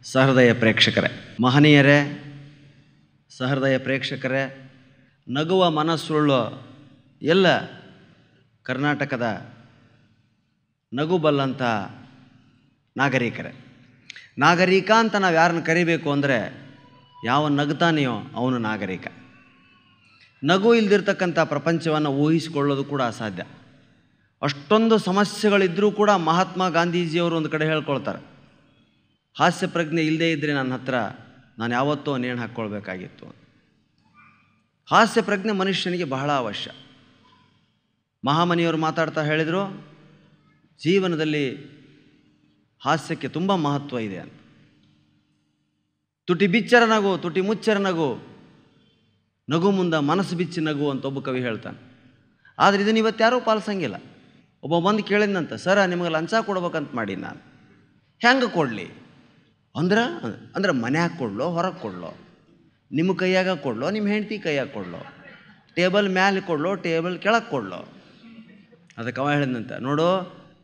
ಸಹೃದಯ ಪ್ರೇಕ್ಷಕರೇ, ಮಹನೀಯರೇ, ಸಹೃದಯ ಪ್ರೇಕ್ಷಕರೇ, ನಗುವ ಮನಸ್ಸುಳ್ಳು ಎಲ್ಲ ಕರ್ನಾಟಕದ ನಗುಬಲ್ಲಂಥ ನಾಗರಿಕರೇ. ನಾಗರಿಕ ಅಂತ ನಾವು ಯಾರನ್ನು ಕರಿಬೇಕು ಅಂದರೆ, ಯಾವ ನಗ್ತಾನೆಯೋ ಅವನು ನಾಗರಿಕ. ನಗು ಇಲ್ದಿರ್ತಕ್ಕಂಥ ಪ್ರಪಂಚವನ್ನು ಊಹಿಸಿಕೊಳ್ಳೋದು ಕೂಡ ಅಸಾಧ್ಯ. ಅಷ್ಟೊಂದು ಸಮಸ್ಯೆಗಳಿದ್ದರೂ ಕೂಡ ಮಹಾತ್ಮ ಗಾಂಧೀಜಿಯವರು ಒಂದು ಕಡೆ ಹೇಳ್ಕೊಳ್ತಾರೆ, ಹಾಸ್ಯ ಪ್ರಜ್ಞೆ ಇಲ್ಲದೇ ಇದ್ದರೆ ನನ್ನ ಹತ್ರ ನಾನು ಯಾವತ್ತೂ ನೇಣು ಹಾಕ್ಕೊಳ್ಬೇಕಾಗಿತ್ತು. ಹಾಸ್ಯ ಪ್ರಜ್ಞೆ ಮನುಷ್ಯನಿಗೆ ಬಹಳ ಅವಶ್ಯ. ಮಹಾಮನಿಯವರು ಮಾತಾಡ್ತಾ ಹೇಳಿದರು, ಜೀವನದಲ್ಲಿ ಹಾಸ್ಯಕ್ಕೆ ತುಂಬ ಮಹತ್ವ ಇದೆ ಅಂತ. ತುಟಿ ಬಿಚ್ಚರ ನಗು, ತುಟಿ ಮುಚ್ಚರ ನಗು, ನಗು ಮುಂದೆ ಮನಸ್ಸು ಬಿಚ್ಚಿ ನಗು ಅಂತ ಒಬ್ಬ ಕವಿ ಹೇಳ್ತಾನೆ. ಆದರೆ ಇದನ್ನು ಇವತ್ತು ಯಾರೂ ಪಾಲಿಸಂಗಿಲ್ಲ. ಒಬ್ಬ ಬಂದು ಕೇಳಿದಂತ, ಸರ ನಿಮಗೆ ಲಂಚ ಕೊಡ್ಬೇಕಂತ ಮಾಡಿ ನಾನು, ಹೆಂಗೆ ಕೊಡಲಿ ಅಂದ್ರೆ ಮನ್ಯಾಗ ಕೊಡ್ಲೋ ಹೊರಗೆ ಕೊಡ್ಲೋ, ನಿಮ್ಮ ಕೈಯಾಗ ಕೊಡ್ಲೋ ನಿಮ್ಮ ಹೆಂಡತಿ ಕೈಯಾಗ ಕೊಡ್ಲೋ, ಟೇಬಲ್ ಮ್ಯಾಲೆ ಕೊಡ್ಲೋ ಟೇಬಲ್ ಕೆಳಗೆ ಕೊಡ್ಲೋ. ಅದಕ್ಕೆ ಅವ ಹೇಳಿದಂತ, ನೋಡು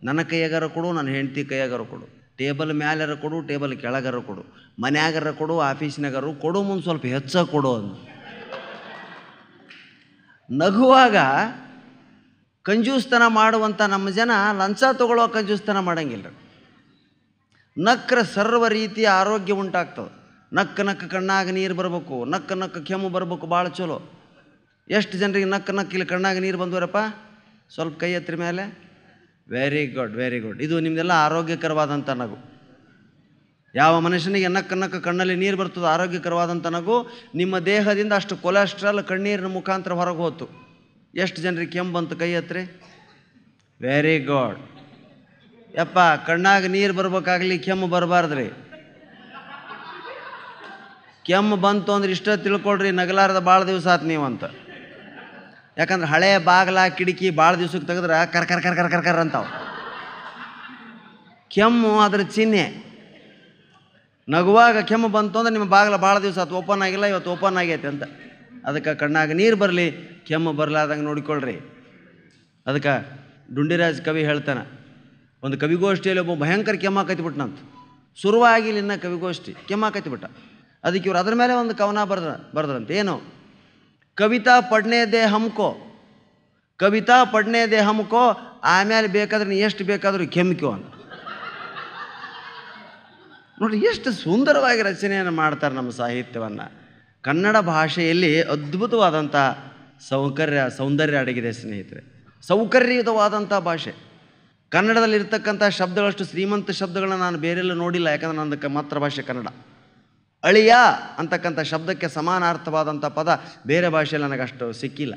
ನನ್ನ ಕೈಯಾಗಾರ ಕೊಡು, ನನ್ನ ಹೆಂಡತಿ ಕೈಯಾಗಾರ ಕೊಡು, ಟೇಬಲ್ ಮ್ಯಾಲಾರ ಕೊಡು ಟೇಬಲ್ ಕೆಳಗಾರ ಕೊಡು, ಮನ್ಯಾಗಾರ ಕೊಡು ಆಫೀಸ್ನಾಗಾರು ಕೊಡು, ಮುಂದೆ ಸ್ವಲ್ಪ ಹೆಚ್ಚಾಗಿ ಕೊಡು ಅಂದು. ನಗುವಾಗ ಕಂಜೂಸ್ತನ ಮಾಡುವಂಥ ನಮ್ಮ ಜನ ಲಂಚ ತಗೊಳ್ಳೋ ಕಂಜೂಸ್ತನ ಮಾಡೋಂಗಿಲ್ಲ. ನಕ್ಕರೆ ಸರ್ವ ರೀತಿಯ ಆರೋಗ್ಯ ಉಂಟಾಗ್ತದೆ. ನಕ್ಕ ಕಣ್ಣಾಗ ನೀರು ಬರಬೇಕು, ನಕ್ಕ ಕೆಮ್ಮು ಬರಬೇಕು, ಭಾಳ ಚಲೋ. ಎಷ್ಟು ಜನರಿಗೆ ನಕ್ಕ ಇಲ್ಲಿ ಕಣ್ಣಾಗ ನೀರು ಬಂದವರಪ್ಪ? ಸ್ವಲ್ಪ ಕೈ ಎತ್ತರ ಮೇಲೆ. Very good, very good. ಇದು ನಿಮ್ಮದೆಲ್ಲ ಆರೋಗ್ಯಕರವಾದಂಥ ನಗು. ಯಾವ ಮನುಷ್ಯನಿಗೆ ನಕ್ಕ ಕಣ್ಣಲ್ಲಿ ನೀರು ಬರ್ತದೆ, ಆರೋಗ್ಯಕರವಾದಂಥ ನಗು. ನಿಮ್ಮ ದೇಹದಿಂದ ಅಷ್ಟು ಕೊಲೆಸ್ಟ್ರಾಲ್ ಕಣ್ಣೀರಿನ ಮುಖಾಂತರ ಹೊರಗೆ ಹೋತು. ಎಷ್ಟು ಜನರಿಗೆ ಕೆಮ್ಮು ಬಂತು? ಕೈ ಎತ್ತರಿ. Very good. ಯಪ್ಪ, ಕಣ್ಣಾಗ ನೀರು ಬರ್ಬೇಕಾಗಲಿ, ಕೆಮ್ಮು ಬರಬಾರ್ದ್ರಿ. ಕೆಮ್ಮು ಬಂತು ಅಂದ್ರೆ ಇಷ್ಟ ತಿಳ್ಕೊಳ್ರಿ, ನಗಲಾರದ ಭಾಳ ದಿವಸ ಆತು ನೀವು ಅಂತ. ಯಾಕಂದ್ರೆ ಹಳೆ ಬಾಗಿಲ ಕಿಟಕಿ ಭಾಳ ದಿವ್ಸಕ್ಕೆ ತೆಗೆದ್ರೆ ಕರ್ ಕರ್ ಕರ್ ಕರ್ ಕರ್ ಕರ್ ಅಂತಾವ. ಕೆಮ್ಮು ಅದ್ರ ಚಿಹ್ನೆ. ನಗುವಾಗ ಕೆಮ್ಮು ಬಂತು ಅಂದ್ರೆ ನಿಮ್ಮ ಬಾಗಿಲ ಭಾಳ ದಿವಸ ಆತು, ಓಪನ್ ಆಗಿಲ್ಲ, ಇವತ್ತು ಓಪನ್ ಆಗೈತೆ ಅಂತ. ಅದಕ್ಕೆ ಕಣ್ಣಾಗ ನೀರು ಬರಲಿ, ಕೆಮ್ಮು ಬರಲಾರ್ದಂಗೆ ನೋಡಿಕೊಳ್ಳ್ರಿ. ಅದಕ್ಕೆ ಡುಂಡಿರಾಜ್ ಕವಿ ಹೇಳ್ತಾನೆ, ಒಂದು ಕವಿಗೋಷ್ಠಿಯಲ್ಲಿ ಒಬ್ಬ ಭಯಂಕರ ಕೆಮ್ಮಾಕೈತಿಬಿಟ್ನಂತ. ಶುರುವಾಗಿಲ್ಲ ಇನ್ನು ಕವಿಗೋಷ್ಠಿ, ಕೆಮ್ಮಾಕೈತಿಬಿಟ್ಟ. ಅದಕ್ಕೆ ಇವ್ರು ಅದ್ರ ಮೇಲೆ ಒಂದು ಕವನ ಬರ್ದ್ರಂತೆ. ಏನು? ಕವಿತಾ ಪಡ್ನೇ ದೇ ಹಮ್ಕೋ, ಕವಿತಾ ಪಡ್ನೇ ದೇ ಹಮ್ಕೋ, ಆಮೇಲೆ ಬೇಕಾದ್ರೆ ನೀ ಎಷ್ಟು ಬೇಕಾದರೂ ಕೆಮ್ಕೋ ಅಂತ. ನೋಡಿ ಎಷ್ಟು ಸುಂದರವಾಗಿ ರಚನೆಯನ್ನು ಮಾಡ್ತಾರೆ ನಮ್ಮ ಸಾಹಿತ್ಯವನ್ನು. ಕನ್ನಡ ಭಾಷೆಯಲ್ಲಿ ಅದ್ಭುತವಾದಂಥ ಸೌಂದರ್ಯ ಅಡಗಿದೆ ಸ್ನೇಹಿತರೆ. ಸೌಕರ್ಯಯುತವಾದಂಥ ಭಾಷೆ. ಕನ್ನಡದಲ್ಲಿರ್ತಕ್ಕಂಥ ಶಬ್ದಗಳಷ್ಟು ಶ್ರೀಮಂತ ಶಬ್ದಗಳನ್ನ ನಾನು ಬೇರೆಲ್ಲ ನೋಡಿಲ್ಲ. ಯಾಕಂದ್ರೆ ನನ್ನ ಮಾತೃಭಾಷೆ ಕನ್ನಡ. ಅಳಿಯ ಅಂತಕ್ಕಂಥ ಶಬ್ದಕ್ಕೆ ಸಮಾನಾರ್ಥವಾದಂಥ ಪದ ಬೇರೆ ಭಾಷೆಯಲ್ಲಿ ನನಗಷ್ಟು ಸಿಕ್ಕಿಲ್ಲ.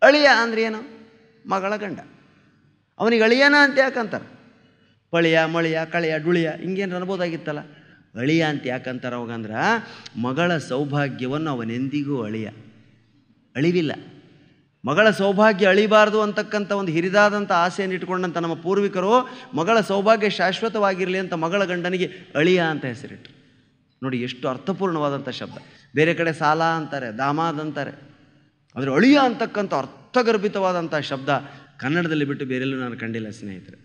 ಅಳಿಯ ಅಂದರೆ ಏನು? ಮಗಳ ಗಂಡ. ಅವನಿಗೆ ಅಳಿಯನ ಅಂತ ಯಾಕಂತಾರೆ? ಪಳಿಯ ಮಳಿಯ ಕಳೆಯ ಡುಳಿಯ ಹಿಂಗೇನು ಅನ್ಬೋದಾಗಿತ್ತಲ್ಲ. ಅಳಿಯ ಅಂತ ಯಾಕಂತಾರೆ ಅವಾಗಂದ್ರೆ, ಮಗಳ ಸೌಭಾಗ್ಯವನ್ನು ಅವನೆಂದಿಗೂ ಅಳಿವಿಲ್ಲ. ಮಗಳ ಸೌಭಾಗ್ಯ ಅಳಿಬಾರ್ದು ಅಂತಕ್ಕಂಥ ಒಂದು ಹಿರಿದಾದಂಥ ಆಸೆಯನ್ನು ಇಟ್ಕೊಂಡಂಥ ನಮ್ಮ ಪೂರ್ವಿಕರು ಮಗಳ ಸೌಭಾಗ್ಯ ಶಾಶ್ವತವಾಗಿರಲಿ ಅಂತ ಮಗಳ ಗಂಡನಿಗೆ ಅಳಿಯ ಅಂತ ಹೆಸರಿಟ್ಟರು. ನೋಡಿ ಎಷ್ಟು ಅರ್ಥಪೂರ್ಣವಾದಂಥ ಶಬ್ದ. ಬೇರೆ ಕಡೆ ಸಾಲ ಅಂತಾರೆ, ದಾಮಾದ್ ಅಂತಾರೆ. ಆದರೆ ಅಳಿಯ ಅಂತಕ್ಕಂಥ ಅರ್ಥಗರ್ಭಿತವಾದಂಥ ಶಬ್ದ ಕನ್ನಡದಲ್ಲಿ ಬಿಟ್ಟು ಬೇರೆಲ್ಲೂ ನಾನು ಕಂಡಿಲ್ಲ ಸ್ನೇಹಿತರೆ.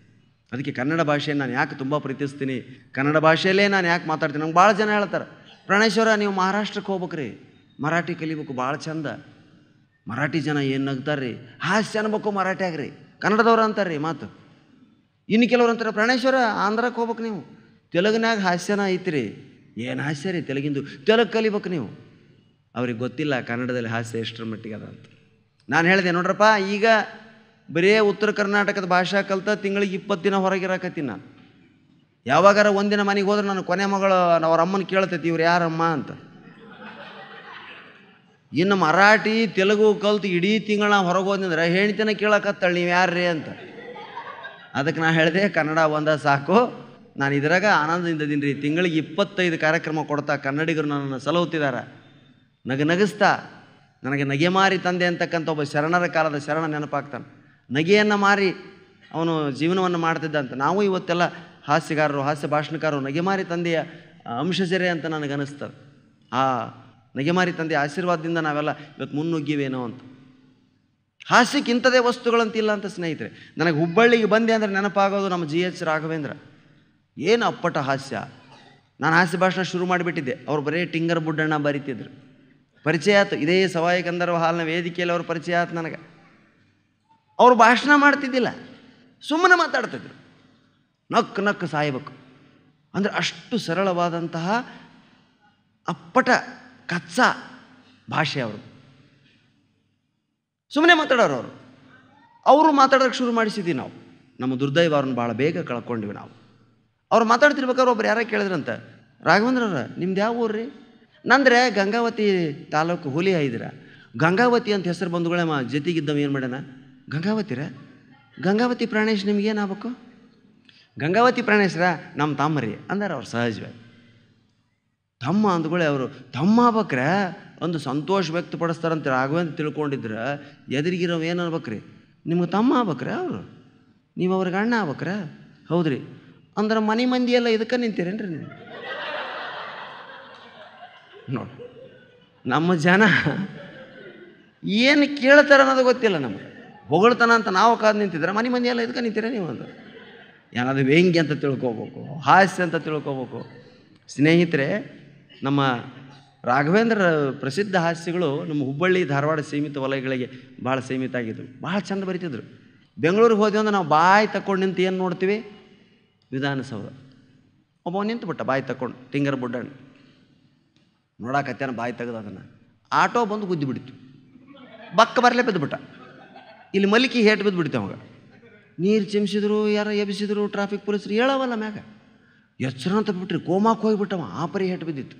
ಅದಕ್ಕೆ ಕನ್ನಡ ಭಾಷೆಯನ್ನು ನಾನು ಯಾಕೆ ತುಂಬ ಪ್ರೀತಿಸ್ತೀನಿ, ಕನ್ನಡ ಭಾಷೆಯಲ್ಲೇ ನಾನು ಯಾಕೆ ಮಾತಾಡ್ತೀನಿ. ನಂಗೆ ಭಾಳ ಜನ ಹೇಳ್ತಾರೆ, ಪ್ರಾಣೇಶ್ವರ ನೀವು ಮಹಾರಾಷ್ಟ್ರಕ್ಕೆ ಹೋಗ್ಬೇಕ್ರಿ, ಮರಾಠಿ ಕಲಿಬೇಕು, ಭಾಳ ಚಂದ. ಮರಾಠಿ ಜನ ಏನು ನಗ್ತಾರೆ ರೀ, ಹಾಸ್ಯ ಅನ್ಬೇಕು ಮರಾಠಿ ಆಗ್ರಿ, ಕನ್ನಡದವ್ರು ಅಂತಾರೆ ರೀ ಮಾತು. ಇನ್ನು ಕೆಲವ್ರು ಅಂತಾರೆ, ಪ್ರಾಣೇಶ್ವರ ಆಂಧ್ರಕ್ಕೆ ಹೋಗ್ಬೇಕು ನೀವು, ತೆಲುಗಿನಾಗ ಹಾಸ್ಯನ ಐತ್ರಿ. ಏನು ಹಾಸ್ಯ ರೀ ತೆಲುಗಿಂದು, ತೆಲುಗು ಕಲಿಬೇಕು ನೀವು. ಅವ್ರಿಗೆ ಗೊತ್ತಿಲ್ಲ ಕನ್ನಡದಲ್ಲಿ ಹಾಸ್ಯ ಎಷ್ಟರ ಮಟ್ಟಿಗೆ ಅದ ಅಂತ. ನಾನು ಹೇಳಿದೆ, ನೋಡ್ರಪ್ಪ, ಈಗ ಬರೀ ಉತ್ತರ ಕರ್ನಾಟಕದ ಭಾಷಾ ಕಲ್ತ ತಿಂಗಳಿಗೆ 20 ದಿನ ಹೊರಗಿರಾಕತ್ತೀನಿ ನಾನು. ಯಾವಾಗಾರ ಒಂದಿನ ಮನೆಗೆ ಹೋದ್ರೆ ನಾನು ಕೊನೆ ಮಗಳು ಅವ್ರ ಅಮ್ಮನ ಕೇಳ್ತೈತಿ, ಇವ್ರು ಯಾರಮ್ಮ ಅಂತ. ಇನ್ನು ಮರಾಠಿ ತೆಲುಗು ಕಲ್ತು ಇಡೀ ತಿಂಗಳ ಹೊರಗೆ ಹೋದಂದ್ರೆ ಹೆಣ್ತಿನ ಕೇಳಕತ್ತಾಳೆ, ನೀವು ಯಾರ್ರೀ ಅಂತ. ಅದಕ್ಕೆ ನಾನು ಹೇಳಿದೆ, ಕನ್ನಡ ಒಂದ ಸಾಕು, ನಾನು ಇದ್ರಾಗ ಆನಂದದಿಂದದೀನಿ ರೀ. ತಿಂಗಳಿಗೆ 25 ಕಾರ್ಯಕ್ರಮ ಕೊಡ್ತಾ ಕನ್ನಡಿಗರು ನನ್ನನ್ನು ಸಲಹುತ್ತಿದ್ದಾರೆ. ನಗಿಸ್ತಾ ನನಗೆ ನಗೆ ಮಾರಿ ತಂದೆ ಅಂತಕ್ಕಂಥ ಒಬ್ಬ ಶರಣರ ಕಾಲದ ಶರಣ ನೆನಪಾಗ್ತಾನೆ. ನಗೆಯನ್ನು ಮಾರಿ ಅವನು ಜೀವನವನ್ನು ಮಾಡ್ತಿದ್ದ ಅಂತ. ನಾವು ಇವತ್ತೆಲ್ಲ ಹಾಸ್ಯಗಾರರು, ಹಾಸ್ಯ ಭಾಷಣಕಾರರು, ನಗೆಮಾರಿ ತಂದೆಯ ಅಂಶಜರೆ ಅಂತ ನನಗನ್ನಿಸ್ತದೆ. ಆ ನಗೆಮಾರಿ ತಂದೆಯ ಆಶೀರ್ವಾದದಿಂದ ನಾವೆಲ್ಲ ಇವತ್ತು ಮುನ್ನುಗ್ಗಿವೇನೋ ಅಂತ. ಹಾಸ್ಯಕ್ಕಿಂಥದೇ ವಸ್ತುಗಳಂತಿಲ್ಲ ಅಂತ ಸ್ನೇಹಿತರೆ. ನನಗೆ ಹುಬ್ಬಳ್ಳಿಗೆ ಬಂದೆ ಅಂದರೆ ನೆನಪಾಗೋದು ನಮ್ಮ GH ರಾಘವೇಂದ್ರ. ಏನು ಅಪ್ಪಟ ಹಾಸ್ಯ, ನಾನು ಹಾಸ್ಯ ಭಾಷಣ ಶುರು ಮಾಡಿಬಿಟ್ಟಿದ್ದೆ. ಅವ್ರು ಬರೀ ಟಿಂಗರ್ ಬುಡ್ಡಣ್ಣ ಬರಿತಿದ್ರು. ಪರಿಚಯ ಆಯ್ತು, ಇದೇ ಸವಾಯಿ ಗಂಧರ್ವ ಹಾಲಿನ ವೇದಿಕೆಯಲ್ಲಿ ಅವ್ರ ಪರಿಚಯ ಆಯ್ತು ನನಗೆ. ಅವ್ರು ಭಾಷಣ ಮಾಡ್ತಿದ್ದಿಲ್ಲ, ಸುಮ್ಮನೆ ಮಾತಾಡ್ತಿದ್ರು. ನಕ್ಕು ನಕ್ಕು ಸಾಯಬೇಕು ಅಂದರೆ ಅಷ್ಟು ಸರಳವಾದಂತಹ ಅಪ್ಪಟ ಕಚ್ಚಾ ಭಾಷೆ ಅವರು. ಸುಮ್ಮನೆ ಮಾತಾಡೋರು ಅವರು ಮಾತಾಡೋಕ್ಕೆ ಶುರು ಮಾಡಿಸಿದ್ವಿ ನಾವು. ನಮ್ಮ ದುರ್ದೈವ ಅವ್ರನ್ನ ಭಾಳ ಬೇಗ ಕಳ್ಕೊಂಡಿವಿ ನಾವು. ಅವ್ರು ಮಾತಾಡ್ತಿರ್ಬೇಕಾದ್ರೆ ಒಬ್ರು ಯಾರ ಕೇಳಿದ್ರಂತ, ರಾಘವೇಂದ್ರವ್ರ ನಿಮ್ದು ಯಾವ ಊರು ರೀ? ನಂದ್ರೆ ಗಂಗಾವತಿ ತಾಲೂಕು ಹುಲಿ ಐದ್ರ. ಗಂಗಾವತಿ ಅಂತ ಹೆಸರು ಬಂಧುಗಳೇ ಜೊತೆಗಿದ್ದವ ಏನು ಮಾಡ್ಯಾನ, ಗಂಗಾವತಿರ ಗಂಗಾವತಿ ಪ್ರಾಣೇಶ್ ನಿಮ್ಗೇನಾಗಬೇಕು? ಗಂಗಾವತಿ ಪ್ರಾಣೇಶ್ರ ನಮ್ಮ ತಮ್ಮರಿ ಅಂದಾರ ಅವ್ರು ಸಹಜವಾಗಿ. ತಮ್ಮ ಅಂದ್ಗಳೇ ಅವರು ತಮ್ಮ ಆಗ್ಬೇಕ್ರೆ ಒಂದು ಸಂತೋಷ ವ್ಯಕ್ತಪಡಿಸ್ತಾರಂತ ರಾಘವೇಂದ್ರ ತಿಳ್ಕೊಂಡಿದ್ರೆ ಎದುರಿಗಿರೋವು ಏನು ಅನ್ಬೇಕ್ರಿ, ನಿಮ್ಗೆ ತಮ್ಮ ಆಗ್ಬೇಕ್ರೆ ಅವರು, ನೀವು ಅವ್ರಿಗೆ ಅಣ್ಣ ಆಗ್ಬೇಕ್ರೆ? ಹೌದ್ರಿ ಅಂದ್ರೆ ಮನೆ ಮಂದಿ ಎಲ್ಲ ಇದಕ್ಕೆ ನಿಂತೀರೇನ್ರಿ ನೀವು? ನೋಡಿ ನಮ್ಮ ಜನ ಏನು ಕೇಳ್ತಾರ ಅನ್ನೋದು ಗೊತ್ತಿಲ್ಲ ನಮಗೆ. ಹೊಗಳ್ತಾನ ಅಂತ ನಾವು ಕಾದು ನಿಂತಿದ್ರೆ ಮನೆ ಮಂದಿ ಎಲ್ಲ ಇದಕ್ಕೆ ನಿಂತೀರ ನೀವು ಅಂತ ಏನಾದರೂ ವ್ಯಂಗ್ಯ ಅಂತ ತಿಳ್ಕೊಬೇಕು, ಹಾಸ್ಯ ಅಂತ ತಿಳ್ಕೊಬೇಕು. ಸ್ನೇಹಿತರೆ, ನಮ್ಮ ರಾಘವೇಂದ್ರ ಪ್ರಸಿದ್ಧ ಹಾಸ್ಯಗಳು ನಮ್ಮ ಹುಬ್ಬಳ್ಳಿ ಧಾರವಾಡ ಸೀಮಿತ ವಲಯಗಳಿಗೆ ಭಾಳ ಸೀಮಿತ ಆಗಿದ್ದರು. ಭಾಳ ಚಂದ ಬರಿತಿದ್ರು. ಬೆಂಗಳೂರಿಗೆ ಹೋದ್ವಿ ಅಂದ್ರೆ ನಾವು ಬಾಯಿ ತಗೊಂಡು ನಿಂತು ಏನು ನೋಡ್ತೀವಿ, ವಿಧಾನಸೌಧ. ಒಬ್ಬ ನಿಂತು ಬಿಟ್ಟ ಬಾಯಿ ತಗೊಂಡು, ಟಿಂಗರ್ ಬುಡ್ಡಣ್ಣ ನೋಡಾಕತ್ಯಾನ ಬಾಯಿ ತೆಗೆದು ಅದನ್ನು. ಆಟೋ ಬಂದು ಗುದ್ದಿ ಬಿಡ್ತು, ಬಕ್ಕ ಬರಲೇ ಬಿದ್ದುಬಿಟ್ಟ. ಇಲ್ಲಿ ಮಲಿಕಿ ಹೇಟ್ ಬಿದ್ದುಬಿಡ್ತು ಅವಾಗ. ನೀರು ಚಿಮ್ಸಿದ್ರು, ಯಾರು ಎಬ್ಬಿಸಿದ್ರು, ಟ್ರಾಫಿಕ್ ಪೊಲೀಸರು ಹೇಳವಲ್ಲ ಮ್ಯಾಗ. ಎಚ್ಚರ ಅಂತ ಬಿಟ್ರಿ, ಕೋಮಾಕ್ಕೆ ಹೋಗಿಬಿಟ್ಟವ. ಆ ಪರಿ ಹೇಟ್ ಬಿದ್ದಿತ್ತು.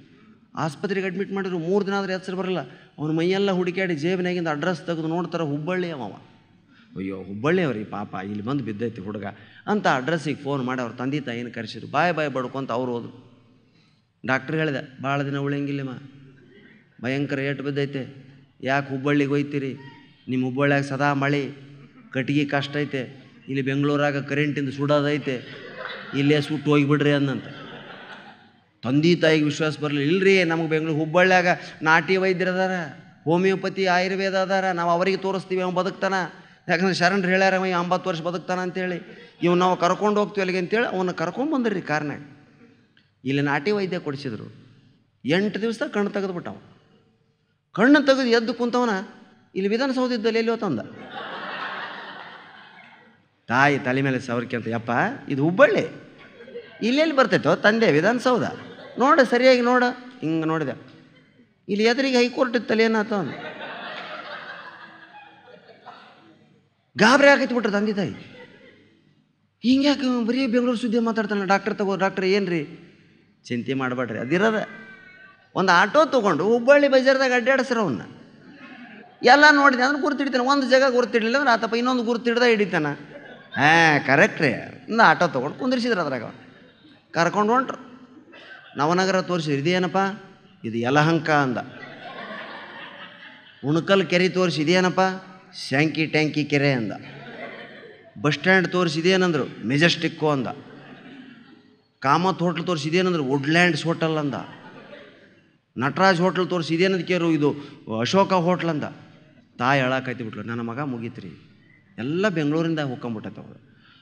ಆಸ್ಪತ್ರೆಗೆ ಅಡ್ಮಿಟ್ ಮಾಡಿದ್ರು. 3 ದಿನ ಆದರೆ ಹೆಸರು ಬರಲ್ಲ. ಅವನ ಮೈಯೆಲ್ಲ ಹುಡುಕಾಡಿ ಜೇಬಿನಾಗಿಂದ ಅಡ್ರೆಸ್ ತೆಗೆದು ನೋಡ್ತಾರೆ, ಹುಬ್ಬಳ್ಳಿ ಅವ. ಅಯ್ಯೋ ಹುಬ್ಬಳ್ಳಿ ಅವ್ರಿ ಪಾಪ, ಇಲ್ಲಿ ಬಂದು ಬಿದ್ದೈತಿ ಹುಡುಗ ಅಂತ ಅಡ್ರೆಸ್ಸಿಗೆ ಫೋನ್ ಮಾಡಿ ಅವ್ರ ತಂದೆ ತಾಯಿನ ಕರೆಸಿದ್ರು. ಬಾಯಿ ಬಡ್ಕೊಂತ ಅವ್ರು ಹೋದ್ರು. ಡಾಕ್ಟ್ರ್ ಹೇಳಿದೆ, ಭಾಳ ದಿನ ಉಳಿಯಂಗಿಲ್ಲಮ್ಮ, ಭಯಂಕರ ಏಟು ಬಿದ್ದೈತೆ, ಯಾಕೆ ಹುಬ್ಬಳ್ಳಿಗೆ ಹೋಯ್ತೀರಿ? ನಿಮ್ಮ ಹುಬ್ಬಳ್ಳಿಯಾಗ ಸದಾ ಮಳೆ, ಕಟ್ಟಿಗೆ ಕಷ್ಟ ಐತೆ, ಇಲ್ಲಿ ಬೆಂಗಳೂರಾಗ ಕರೆಂಟಿಂದ ಸುಡೋದೈತೆ, ಇಲ್ಲೇ ಸುಟ್ಟು ಹೋಗಿಬಿಡ್ರಿ ಅಂದಂತ. ತಂದೆ ತಾಯಿಗೆ ವಿಶ್ವಾಸ ಬರಲಿಲ್ಲ. ಇಲ್ಲರಿ ನಮಗೆ ಬೆಂಗಳೂರು ಹುಬ್ಬಳ್ಳಿಯಾಗ ನಾಟಿ ವೈದ್ಯರು ಅದಾರ, ಹೋಮಿಯೋಪತಿ ಆಯುರ್ವೇದ ಅದಾರ, ನಾವು ಅವರಿಗೆ ತೋರಿಸ್ತೀವಿ, ಅವ್ನು ಬದುಕ್ತಾನ. ಯಾಕಂದ್ರೆ ಶರಣರು ಹೇಳ್ಯಾರ 50 ವರ್ಷ ಬದುಕ್ತಾನ ಅಂತೇಳಿ. ಇವ್ನು ನಾವು ಕರ್ಕೊಂಡು ಹೋಗ್ತೀವಿ ಅಲ್ಲಿಗೆ ಅಂತೇಳಿ ಅವನ್ನ ಕರ್ಕೊಂಡು ಬಂದ್ರಿ ಕಾರ್ನಾಗ. ಇಲ್ಲಿ ನಾಟಿ ವೈದ್ಯ ಕೊಡಿಸಿದ್ರು. 8 ದಿವಸ ಕಣ್ಣು ತೆಗೆದುಬಿಟ್ಟವ. ಕಣ್ಣು ತೆಗೆದು ಎದ್ದು ಕುಂತವನ ಇಲ್ಲಿ ವಿಧಾನಸೌಧದಲ್ಲಿ ಎಲ್ಲಿ ಹೋತಂದ. ತಾಯಿ ತಲೆ ಮೇಲೆ ಸವರ್ಕೆ ಅಂತ, ಯಪ್ಪ ಇದು ಹುಬ್ಬಳ್ಳಿ, ಇಲ್ಲೆಲ್ಲಿ ಬರ್ತೈತೋ ತಂದೆ ವಿಧಾನಸೌಧ, ನೋಡು ಸರಿಯಾಗಿ ನೋಡು. ಹಿಂಗೆ ನೋಡಿದೆ, ಇಲ್ಲಿ ಎದುರಿಗೆ ಹೈಕೋರ್ಟ್ ಇತ್ತಲ್ಲಿ ಏನಾಯ್ತು ಅಂದ. ಗಾಬರಿ ಆಗೈತಿ ಬಿಟ್ರೆ ತಂದೆ ತಾಯಿ. ಹಿಂಗ್ಯಾಕೆ ಬರೀ ಬೆಂಗಳೂರು ಸುದ್ದಿ ಮಾತಾಡ್ತಾನೆ, ಡಾಕ್ಟರ್ ತಗೋ ಡಾಕ್ಟರ್ ಏನು ರೀ? ಚಿಂತೆ ಮಾಡಬೇಡ್ರಿ, ಅದಿರೋದ. ಒಂದು ಆಟೋ ತೊಗೊಂಡು ಹುಬ್ಬಳ್ಳಿ ಬಜಾರ್ದಾಗ ಅಡ್ಡಾಡಿಸ್ರ ಅವನ್ನ ಎಲ್ಲ ನೋಡಿದೆ ಅಂದ್ರೆ ಗುರ್ತಿಡ್ತಾನೆ. ಒಂದು ಜಾಗ ಗುರ್ತಿಡ್ಲಿಲ್ಲ ಅಂದ್ರೆ ಆತಪ್ಪ ಇನ್ನೊಂದು ಗುರ್ತಿಡ್ದ ಹಿಡಿತಾನ. ಕರೆಕ್ಟ್ ರೀ. ಇಂದ ಆಟೋ ತೊಗೊಂಡು ಕುಂದಿರ್ಸಿದ್ರು. ಅದ್ರಾಗ ಕರ್ಕೊಂಡು ಹೊಂಟ್ರು. ನವನಗರ ತೋರಿಸಿದ್ರು. ಇದೇನಪ್ಪ? ಇದು ಯಲಹಂಕ ಅಂದ. ಉಣಕಲ್ ಕೆರೆ ತೋರಿಸಿ ಇದೇನಪ್ಪ? ಸ್ಯಾಂಕಿ ಟ್ಯಾಂಕಿ ಕೆರೆ ಅಂದ. ಬಸ್ ಸ್ಟ್ಯಾಂಡ್ ತೋರಿಸಿದೇನಂದ್ರು? ಮೆಜೆಸ್ಟಿಕ್ಕು ಅಂದ. ಕಾಮತ್ ಹೋಟ್ಲ್ ತೋರಿಸಿದೇನಂದ್ರು? ವುಡ್ಲ್ಯಾಂಡ್ಸ್ ಹೋಟೆಲ್ ಅಂದ. ನಟರಾಜ್ ಹೋಟ್ಲ್ ತೋರಿಸಿದೇನದು ಕೇರು? ಇದು ಅಶೋಕ ಹೋಟ್ಲ್ ಅಂದ. ತಾಯಿ ಹೇಳಾಕೈತಿ ಬಿಟ್ಲು, ನನ್ನ ಮಗ ಮುಗೀತ್ರಿ, ಎಲ್ಲ ಬೆಂಗಳೂರಿಂದ ಹೋಗ್ಕೊಂಬಿಟ್ಟೈತೆ ಅವರು.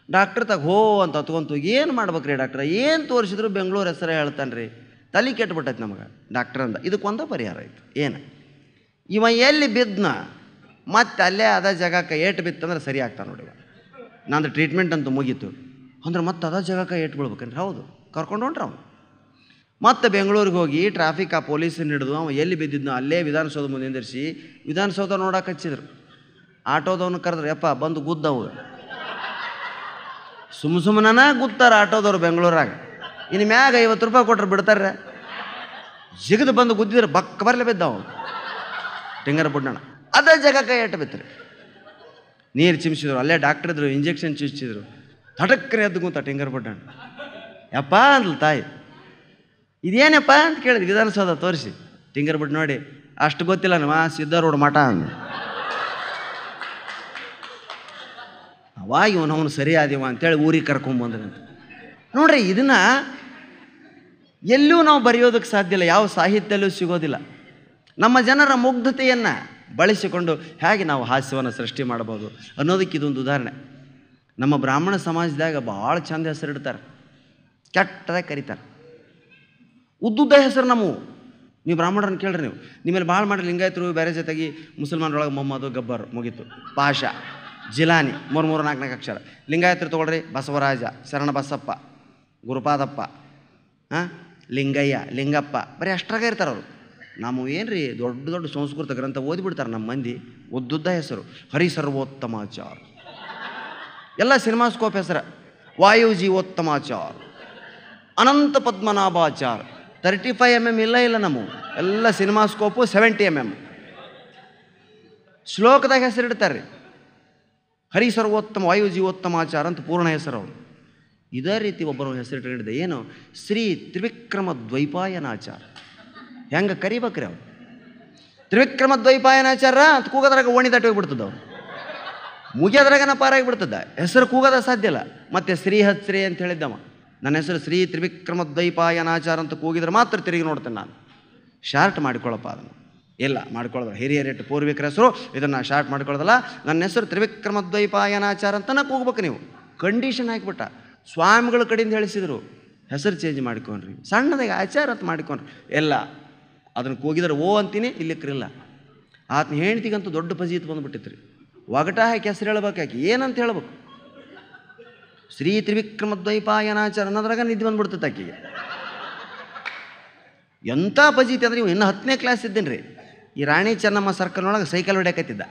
ಡಾಕ್ಟ್ರ್ ಹೋ ಅಂತ ಹತ್ಕೊಂತು. ಏನು ಮಾಡ್ಬೇಕ್ರಿ ಡಾಕ್ಟ್ರ? ಏನು ತೋರಿಸಿದ್ರು ಬೆಂಗಳೂರು ಹೆಸರೇ ಹೇಳ್ತಾನೆ ರೀ, ತಲೆ ಕೆಟ್ಬಿಟ್ಟೈತೆ ನಮಗೆ ಡಾಕ್ಟ್ರ್ ಅಂದ. ಇದಕ್ಕೊಂದು ಪರಿಹಾರ ಆಯಿತು. ಏನು? ಇವ ಎಲ್ಲಿ ಬಿದ್ದನ ಮತ್ತೆ ಅಲ್ಲೇ ಅದ ಜಾಗಕ್ಕೆ ಏಟು ಬಿತ್ತಂದ್ರೆ ಸರಿ ಆಗ್ತಾನೆ ನೋಡಿ. ನಂದು ಟ್ರೀಟ್ಮೆಂಟ್ ಅಂತೂ ಮುಗೀತು ಅಂದ್ರೆ ಮತ್ತೆ ಅದ ಜಾಗಕ್ಕೆ ಏಟು ಬೀಳ್ಬೇಕಂದ್ರೆ ಹೌದು ಕರ್ಕೊಂಡು ಹೊಂಟ್ರ ಅವನು. ಮತ್ತು ಬೆಂಗಳೂರಿಗೆ ಹೋಗಿ ಟ್ರಾಫಿಕ್ ಆ ಪೊಲೀಸನ್ನ ಹಿಡಿದು ಅವ ಎಲ್ಲಿ ಬಿದ್ದಿದ್ನೋ ಅಲ್ಲೇ ವಿಧಾನಸೌಧ ಮುಂದೆ ನಿಂದಿರಿಸಿ ವಿಧಾನಸೌಧ ನೋಡಕ್ಕೆ ಹಚ್ಚಿದ್ರು. ಆಟೋದವನು ಕರೆದ್ರು, ಯಪ್ಪ ಬಂದು ಗುದ್ದವು. ಸುಮ್ಮನೆ ಗುತ್ತಾರ ಆಟೋದವ್ರು ಬೆಂಗಳೂರಾಗ. ಇನ್ನು ಮ್ಯಾಗ 50 ರೂಪಾಯಿ ಕೊಟ್ರೆ ಬಿಡ್ತಾರೆ. ಜಿಗಿದು ಬಂದು ಗುದ್ದಿದ್ರೆ ಬಕ್ಕ ಬರಲೇ ಬಿದ್ದವು ಟಿಂಗರ ಬುಡ್ಡಣ್ಣ. ಅದೇ ಜಾಗಕ್ಕೆ ಏಟು ಬಿತ್ತರಿ. ನೀರು ಚಿಮ್ಸಿದ್ರು, ಅಲ್ಲೇ ಡಾಕ್ಟ್ರ್ ಇದ್ರು, ಇಂಜೆಕ್ಷನ್ ಚುಚ್ಚಿದ್ರು. ತಟಕ್ಕರೆ ಎದ್ದು ಕೂತ ಟಿಂಗರ ಬುಡ್ಡಣ್ಣ. ಯಪ್ಪ ಅಂದ್ಲು ತಾಯಿ. ಇದೇನಪ್ಪ ಅಂತ ಕೇಳಿದ್ವಿ. ವಿಧಾನಸೌಧ ತೋರಿಸಿ. ಟಿಂಗರ್ ಬಿಟ್ಟು ನೋಡಿ, ಅಷ್ಟು ಗೊತ್ತಿಲ್ಲ ನಮ್ಮ ಸಿದ್ಧಾರೂಢ ಮಠ ಅಂದ. ಅವಾಗ ಇವನು ಸರಿ ಆದಿವ ಅಂತೇಳಿ ಊರಿಗೆ ಕರ್ಕೊಂಬಂದ್ರಂತ. ನೋಡ್ರಿ, ಇದನ್ನು ಎಲ್ಲೂ ನಾವು ಬರೆಯೋದಕ್ಕೆ ಸಾಧ್ಯ ಇಲ್ಲ, ಯಾವ ಸಾಹಿತ್ಯಲ್ಲೂ ಸಿಗೋದಿಲ್ಲ. ನಮ್ಮ ಜನರ ಮುಗ್ಧತೆಯನ್ನು ಬಳಸಿಕೊಂಡು ಹೇಗೆ ನಾವು ಹಾಸ್ಯವನ್ನು ಸೃಷ್ಟಿ ಮಾಡ್ಬೋದು ಅನ್ನೋದಕ್ಕೆ ಇದೊಂದು ಉದಾಹರಣೆ. ನಮ್ಮ ಬ್ರಾಹ್ಮಣ ಸಮಾಜದಾಗ ಭಾಳ ಚಂದ ಹೆಸರಿಡ್ತಾರೆ, ಕೆಟ್ಟದಾಗಿ ಕರೀತಾರೆ. ಉದ್ದುದ್ದ ಹೆಸರು ನಮ್ಮವು. ನೀವು ಬ್ರಾಹ್ಮಣರನ್ನು ಕೇಳ್ರಿ, ನೀವು ನಿಮ್ಮಲ್ಲಿ ಭಾಳ ಮಾಡಿ ಲಿಂಗಾಯತರು ಬೇರೆ ಜೊತೆಗೆ ಮುಸಲ್ಮಾನರೊಳಗೆ ಮೊಹಮ್ಮದು ಗಬ್ಬರ್ ಮುಗೀತು, ಪಾಷಾ, ಜಿಲಾನಿ, 3 ಅಕ್ಷರ. ಲಿಂಗಾಯತರು ತೊಗೊಳ್ರಿ, ಬಸವರಾಜ, ಶರಣ ಬಸಪ್ಪ, ಗುರುಪಾದಪ್ಪ, ಲಿಂಗಯ್ಯ, ಲಿಂಗಪ್ಪ, ಬರೀ ಅಷ್ಟ್ರಾಗ ಇರ್ತಾರೆ ಅವರು. ನಾವು ಏನು ರೀ ದೊಡ್ಡ ದೊಡ್ಡ ಸಂಸ್ಕೃತ ಗ್ರಂಥ ಓದಿಬಿಡ್ತಾರೆ ನಮ್ಮ ಮಂದಿ. ಉದ್ದುದ್ದ ಹೆಸರು, ಹರಿಸರ್ವೋತ್ತಮಾಚಾರ್, ಎಲ್ಲ ಸಿನಿಮಾಸ್ಕೋಪ್ ಹೆಸರು. ವಾಯು ಜೀವೋತ್ತಮಾಚಾರ್, ಅನಂತ ಪದ್ಮನಾಭಾಚಾರ್. 35 mm ಇಲ್ಲ ನಮ್ಮ ಎಲ್ಲ ಸಿನಿಮಾಸ್ಕೋಪು 70 mm. ಶ್ಲೋಕದಾಗ ಹೆಸರಿಡ್ತಾರೆ ರೀ, ಹರಿ ಸರ್ವೋತ್ತಮ ವಾಯು ಜೀವೋತ್ತಮಾಚಾರ ಅಂತ ಪೂರ್ಣ ಹೆಸರು ಅವರು. ಇದೇ ರೀತಿ ಒಬ್ಬರು ಹೆಸರಿಟ್ಟಿದೆ, ಏನು ಶ್ರೀ ತ್ರಿವಿಕ್ರಮ ದ್ವೈಪಾಯನಾಚಾರ. ಹೆಂಗೆ ಕರಿಬೇಕ್ರಿ ಅವ್ರು, ತ್ರಿವಿಕ್ರಮ ದ್ವೈಪಾಯನಾಚಾರ ಅಂತ ಕೂಗೋದ್ರಾಗ ಓಣಿ ದಾಟಿ ಹೋಗ್ಬಿಡ್ತದೆ ಅವ್ರು, ಮುಗಿಯೋದ್ರಾಗನ ಪಾರಾಗಿಬಿಡ್ತದೆ. ಹೆಸರು ಕೂಗೋದ ಸಾಧ್ಯ ಇಲ್ಲ. ಮತ್ತು ಶ್ರೀ ಹತ್ಶ್ರೀ ಅಂತ ಹೇಳಿದ್ದವ, ನನ್ನ ಹೆಸರು ಶ್ರೀ ತ್ರಿವಿಕ್ರಮ ದ್ವೈಪಾಯನಾಚಾರ ಅಂತ ಕೂಗಿದ್ರೆ ಮಾತ್ರ ತಿರುಗಿ ನೋಡ್ತೇನೆ ನಾನು. ಶಾರ್ಟ್ ಮಾಡಿಕೊಳ್ಳಪ್ಪ ಅದನ್ನು, ಇಲ್ಲ ಮಾಡ್ಕೊಳ್ಳೋದು ಹಿರಿಯರಿಟ್ಟು ಪೂರ್ವಿಕರ ಹೆಸರು, ಇದನ್ನು ಶಾರ್ಟ್ ಮಾಡ್ಕೊಳ್ಳೋದಲ್ಲ. ನನ್ನ ಹೆಸರು ತ್ರಿವಿಕ್ರಮ ದ್ವೈಪಾಯನಾಚಾರ ಅಂತನ ಕೂಗ್ಬೇಕು ನೀವು. ಕಂಡೀಷನ್ ಹಾಕಿಬಿಟ್ಟ, ಸ್ವಾಮಿಗಳ ಕಡೆಯಿಂದ ಹೇಳಿಸಿದ್ರು ಹೆಸರು ಚೇಂಜ್ ಮಾಡಿಕೊಂಡ್ರಿ, ಸಣ್ಣದಾಗಿ ಆಚಾರ ಅಂತ ಮಾಡಿಕೊಂಡ್ರಿ. ಎಲ್ಲ ಅದನ್ನು ಕೂಗಿದ್ರೆ ಓ ಅಂತೀನಿ, ಇಲ್ಲಿಕ್ರಿಲ್ಲ. ಆತನ ಹೆಂಡ್ತಿಗಂತೂ ದೊಡ್ಡ ಪಜೀತ್ ಬಂದುಬಿಟ್ಟಿತ್ತು ರೀ. ಒಗಟ ಹಾಕಿ ಹೆಸರು ಹೇಳ್ಬೇಕಾಕಿ ಏನಂತ ಹೇಳ್ಬೇಕು, ಶ್ರೀ ತ್ರಿವಿಕ್ರಮ ದ್ವೈಪಾಯನಾಚಾರ ಅನ್ನೋದ್ರಾಗ ನಿದ್ದೆ ಬಂದ್ಬಿಡ್ತೈತೆ ಆಕೆಗೆ. ಎಂಥ ಪಜೀತಿ ಅಂದ್ರೆ, ನೀವು ಇನ್ನೂ 10ನೇ ಕ್ಲಾಸ್ ಇದ್ದೀನಿ ರೀ. ಈ ರಾಣಿ ಚೆನ್ನಮ್ಮ ಸರ್ಕಲ್ನೊಳಗೆ ಸೈಕಲ್ ಹೊಡ್ಯಾಕತ್ತಿದ್ದ,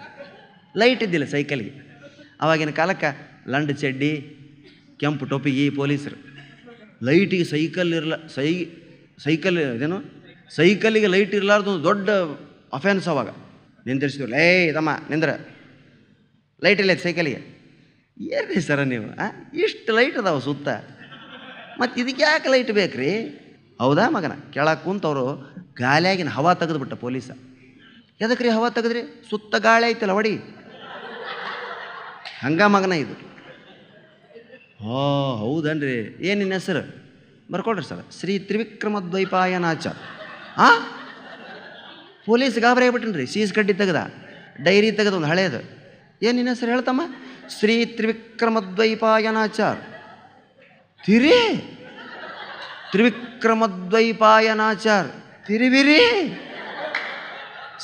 ಲೈಟ್ ಇದ್ದಿಲ್ಲ ಸೈಕಲ್ಗೆ. ಆವಾಗಿನ ಕಾಲಕ್ಕೆ ಲಂಡ್ ಚಡ್ಡಿ, ಕೆಂಪು ಟೊಪಿಗೆ ಪೊಲೀಸರು, ಲೈಟಿಗೆ ಸೈಕಲ್ ಇರಲ್ಲ, ಸೈಕಲ್ ಇದೇನು ಸೈಕಲ್ಲಿಗೆ ಲೈಟ್ ಇರಲಾರ್ದು ದೊಡ್ಡ ಅಫೆನ್ಸ್. ಅವಾಗ ನಿಂದಿರ್ಸಿದ್ರು, ಲೇ ತಮ್ಮ ನಿಂದ್ರ, ಲೈಟ್ ಇಲ್ಲ ಸೈಕಲಿಗೆ. ಏನ್ರಿ ಸರ ನೀವು, ಇಷ್ಟು ಲೈಟ್ ಅದಾವ ಸುತ್ತ, ಮತ್ತು ಇದಕ್ಕೆ ಯಾಕೆ ಲೈಟ್ ಬೇಕ್ರಿ? ಹೌದಾ ಮಗನ, ಕೆಳಗೆ ಕುಂತವರು ಗಾಳಿಯಾಗಿನ ಹವಾ ತೆಗೆದುಬಿಟ್ಟ ಪೊಲೀಸ. ಎದಕ್ಕೆ ರೀ ಹವಾ ತೆಗೆದ್ರಿ? ಸುತ್ತ ಗಾಳಿ ಐತಲ್ಲ ಹೊಡಿ, ಹಂಗ ಮಗನ ಇದು. ಹೌದನ್ರಿ, ಏನು ನಿನ್ನ ಹೆಸರು ಬರ್ಕೊಳ್ರಿ ಸರ್, ಶ್ರೀ ತ್ರಿವಿಕ್ರಮ ದ್ವೈಪಾಯನಾಚಾರ. ಪೊಲೀಸ್ ಗಾಬರಿ ಆಗ್ಬಿಟ್ಟನ್ರಿ, ಸೀಸ್ ಕಡ್ಡಿ ತೆಗೆದ, ಡೈರಿ ತೆಗೆದ ಒಂದು ಹಳೇದು. ಏನು ನಿನ್ನ ಹೆಸರು ಹೇಳ್ತಮ್ಮ? ಶ್ರೀ ತ್ರಿವಿಕ್ರಮ ದ್ವೈಪಾಯನಾಚಾರ. ತ್ರಿವಿಕ್ರಮ ದ್ವೈಪಾಯನಾಚಾರ ತಿರುವಿರಿ,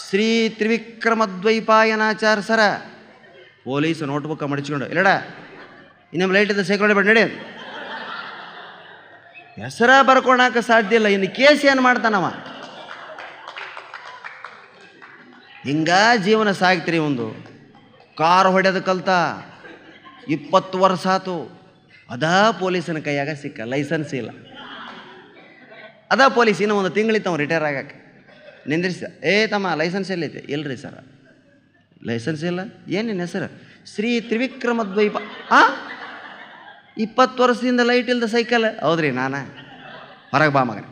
ಶ್ರೀ ತ್ರಿವಿಕ್ರಮ ದ್ವೈಪಾಯನಾಚಾರ ಸರ. ಪೊಲೀಸ್ ನೋಟ್ಬುಕ್ ಮಡಿಚ್ಕೊಂಡು, ಇಲ್ಲಡ ಇನ್ನೊಮ್ಮೆ ಲೈಟ್ ಇದ್ದ ಸೈಕಲ್ ಹೊಡಿಬೇಡ ನಡಿ. ಹೆಸರ ಬರ್ಕೊಳಕ್ಕೆ ಸಾಧ್ಯ ಇಲ್ಲ, ಇನ್ನು ಕೇಸ್ ಏನು ಮಾಡ್ತಾನವ? ಹಿಂಗ ಜೀವನ ಸಾಗ್ತಿರಿ. ಒಂದು ಕಾರ್ ಹೊಡೆಯೋದು ಕಲ್ತ 20 ವರ್ಷ ಆತು, ಅದಾ ಪೊಲೀಸನ ಕೈಯಾಗ ಸಿಕ್ಕ, ಲೈಸೆನ್ಸ್ ಇಲ್ಲ. ಅದಾ ಪೊಲೀಸ್ ಇನ್ನೂ 1 ತಿಂಗಳಿತ್ತವ ರಿಟೈರ್ ಆಗಕ್ಕೆ. ನಿಂದ್ರಿಸ, ತಮ್ಮ ಲೈಸೆನ್ಸ್ ಎಲ್ಲೈತೆ? ಇಲ್ರಿ ಸರ ಲೈಸೆನ್ಸ್ ಇಲ್ಲ. ಏನು ನಿನ್ನ ಹೆಸರು? ಶ್ರೀ ತ್ರಿವಿಕ್ರಮ ದ್ವೈಪ. 20 ವರ್ಷದಿಂದ ಲೈಟ್ ಇಲ್ದ ಸೈಕಲ್. ಹೌದ್ರಿ, ನಾನು ಹೊರಗೆ ಬಾ ಮಗನ.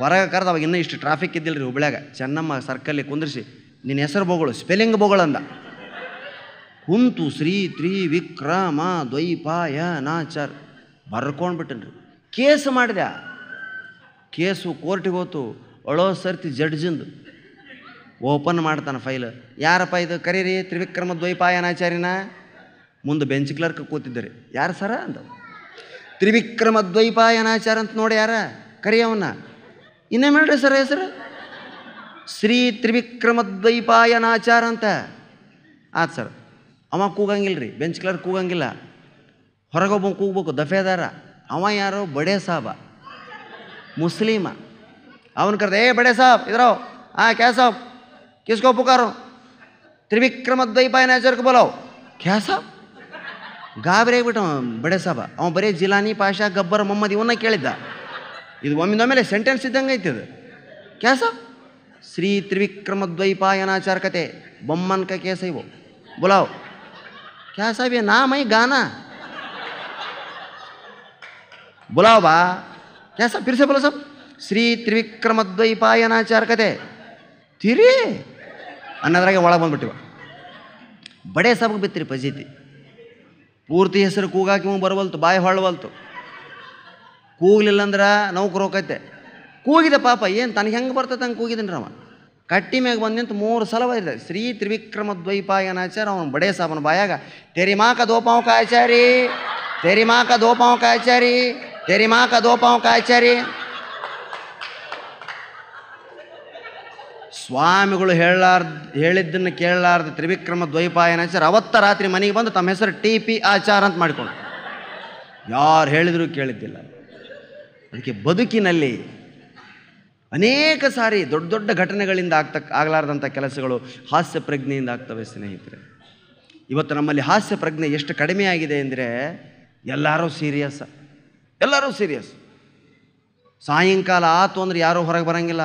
ಹೊರಗೆ ಕರೆದು ಅವಾಗ ಇನ್ನೂ ಇಷ್ಟು ಟ್ರಾಫಿಕ್ ಇದ್ದಿಲ್ಲ ರೀ ಹುಬ್ಳ್ಯಾಗ. ಚೆನ್ನಮ್ಮ ಸರ್ಕಲ್ಲಿ ಕುಂದ್ರಿಸಿ, ನಿನ್ನ ಹೆಸರು ಬೋಗಳು, ಸ್ಪೆಲ್ಲಿಂಗ್ ಬೋಗಳು ಅಂದ. ಕುಂತು ಶ್ರೀ ತ್ರಿವಿಕ್ರಮ ದ್ವೈಪಾಯನಾಚಾರ ಬರ್ಕೊಂಡ್ಬಿಟ್ಟನ್ರಿ. ಕೇಸ್ ಮಾಡಿದೆ, ಕೇಸು ಕೋರ್ಟಿಗೆ ಹೋತು. ಅಳೋ ಸರ್ತಿ ಜಡ್ಜಿಂದು ಓಪನ್ ಮಾಡ್ತಾನೆ ಫೈಲ್. ಯಾರಪ್ಪ ಇದು? ಕರೀರಿ ತ್ರಿವಿಕ್ರಮ ದ್ವೈಪಾಯನಾಚಾರ್ಯನ. ಮುಂದೆ ಬೆಂಚ್ ಕ್ಲರ್ಕ್ ಕೂತಿದ್ದಾರೆ. ಯಾರು ಸರ ಅಂತ? ತ್ರಿವಿಕ್ರಮ ದ್ವೈಪಾಯನಾಚಾರ ಅಂತ ನೋಡಿ, ಯಾರ ಕರಿ ಅವನ್ನ. ಇನ್ನೇನು ಹೇಳ್ರಿ ಸರ್ ಹೆಸರು? ಶ್ರೀ ತ್ರಿವಿಕ್ರಮ ದ್ವೈಪಾಯನಾಚಾರ ಅಂತ. ಆಯ್ತು ಸರ್. ಅವ ಕೂಗಂಗಿಲ್ಲ ರೀ, ಬೆಂಚ್ ಕ್ಲರ್ಕ್ ಕೂಗಂಗಿಲ್ಲ. ಹೊರಗೊಬ್ಬ ಕೂಗ್ಬೇಕು, ದಫೇದಾರ. ಅವ ಯಾರೋ ಬಡೇ ಸಾಬ, ಮುಸ್ಲಿಮ. ಅವನು ಕರೆದ, ಬಡೇ ಸಾಬ್ ಇದ್ರೋ, ಕ್ಯಾ ಸಾಬ್ ಕಿಸ್ಕೋ ಪುಕಾರೋ? ತ್ರಿವಿಕ್ರಮ ದ್ವೈಪಾಯನಾಚಾರಕ್ಕೆ ಬೋಲಾವ್. ಕ್ಯಾ ಸಾಬ್? ಗಾಬರಿ ಆಗ್ಬಿಟ್ಟು ಬಡೇ ಸಾಬ. ಅವ ಬರೀ ಜಿಲಾನಿ, ಪಾಷಾ, ಗಬ್ಬರ್, ಮೊಹಮ್ಮದ್ ಇವನ್ನ ಕೇಳಿದ್ದ. ಇದು ಒಮ್ಮಿಂದೊಮ್ಮೆಲೆ ಸೆಂಟೆನ್ಸ್ ಇದ್ದಂಗೆ ಐತಿದು. ಕ್ಯಾ ಸಾಬ್? ಶ್ರೀ ತ್ರಿವಿಕ್ರಮ ದ್ವೈಪಾಯನಾಚಾರ ಕತೆ ಬೊಮ್ಮನ್ का केस है वो, बुलाओ. क्या साहब ये नाम है गाना? बुलाओ बा. क्या साहब? फिर से बोलो सब. ಶ್ರೀ ತ್ರಿವಿಕ್ರಮ ದ್ವೈಪಾಯನಾಚಾರ ಕತೆ ತಿರಿ ಅನ್ನೋದ್ರಾಗೆ ಒಳಗೆ ಬಂದ್ಬಿಟ್ಟಿವ. ಬಡೇ ಸಾಬ್ಗೆ ಬಿತ್ತಿರಿ ಪಜೀತಿ. ಪೂರ್ತಿ ಹೆಸರು ಕೂಗಾಕಿ ಬರವಲ್ತು, ಬಾಯಿ ಹೊಳವಲ್ತು. ಕೂಗ್ಲಿಲ್ಲ ಅಂದ್ರೆ ನೌಕರು ಹೋಗೈತೆ. ಕೂಗಿದೆ ಪಾಪ, ಏನು ತನಗೆ ಹೆಂಗೆ ಬರ್ತದೆ ಹಂಗೆ ಕೂಗಿದ್ದೀನಿ ರವ. ಕಟ್ಟಿ ಮ್ಯಾಗ ಬಂದಿಂತ 3 ಸಲ ಇದೆ ಶ್ರೀ ತ್ರಿವಿಕ್ರಮ ದ್ವೈಪಾಯನಾಚಾರ. ಅವನು ಬಡೇ ಸಾಬನ ಬಾಯಾಗ तेरी माँ का 2 पाँव का आचारी, तेरी माँ का 2 पाँव का आचारी, तेरी माँ का 2 पाँव का आचारी. ಸ್ವಾಮಿಗಳು ಹೇಳಿದ್ದನ್ನು ಕೇಳಲಾರ್ದ ತ್ರಿವಿಕ್ರಮ ದ್ವೈಪಾಯನಾಚಾರ್ಯ ಅವತ್ತ ರಾತ್ರಿ ಮನೆಗೆ ಬಂದು ತಮ್ಮ ಹೆಸರು TP ಆಚಾರ ಅಂತ ಮಾಡಿಕೊಂಡು, ಯಾರು ಹೇಳಿದರೂ ಕೇಳಿದ್ದಿಲ್ಲ. ಅದಕ್ಕೆ ಬದುಕಿನಲ್ಲಿ ಅನೇಕ ಸಾರಿ ದೊಡ್ಡ ದೊಡ್ಡ ಘಟನೆಗಳಿಂದ ಆಗಲಾರ್ದಂಥ ಕೆಲಸಗಳು ಹಾಸ್ಯ ಪ್ರಜ್ಞೆಯಿಂದ ಆಗ್ತವೆ ಸ್ನೇಹಿತರೆ. ಇವತ್ತು ನಮ್ಮಲ್ಲಿ ಹಾಸ್ಯ ಪ್ರಜ್ಞೆ ಎಷ್ಟು ಕಡಿಮೆ ಆಗಿದೆ ಅಂದರೆ ಎಲ್ಲರೂ ಸೀರಿಯಸ್. ಸಾಯಂಕಾಲ ಆತು ಅಂದ್ರೆ ಯಾರೂ ಹೊರಗೆ ಬರೋಂಗಿಲ್ಲ.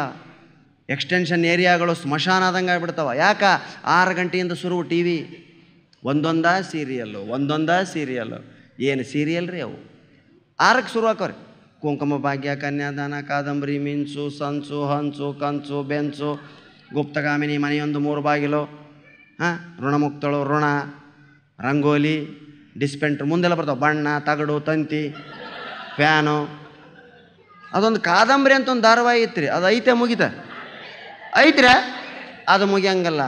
ಎಕ್ಸ್ಟೆನ್ಷನ್ ಏರಿಯಾಗಳು ಸ್ಮಶಾನ ಆದಂಗೆ ಆಗ್ಬಿಡ್ತಾವೆ. ಯಾಕೆ? 6 ಗಂಟೆಯಿಂದ ಶುರು TV, ಒಂದೊಂದ ಸೀರಿಯಲ್ಲು. ಏನು ಸೀರಿಯಲ್ ರೀ ಅವು? 6ಕ್ಕೆ ಶುರು ಹಾಕೋರಿ. ಕುಂಕುಮ ಭಾಗ್ಯ, ಕನ್ಯಾದಾನ, ಕಾದಂಬರಿ, ಮಿಂಚು, ಸಂಚು, ಹಂಚು, ಕಂಚು, ಬೆಂಚು, ಗುಪ್ತಗಾಮಿನಿ, ಮನೆಯೊಂದು 3 ಬಾಗಿಲು, ಋಣಮುಕ್ತಳು, ಋಣ, ರಂಗೋಲಿ, ಡಿಸ್ಪೆಂಟ್ರ್, ಮುಂದೆಲ್ಲ ಬರ್ತಾವೆ. ಬಣ್ಣ, ತಗಡು, ತಂತಿ, ಫ್ಯಾನು. ಅದೊಂದು ಕಾದಂಬರಿ ಅಂತ ಒಂದು ಧಾರಾವಾಹಿ ಇತ್ತು. ಅದು ಐತೆ ಐತ್ರೆ ಅದು ಮುಗಿಯಂಗಲ್ಲ.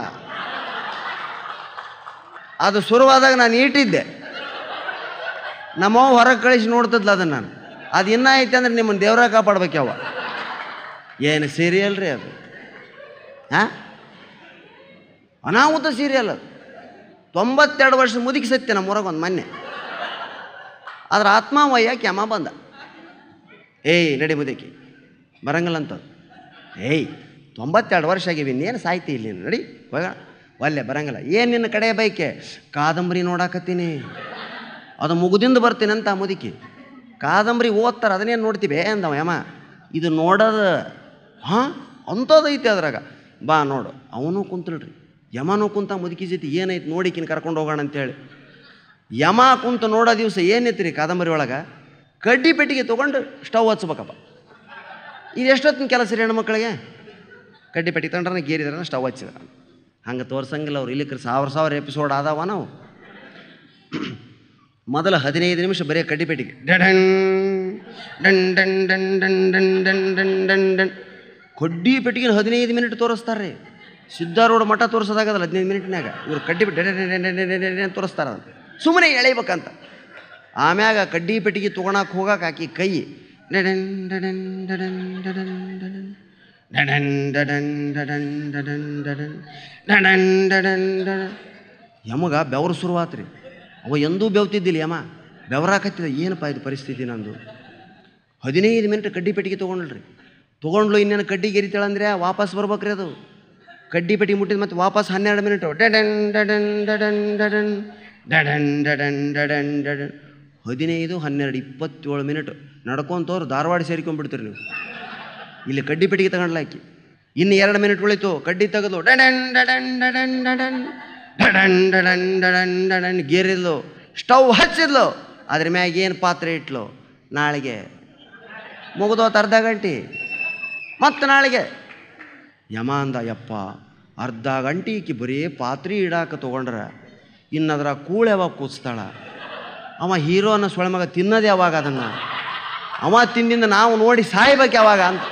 ಅದು ಶುರುವಾದಾಗ ನಾನು ಇಟ್ಟಿದ್ದೆ, ನಮ್ಮವ್ವ ಹೊರಗೆ ಕಳಿಸಿ ನೋಡ್ತಿದ್ಲ ಅದನ್ನು. ನಾನು ಅದು ಇನ್ನೂ ಐತೆ ಅಂದ್ರೆ ನಿಮ್ಮನ್ನು ದೇವ್ರ ಕಾಪಾಡ್ಬೇಕವ. ಏನು ಸೀರಿಯಲ್ ರೀ ಅದು? ಅನಾಹುತ ಸೀರಿಯಲ್ ಅದು. 92 ವರ್ಷ ಮುದುಕಿ ಸತ್ಯ ನಮ್ಮ ಹೊರಗೊಂದು ಮೊನ್ನೆ. ಅದ್ರ ಆತ್ಮಾವಯ್ಯಕ್ಕೆ ಅಮ್ಮ ಬಂದ, ಏಯ್ ನಡಿ ಮುದುಕಿ ಬರಂಗಿಲ್ಲ ಅಂತ. 92 ವರ್ಷ ಆಗಿವಿ, ಇನ್ನೇನು ಸಾಯ್ತಿ ಇಲ್ಲಿ, ನಡಿ ಹೋಗೋಣ. ಒಲ್ಲೆ ಬರಂಗಿಲ್ಲ. ಏನು ನಿನ್ನ ಕಡೆ ಬೈಕೆ? ಕಾದಂಬರಿ ನೋಡಾಕತ್ತೀನಿ, ಅದು ಮುಗುದಿಂದ ಬರ್ತೀನಿ ಅಂತ ಮುದುಕಿ. ಕಾದಂಬರಿ ಓದ್ತಾರೆ, ಅದನ್ನೇನು ನೋಡ್ತೀವಿ ಅಂದವ ಯಮ. ಇದು ನೋಡೋದು ಅಂಥದ್ದೈತೆ ಅದ್ರಾಗ. ಬಾ ನೋಡು. ಅವನು ಕುಂತಲ್ರಿ, ಯಮನೂ ಕುಂತ ಮುದುಕಿ ಜೊತೆ ಏನೈತೆ ನೋಡಿಕಿನ ಕರ್ಕೊಂಡು ಹೋಗೋಣ ಅಂತೇಳಿ. ಯಮ ಕುಂತ ನೋಡೋ ದಿವಸ ಏನೈತಿ ರೀ ಕಾದಂಬರಿ ಒಳಗೆ? ಕಡ್ಡಿ ಪೆಟ್ಟಿಗೆ ತೊಗೊಂಡು ಸ್ಟವ್ ಹಚ್ಬೇಕಪ್ಪ. ಇದು ಎಷ್ಟೊತ್ತಿನ ಕೆಲಸ ರೀ ಹೆಣ್ಮಕ್ಳಿಗೆ? ಕಡ್ಡಿ ಪೆಟ್ಟಿಗೆ ತಗೊಂಡ್ರೆ ಗೇರಿದ್ರೆ ಸ್ಟವ್ ಹಚ್ಚಿದ್ರೆ ಹಂಗೆ ತೋರ್ಸಂಗಿಲ್ಲ ಅವ್ರು. ಇಲ್ಲಿಕ್ಕೆ 1000 ಎಪಿಸೋಡ್ ಆದಾವ. ನಾವು ಮೊದಲ 15 ನಿಮಿಷ ಬರೀ ಕಡ್ಡಿ ಪೆಟ್ಟಿಗೆ done done done done done done done done done done. ಕಡ್ಡಿ ಪೆಟ್ಟಿಗೆ 15 ಮಿನಿಟ್ ತೋರಿಸ್ತಾರೆ ರೀ. ಸಿದ್ಧಾರೂಢ ಮಠ ತೋರಿಸೋದಾಗದಲ್ಲ 15 ಮಿನಿಟ್ನಾಗ. ಇವ್ರು ಕಡ್ಡಿ ಪೆಟ್ಟಿಗೆ ತೋರಿಸ್ತಾರ, ಸುಮ್ಮನೆ ಎಳೆಬೇಕಂತ. ಆಮ್ಯಾಗ ಕಡ್ಡಿ ಪೆಟ್ಟಿಗೆ ತೊಗೊಳಕ್ಕೆ ಹೋಗಕ್ಕೆ ಹಾಕಿ ಕೈ ಡಡನ್ ಡಡನ್ ಡಡನ್ ಡಡನ್ ಡಡನ್ ಡಡನ್ ಡಡನ್ ಡಡನ್ ಡಡನ್ ಡಡನ್ ಡಡನ್ ಡಡನ್ ಡಡನ್. ಯಮಗ ಬೆವರು ಶುರುವಾತ್ರಿ. ಅವ ಎಂದೂ ಬೆವ್ತಿದ್ದಿಲ್ಲ ಯಮ, ಬೆವರಾಕತ್ತಿದ. ಏನಪ್ಪ ಇದು ಪರಿಸ್ಥಿತಿ ನಂದು? 15 ಮಿನಿಟ್ ಕಡ್ಡಿ ಪೆಟ್ಟಿಗೆ ತೊಗೊಂಡ್ಲು. ಇನ್ನೇನು ಕಡ್ಡಿ ಗೆರಿತಾಳಂದ್ರೆ ವಾಪಸ್ ಬರ್ಬೇಕ್ರಿ. ಅದು ಕಡ್ಡಿ ಪೆಟ್ಟಿಗೆ ಮುಟ್ಟಿದ ಮತ್ತೆ ವಾಪಸ್ 12 ಮಿನಿಟು ಡಡನ್ ಡಡನ್ ಡಡನ್ ಡಡನ್ ಡಡನ್ ಡಡನ್ ಡಡನ್ ಡಡನ್. 15, 12, 27 ಮಿನಿಟ್ ನಡ್ಕೊಂತವ್ರು ಧಾರವಾಡ ಸೇರ್ಕೊಂಡ್ಬಿಡ್ತೀರಿ ನೀವು. ಇಲ್ಲಿ ಕಡ್ಡಿ ಪೆಟ್ಟಿಗೆ ತಗೊಂಡ್ಲಾಕಿ. ಇನ್ನು 2 ಮಿನಿಟ್ ಉಳಿತು, ಕಡ್ಡಿ ತೆಗೆದು ಡಡನ್ ಡಡನ್ ಡಡನ್ ಡಡನ್ ಡಡನ್ ಡಡನ್ ಡಡನ್ ಡಡನ್ ಗೇರಿದ್ಲು. ಸ್ಟವ್ ಹಚ್ಚಿದ್ಲು. ಅದ್ರ ಮ್ಯಾಗ ಏನು ಪಾತ್ರೆ ಇಟ್ಲು. ನಾಳೆಗೆ ಮುಗಿದೋತು ಅರ್ಧ ಗಂಟೆ, ಮತ್ತು ನಾಳೆಗೆ. ಯಮ ಅಂದ, ಯಪ್ಪ ಅರ್ಧ ಗಂಟೆ ಈಕಿ ಬರೀ ಪಾತ್ರೆ ಇಡಾಕ ತೊಗೊಂಡ್ರೆ ಇನ್ನು ಅದರ ಕೂಳು ಯಾವಾಗ ಕೂಸ್ತಾಳ? ಅವ ಹೀರೋ ಅನ್ನೋ ಸೊಳೆ ಮಗ ತಿನ್ನೋದು ಯಾವಾಗ? ಅದನ್ನು ಅವ ತಿಂದಿಂದ ನಾವು ನೋಡಿ ಸಾಯ್ಬೇಕು ಯಾವಾಗ ಅಂತ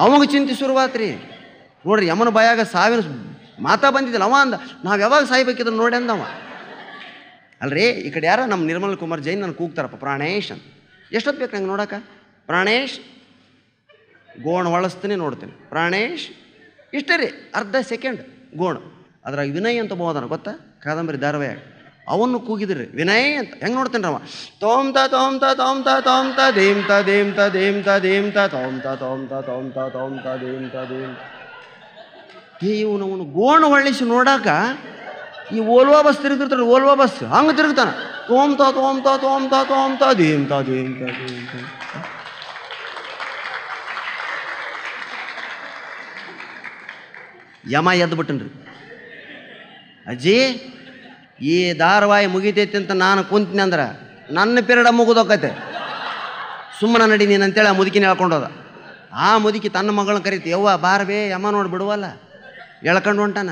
ಅವಾಗ ಚಿಂತೆ ಶುರುವಾತ್ರಿ. ನೋಡ್ರಿ, ಯಮನ ಬಾಯಾಗ ಸಾವಿನ ಮಾತಾ ಬಂದಿದ್ದಿಲ್ಲ. ಅವ ಅಂದ, ನಾವು ಯಾವಾಗ ಸಾಯ್ಬೇಕಿದ್ರು ನೋಡಿ ಅಂದವ. ಅಲ್ರಿ, ಈ ಕಡೆ ಯಾರ ನಮ್ಮ ನಿರ್ಮಲ್ ಕುಮಾರ್ ಜೈನ್ ನಾನು ಕೂಗ್ತಾರಪ್ಪ ಪ್ರಾಣೇಶ್ ಅಂತ. ಎಷ್ಟೊತ್ತು ಬೇಕು ನಂಗೆ ನೋಡೋಕೆ? ಪ್ರಾಣೇಶ್ ಗೋಣ್ ಹೊಳಸ್ತೀನಿ, ನೋಡ್ತೀನಿ. ಪ್ರಾಣೇಶ್ ಇಷ್ಟೇ ರೀ, ಅರ್ಧ ಸೆಕೆಂಡ್ ಗೋಣ್. ಅದ್ರಾಗ ವಿನಯ್ ಅಂತ ಬೋದನ ಗೊತ್ತಾ? ಕಾದಂಬರಿ ಧಾರಾವಾಹಿ ಅವನ್ನು ಕೂಗಿದ್ರಿ ವಿನಯ್ ಅಂತ. ಹೆಂಗೆ ನೋಡ್ತೇನೆ ರವ? ತೋಮ್ತ ತೋಮ್ತ ತೋಮ್ತ ತೋಮ್ತ ದೇಮ್ತ ದೇಮ್ತ ದೇಮ್ತ ದೇಮ್ತ ತೋಮ್ತ ತೋಮ್ತ ತೋಮ್ತ ತೋಮ್ತ ದೇಮ್ತ ದೇಮ್ತ. ಇವನು ಗೋಣು ಹೊಳ್ಳಿಸಿ ನೋಡಾಕ ಈ ಓಲ್ವಾ ಬಸ್ ತಿರುಗಿರ್ತಾರೆ. ಓಲ್ವಾ ಬಸ್ ಹಂಗೆ ತಿರುಗ್ತಾನೆ. ತೋಮ್ತ ತೋಮ್ತ ತೋಮ್ತ ತೋಮ್ತ ದೇಮ್ತ ದೇಮ್ತ ದೇಮ್ತ. ಯಮ ಎದ್ದು ಬಿಟ್ಟನ್ರಿ. ಅಜ್ಜಿ, ಈ ಧಾರಾವಾಹಿ ಮುಗಿತೈತಿ ಅಂತ ನಾನು ಕುಂತೀನಿ ಅಂದ್ರೆ ನನ್ನ ಪಿರಿಯಡ ಮುಗಿದೋಕೈತೆ, ಸುಮ್ಮನೆ ನಡಿ ನೀನು ಅಂತೇಳಿ ಆ ಮುದುಕಿನ ಹೇಳ್ಕೊಂಡೋದ. ಆ ಮುದುಕಿ ತನ್ನ ಮಗಳನ್ನ ಕರೀತಿ, ಯವ್ವ ಬಾರ್ಬೇ, ಯಮ್ಮ ನೋಡಿ ಬಿಡುವಲ್ಲ, ಎಳ್ಕೊಂಡು ಹೊಂಟಾನ.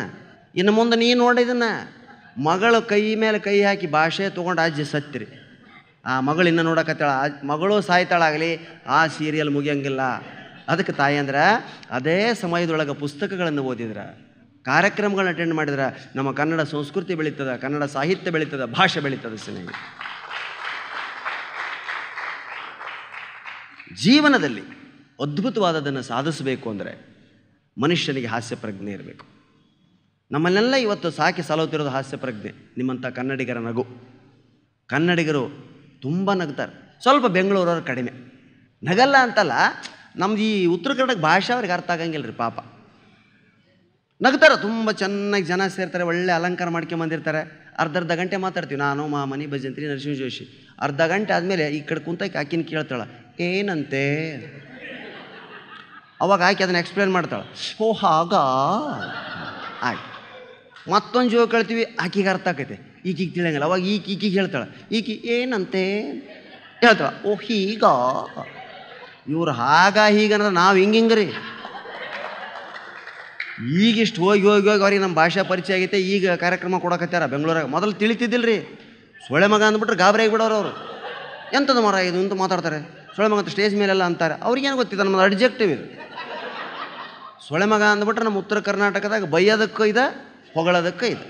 ಇನ್ನು ಮುಂದೆ ನೀನು ನೋಡಿದನ್ನ. ಮಗಳು ಕೈ ಮೇಲೆ ಕೈ ಹಾಕಿ ಭಾಷೆ ತೊಗೊಂಡು ಅಜ್ಜಿ ಸತ್ತಿರಿ. ಆ ಮಗಳು ಇನ್ನು ನೋಡಕತ್ತಾಳ. ಮಗಳು ಸಾಯ್ತಾಳಾಗಲಿ, ಆ ಸೀರಿಯಲ್ ಮುಗಿಯಂಗಿಲ್ಲ. ಅದಕ್ಕೆ ತಾಯಿ ಅಂದ್ರೆ ಅದೇ ಸಮಯದೊಳಗೆ ಪುಸ್ತಕಗಳನ್ನು ಓದಿದ್ರೆ, ಕಾರ್ಯಕ್ರಮಗಳನ್ನ ಅಟೆಂಡ್ ಮಾಡಿದ್ರೆ ನಮ್ಮ ಕನ್ನಡ ಸಂಸ್ಕೃತಿ ಬೆಳೀತದೆ, ಕನ್ನಡ ಸಾಹಿತ್ಯ ಬೆಳೀತದೆ, ಭಾಷೆ ಬೆಳೀತದೆ. ಸ್ನೇಹಿತರೆ, ಜೀವನದಲ್ಲಿ ಅದ್ಭುತವಾದದನ್ನು ಸಾಧಿಸಬೇಕು ಅಂದರೆ ಮನುಷ್ಯನಿಗೆ ಹಾಸ್ಯ ಪ್ರಜ್ಞೆ ಇರಬೇಕು. ನಮ್ಮನ್ನೆಲ್ಲ ಇವತ್ತು ಸಾಕಿ ಸಲಹುತ್ತಿರೋದು ಹಾಸ್ಯ ಪ್ರಜ್ಞೆ. ನಿಮ್ಮಂಥ ಕನ್ನಡಿಗರ ನಗು. ಕನ್ನಡಿಗರು ತುಂಬ ನಗ್ತಾರೆ. ಸ್ವಲ್ಪ ಬೆಂಗಳೂರವ್ರು ಕಡಿಮೆ. ನಗಲ್ಲ ಅಂತಲ್ಲ, ನಮ್ದು ಈ ಉತ್ತರ ಕರ್ನಾಟಕ ಭಾಷೆ ಅವ್ರಿಗೆ ಅರ್ಥ ಆಗಂಗಿಲ್ಲ ರೀ ಪಾಪ. ನಗ್ತಾರೆ, ತುಂಬ ಚೆನ್ನಾಗಿ ಜನ ಸೇರ್ತಾರೆ, ಒಳ್ಳೆ ಅಲಂಕಾರ ಮಾಡ್ಕೊಂಬಂದಿರ್ತಾರೆ. ಅರ್ಧ ಗಂಟೆ ಮಾತಾಡ್ತೀವಿ, ನಾನು ಮಾಮನಿ ಭಜಂತ್ರಿ ನರಸಿಂಹ ಜೋಶಿ. ಅರ್ಧ ಗಂಟೆ ಆದಮೇಲೆ ಈ ಕಡೆ ಕುಂತಕ್ಕೆ ಆಕಿನ ಕೇಳ್ತಾಳೆ, ಏನಂತೆ. ಅವಾಗ ಆಕೆ ಅದನ್ನು ಎಕ್ಸ್ಪ್ಲೇನ್ ಮಾಡ್ತಾಳೆ. ಓ ಹಾಗ ಆಯ್ತು. ಮತ್ತೊಂದು ಜೋಗ ಕೇಳ್ತೀವಿ, ಆಕಿಗೆ ಅರ್ಥ ಆಕೈತೆ, ಈಕಿಗೆ ತಿಳಿಯಂಗಿಲ್ಲ. ಅವಾಗ ಈಕಿಗೆ ಹೇಳ್ತಾಳೆ, ಈಕಿ ಏನಂತೆ ಹೇಳ್ತಾಳೆ. ಓ ಹೀಗ. ಇವ್ರು ಹಾಗ ಹೀಗಂದ್ರೆ ನಾವು ಹಿಂಗೆ ರೀ. ಈಗಿಷ್ಟು ಹೋಗಿ ಅವ್ರಿಗೆ ನಮ್ಮ ಭಾಷಾ ಪರಿಚಯ ಆಗೈತೆ. ಈಗ ಕಾರ್ಯಕ್ರಮ ಕೊಡಕತ್ತಾರ ಬೆಂಗಳೂರಾಗ. ಮೊದಲು ತಿಳಿತಿದ್ದಿಲ್ಲ ರೀ. ಸೊಳ್ಳೆ ಮಗ ಅಂದ್ಬಿಟ್ರೆ ಗಾಬರಿ ಆಗಿಬಿಡೋರು ಅವರು. ಎಂಥದ್ದು ಮರ ಇದು ಅಂತ ಮಾತಾಡ್ತಾರೆ. ಸೊಳ್ಳೆ ಮಗ ಅಂತ ಸ್ಟೇಜ್ ಮೇಲೆಲ್ಲ ಅಂತಾರೆ. ಅವ್ರಿಗೇನು ಗೊತ್ತಿದೆ, ನಮ್ಮದು ಅಡ್ಜೆಕ್ಟಿವ್ ಇದು. ಸೊಳ್ಳೆ ಮಗ ಅಂದ್ಬಿಟ್ರೆ ನಮ್ಮ ಉತ್ತರ ಕರ್ನಾಟಕದಾಗ ಬೈಯೋದಕ್ಕೂ ಇದೆ, ಹೊಗಳೋದಕ್ಕೂ ಇದೆ.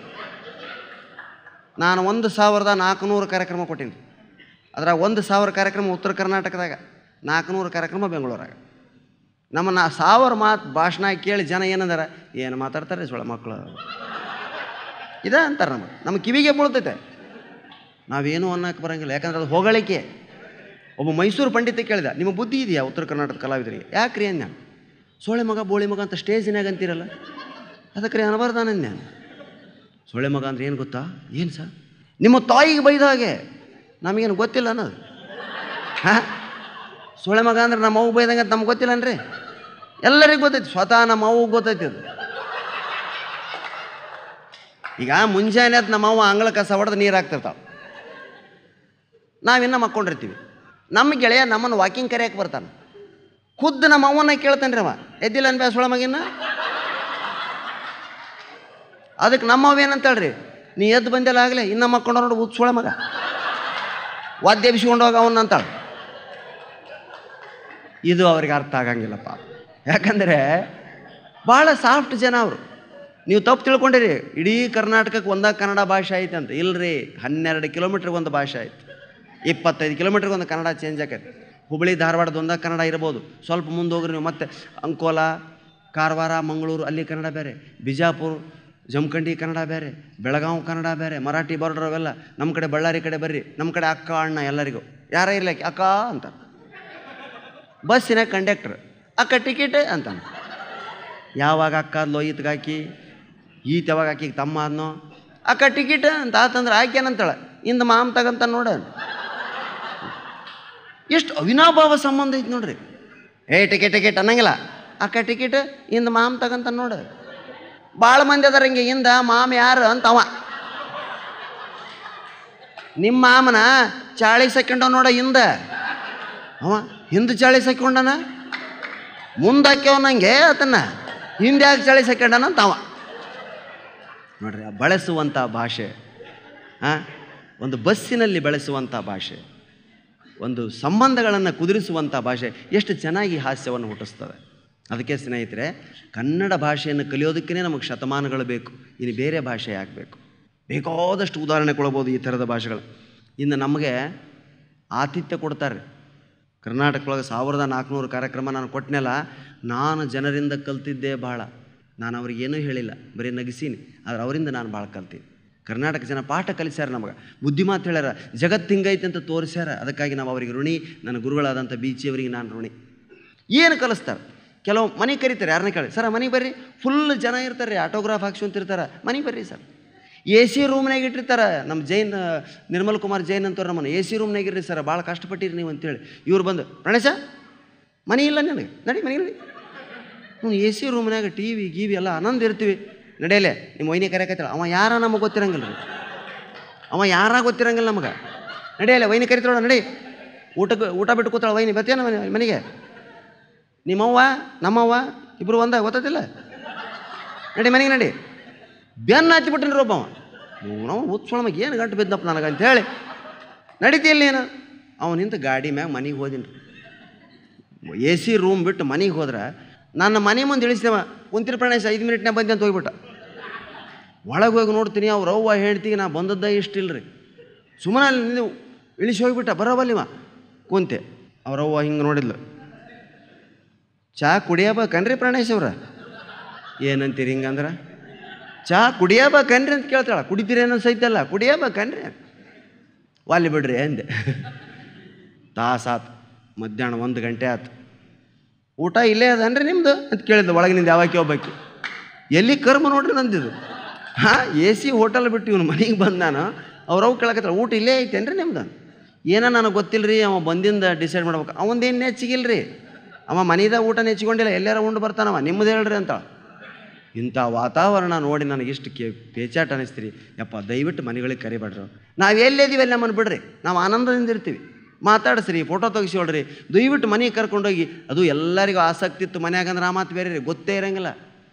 ನಾನು 1400 ಕಾರ್ಯಕ್ರಮ ಕೊಟ್ಟೀನಿ. ಅದ್ರಾಗ 1000 ಕಾರ್ಯಕ್ರಮ ಉತ್ತರ ಕರ್ನಾಟಕದಾಗ, 400 ಕಾರ್ಯಕ್ರಮ ಬೆಂಗಳೂರಾಗ. ನಮ್ಮನ್ನು 1000 ಮಾತು ಭಾಷಣ ಕೇಳಿ ಜನ ಏನಂದಾರ, ಏನು ಮಾತಾಡ್ತಾರೆ ಸೊಳ್ಳೆ ಮಕ್ಕಳು ಇದೆ ಅಂತಾರೆ. ನಮ್ಮ ಕಿವಿಗೆ ಬೀಳ್ತೈತೆ. ನಾವೇನು ಅನ್ನೋಕ್ಕೆ ಬರೋಂಗಿಲ್ಲ, ಯಾಕಂದ್ರೆ ಅದು ಹೊಗಳಿಕೆ. ಒಬ್ಬ ಮೈಸೂರು ಪಂಡಿತ ಕೇಳಿದ, ನಿಮ್ಮ ಬುದ್ಧಿ ಇದೆಯಾ ಉತ್ತರ ಕರ್ನಾಟಕದ ಕಲಾವಿದರಿಗೆ? ಯಾಕ್ರಿ ಅಂದ. ಸೊಳ್ಳೆ ಮಗ ಬೋಳಿ ಮಗ ಅಂತ ಸ್ಟೇಜಿನಾಗ ಅಂತೀರಲ್ಲ, ಅದಕ್ಕೆ ರೀ ಅನಬಾರ್ದಾನಂದ. ಸೊಳ್ಳೆ ಮಗ ಅಂದ್ರೆ ಏನು ಗೊತ್ತಾ? ಏನು ಸರ್, ನಿಮ್ಮ ತಾಯಿಗೆ ಬೈದ ಹಾಗೆ. ನಮಗೇನು ಗೊತ್ತಿಲ್ಲ ಅನ್ನೋದು. ಹಾಂ, ಸೊಳ್ಳೆ ಮಗ ಅಂದ್ರೆ ನಮ್ಮ ಅವ್ಗೆ ಬೈದಂಗೆ ಅಂತ ನಮ್ಗೆ ಗೊತ್ತಿಲ್ಲನ್ರಿ. ಎಲ್ಲರಿಗೂ ಗೊತ್ತೈತಿ, ಸ್ವತಃ ನಮ್ಮ ಅವ್ಗೆ ಗೊತ್ತೈತಿ ಅದು. ಈಗ ಮುಂಜಾನೆ ಅದು ನಮ್ಮ ಅವ್ವ ಅಂಗಳ ಕಸ ಹೊಡೆದು ನೀರು ಹಾಕ್ತಿರ್ತಾವೆ, ನಾವಿನ್ನ ಮಕ್ಕೊಂಡಿರ್ತೀವಿ. ನಮ್ಮ ಗೆಳೆಯ ನಮ್ಮನ್ನು ವಾಕಿಂಗ್ ಕರೆಯಕ್ಕೆ ಬರ್ತಾನೆ. ಖುದ್ದು ನಮ್ಮ ಅವ್ವನ್ನ ಕೇಳ್ತಾನೆ ರೀ ಅವ, ಎದ್ದಿಲ್ಲ ಅನ್ಬ್ಯಾ ಸೊಳ್ಳೆ ಮಗಿನ. ಅದಕ್ಕೆ ನಮ್ಮವ್ವ ಏನಂತಾಳ್ರಿ, ನೀ ಎದ್ದು ಬಂದೆಲ್ಲ ಆಗಲೇ ಇನ್ನು ಮಕ್ಕೊಂಡು ನೋಡಿ ಉತ್ ಸೊಳ್ಳೆ ಮಗ, ವಾದ್ಯ ಬಿಸ್ಕೊಂಡು ಹೋಗ ಅವನ್ನ ಅಂತಾಳೆ. ಇದು ಅವ್ರಿಗೆ ಅರ್ಥ ಆಗಂಗಿಲ್ಲಪ್ಪ. ಯಾಕಂದರೆ ಭಾಳ ಸಾಫ್ಟ್ ಜನ ಅವರು. ನೀವು ತಪ್ಪು ತಿಳ್ಕೊಂಡಿರಿ, ಇಡೀ ಕರ್ನಾಟಕಕ್ಕೆ ಒಂದೇ ಕನ್ನಡ ಭಾಷೆ ಐತೆ ಅಂತ. ಇಲ್ಲರಿ, 12 ಕಿಲೋಮೀಟ್ರಿಗೆ ಒಂದು ಭಾಷೆ ಆಯ್ತು, 25 ಕಿಲೋಮೀಟ್ರಿಗೆ ಒಂದು ಕನ್ನಡ ಚೇಂಜ್ ಆಕೈತೆ. ಹುಬ್ಬಳ್ಳಿ ಧಾರವಾಡದ ಒಂದೇ ಕನ್ನಡ ಇರ್ಬೋದು. ಸ್ವಲ್ಪ ಮುಂದೆ ಹೋಗ್ರಿ ನೀವು, ಮತ್ತೆ ಅಂಕೋಲ, ಕಾರವಾರ, ಮಂಗಳೂರು ಅಲ್ಲಿ ಕನ್ನಡ ಬೇರೆ, ಬಿಜಾಪುರ, ಜಮಖಂಡಿ ಕನ್ನಡ ಬೇರೆ, ಬೆಳಗಾವಿ ಕನ್ನಡ ಬೇರೆ, ಮರಾಠಿ ಬಾರ್ಡರ್ ಅವೆಲ್ಲ. ನಮ್ಮ ಕಡೆ ಬಳ್ಳಾರಿ ಕಡೆ ಬರ್ರಿ, ನಮ್ಮ ಕಡೆ ಅಕ್ಕ ಅಣ್ಣ ಎಲ್ಲರಿಗೂ ಯಾರ ಇರ್ಲಿಕ್ಕೆ ಅಕ್ಕ ಅಂತ. ಬಸ್ಸಿನ ಕಂಡಕ್ಟ್ರ್ ಅಕ್ಕ ಟಿಕೆಟ್ ಅಂತಾನೆ. ಯಾವಾಗ ಅಕ್ಕ ಅದ್ಲೋ ಈತ್ಗಾಕಿ, ಈತ ಯಾವಾಗ ಆಕಿಗೆ ತಮ್ಮ ಅದನೋ, ಅಕ್ಕ ಟಿಕೆಟ್ ಅಂತ ಆತಂದ್ರೆ ಆಕೆನಂತಾಳೆ, ಇಂದ ಮಾಮ್ ತಗಂತ ನೋಡ. ಎಷ್ಟು ಅವಿನಾಭಾವ ಸಂಬಂಧ ಐತಿ ನೋಡ್ರಿ. ಟಿಕೆಟ್ ಅನ್ನಂಗಿಲ್ಲ, ಅಕ್ಕ ಟಿಕೆಟ್ ಇಂದ ಮಾಮ್ ತಗಂತ ನೋಡ. ಭಾಳ ಮಂದಿ ಅದಾರ ಹಿಂಗೆ, ಇಂದ ಮಾಮ ಯಾರು ಅಂತ ಅವ. ನಿಮ್ಮ ಮಾಮನ ಚಾಳಿ ಸೆಕೆಂಡ ನೋಡ ಹಿಂದ, ಅವ ಹಿಂದೆ ಚಾಳಿ ಸೆಕೊಂಡನ, ಮುಂದಾಕ್ಯವ ನಂಗೆ ಆತನ ಹಿಂದೆ ಯಾಕೆ ಚಾಳಿ ಸೆಕೆಂಡನ ಅಂತ ಅವ. ನೋಡ್ರಿ, ಬಳಸುವಂಥ ಭಾಷೆ, ಒಂದು ಬಸ್ಸಿನಲ್ಲಿ ಬಳಸುವಂಥ ಭಾಷೆ, ಒಂದು ಸಂಬಂಧಗಳನ್ನು ಕುದುರಿಸುವಂಥ ಭಾಷೆ ಎಷ್ಟು ಚೆನ್ನಾಗಿ ಹಾಸ್ಯವನ್ನು ಹುಟ್ಟಿಸ್ತದೆ. ಅದಕ್ಕೆ ಸ್ನೇಹಿತರೆ, ಕನ್ನಡ ಭಾಷೆಯನ್ನು ಕಲಿಯೋದಕ್ಕೇ ನಮಗೆ ಶತಮಾನಗಳು ಬೇಕು. ಇನ್ನು ಬೇರೆ ಭಾಷೆ ಆಗಬೇಕು. ಬೇಕಾದಷ್ಟು ಉದಾಹರಣೆ ಕೊಡ್ಬೋದು ಈ ಥರದ ಭಾಷೆಗಳು. ಇನ್ನು ನಮಗೆ ಆತಿಥ್ಯ ಕೊಡ್ತಾರೆ. ಕರ್ನಾಟಕದೊಳಗೆ 1400 ಕಾರ್ಯಕ್ರಮ ನಾನು ಕೊಟ್ಟನೆಲ್ಲ, ನಾನು ಜನರಿಂದ ಕಲ್ತಿದ್ದೇ ಭಾಳ. ನಾನು ಅವ್ರಿಗೇನೂ ಹೇಳಿಲ್ಲ, ಬರೀ ನಗಿಸೀನಿ. ಆದರೆ ಅವರಿಂದ ನಾನು ಭಾಳ ಕಲ್ತೀನಿ. ಕರ್ನಾಟಕ ಜನ ಪಾಠ ಕಲಿಸ್ಯಾರ, ನಮಗೆ ಬುದ್ಧಿ ಮಾತು ಹೇಳ್ಯಾರ, ಜಗತ್ತು ಹಿಂಗೈತೆ ಅಂತ ತೋರಿಸ್ಯಾರ. ಅದಕ್ಕಾಗಿ ನಾವು ಅವ್ರಿಗೆ ಋಣಿ. ನನ್ನ ಗುರುಗಳಾದಂಥ ಬೀಚಿ ಅವರಿಗೆ ನಾನು ಋಣಿ. ಏನು ಕಲಿಸ್ತಾರೆ? ಕೆಲವು ಮನೆಗೆ ಕರೀತಾರೆ, ಯಾರನ್ನ ಕೇಳಿ, ಸರ್ ಮನೆಗೆ ಬರ್ರಿ, ಫುಲ್ ಜನ ಇರ್ತಾರೆ ರೀ, ಆಟೋಗ್ರಾಫ್ ಹಾಕ್ಸ್ಕೊಂತಿರ್ತಾರೆ, ಮನೆಗೆ ಬರ್ರಿ ಸರ್. AC ರೂಮ್ನಾಗ ಇಟ್ಟಿರ್ತಾರೆ. ನಮ್ಮ ಜೈನ್ ನಿರ್ಮಲ್ ಕುಮಾರ್ ಜೈನ್ ಅಂತವ್ರು ನಮ್ಮನ್ನು AC ರೂಮ್ನಾಗ ಇರ್ರಿ ಸರ್, ಭಾಳ ಕಷ್ಟಪಟ್ಟಿರಿ ನೀವು ಅಂತೇಳಿ. ಇವ್ರು ಬಂದು, ಪ್ರಣೇಶ ಮನೆ ಇಲ್ಲ ನನಗೆ, ನಡಿ ಮನೆಗೆ ನಡಿ. AC ರೂಮ್ನಾಗ TV ಗೀವಿ ಎಲ್ಲ ಆನಂದ ಇರ್ತೀವಿ. ನಡೆಯಲೇ ನಿಮ್ಮ ವೈನಿ ಕರೆಯಕತ್ತಿಲ್ಲ, ಅವ ಯಾರ ನಮಗೆ ಗೊತ್ತಿರಂಗಿಲ್ಲ ರೀ, ಅವ ಯಾರ ಗೊತ್ತಿರಂಗಿಲ್ಲ ನಮಗೆ. ನಡೆಯಲ್ಲ ವೈನಿ ಕರಿತಾಳ, ನಡಿ. ಊಟ ಬಿಟ್ಟು ಕೂತಾಳ ವೈನಿ, ಬರ್ತೀಯ ಮನೆಗೆ? ನಿಮ್ಮವ್ವ ನಮ್ಮವ್ವ ಇಬ್ಬರು ಒಂದಾಗ ಗೊತ್ತಿಲ್ಲ, ನಡಿ ಮನೆಗೆ ನಡಿ. ಬೆನ್ನು ಹತ್ತಿಬಿಟ್ಟಿನಿ ಒಬ್ಬವ, ನಾವು ಉತ್ಸವ ನಮಗೆ ಏನು ಗಂಟು ಬಿದ್ದಪ್ಪ ನನಗೆ ಅಂತೇಳಿ ನಡೀತಿಲ್ಲ ಏನು. ಅವನು ನಿಂತು ಗಾಡಿ ಮ್ಯಾಗ ಮನೆಗೆ ಹೋದಿನಿ. AC ರೂಮ್ ಬಿಟ್ಟು ಮನೆಗೆ ಹೋದ್ರೆ ನನ್ನ ಮನೆ ಮುಂದೆ ಇಳಿಸ್ತೇವ, ಕುಂತಿರ ಪ್ರಾಣೇಶ 5 ಮಿನಿಟ್ನಾಗ ಬಂದೆ ಅಂತ ಹೋಗ್ಬಿಟ್ಟ. ಒಳಗೆ ಹೋಗಿ ನೋಡ್ತೀನಿ, ಅವ್ರು ಅವ್ವ ಹೇಳ್ತೀವಿ ನಾ ಬಂದದ್ದ ಇಷ್ಟಿಲ್ಲ ರೀ. ಸುಮ್ಮನೆ ಅಲ್ಲಿ ನೀವು ಇಳಿಸಿ ಹೋಗಿಬಿಟ್ಟ, ಬರೋಬಲ್ಲಿವ ಕುಂತೆ. ಅವ್ರವ್ವ ಹಿಂಗೆ ನೋಡಿದ್ಲು, ಚಹಾ ಕುಡಿಯಬೇಕನ್ರಿ ಪ್ರಾಣೇಶ್ ಅವ್ರ? ಏನಂತೀರಿ ಹಿಂಗಂದ್ರೆ? ಚಹಾ ಕುಡಿಯಬೇಕನ್ರಿ ಅಂತ ಕೇಳ್ತಾಳ. ಕುಡಿತೀರೇನೋ ಸೈತಲ್ಲ, ಕುಡಿಯಬೇಕನ್ರಿ? ವಾಲಿ ಬಿಡ್ರಿ ಅಂದೆ. ತಾಸಾತು, ಮಧ್ಯಾಹ್ನ 1 ಗಂಟೆ ಆಯ್ತು. ಊಟ ಇಲ್ಲೇ ಅದನ್ರಿ ನಿಮ್ಮದು ಅಂತ ಕೇಳಿದ್ದು ಒಳಗಿನಿಂದ ಯಾವಾಗ ಹೋಗ್ಬೇಕು. ಎಲ್ಲಿ ಕರ್ಮ ನೋಡ್ರಿ ನಂದಿದ್ದು. AC ಹೋಟೆಲ್ ಬಿಟ್ಟು ಇವನು ಮನೆಗೆ ಬಂದು ನಾನು ಅವ್ರವು ಕೇಳಕತ್ತಾರ, ಊಟ ಇಲ್ಲೇ ಐತೇನ್ರಿ ನಿಮ್ದು? ಏನೋ ನನಗೆ ಗೊತ್ತಿಲ್ಲ ರೀ, ಅವ ಬಂದಿಂದ ಡಿಸೈಡ್ ಮಾಡ್ಬೇಕು. ಅವಂದೇನು ನೆಚ್ಚಿಗಿಲ್ಲ ರೀ, ಅವ ಮನೆದಾಗ ಊಟ ನೆಚ್ಚಿಕೊಂಡಿಲ್ಲ, ಎಲ್ಲಾರ ಉಂಡು ಬರ್ತಾನವ, ನಿಮ್ಮದು ಹೇಳ್ರಿ ಅಂತ. ಇಂಥ ವಾತಾವರಣ ನೋಡಿ ನನಗಿಷ್ಟು ಪೇಚಾಟ ಅನಿಸ್ತೀರಿ. ಯಪ್ಪ ದಯವಿಟ್ಟು ಮನೆಗಳಿಗೆ ಕರಿಬೇಡ್ರಿ. ನಾವು ಎಲ್ಲಿದ್ದೀವಿ ಅಲ್ಲಿ ನಮ್ಮನ್ನು ಬಿಡ್ರಿ, ನಾವು ಆನಂದದಿಂದ ಇರ್ತೀವಿ. ಮಾತಾಡಿಸ್ರಿ, ಫೋಟೋ ತೆಗಿಸಿಕೊಳ್ರಿ, ದಯವಿಟ್ಟು ಮನೆಗೆ ಕರ್ಕೊಂಡೋಗಿ. ಅದು ಎಲ್ಲರಿಗೂ ಆಸಕ್ತಿ ಇತ್ತು ಮನ್ಯಾಗಂದ್ರೆ ಆ ಮಾತು ಬೇರೆ ರೀ, ಗೊತ್ತೇ ಇರೋಂಗಿಲ್ಲ.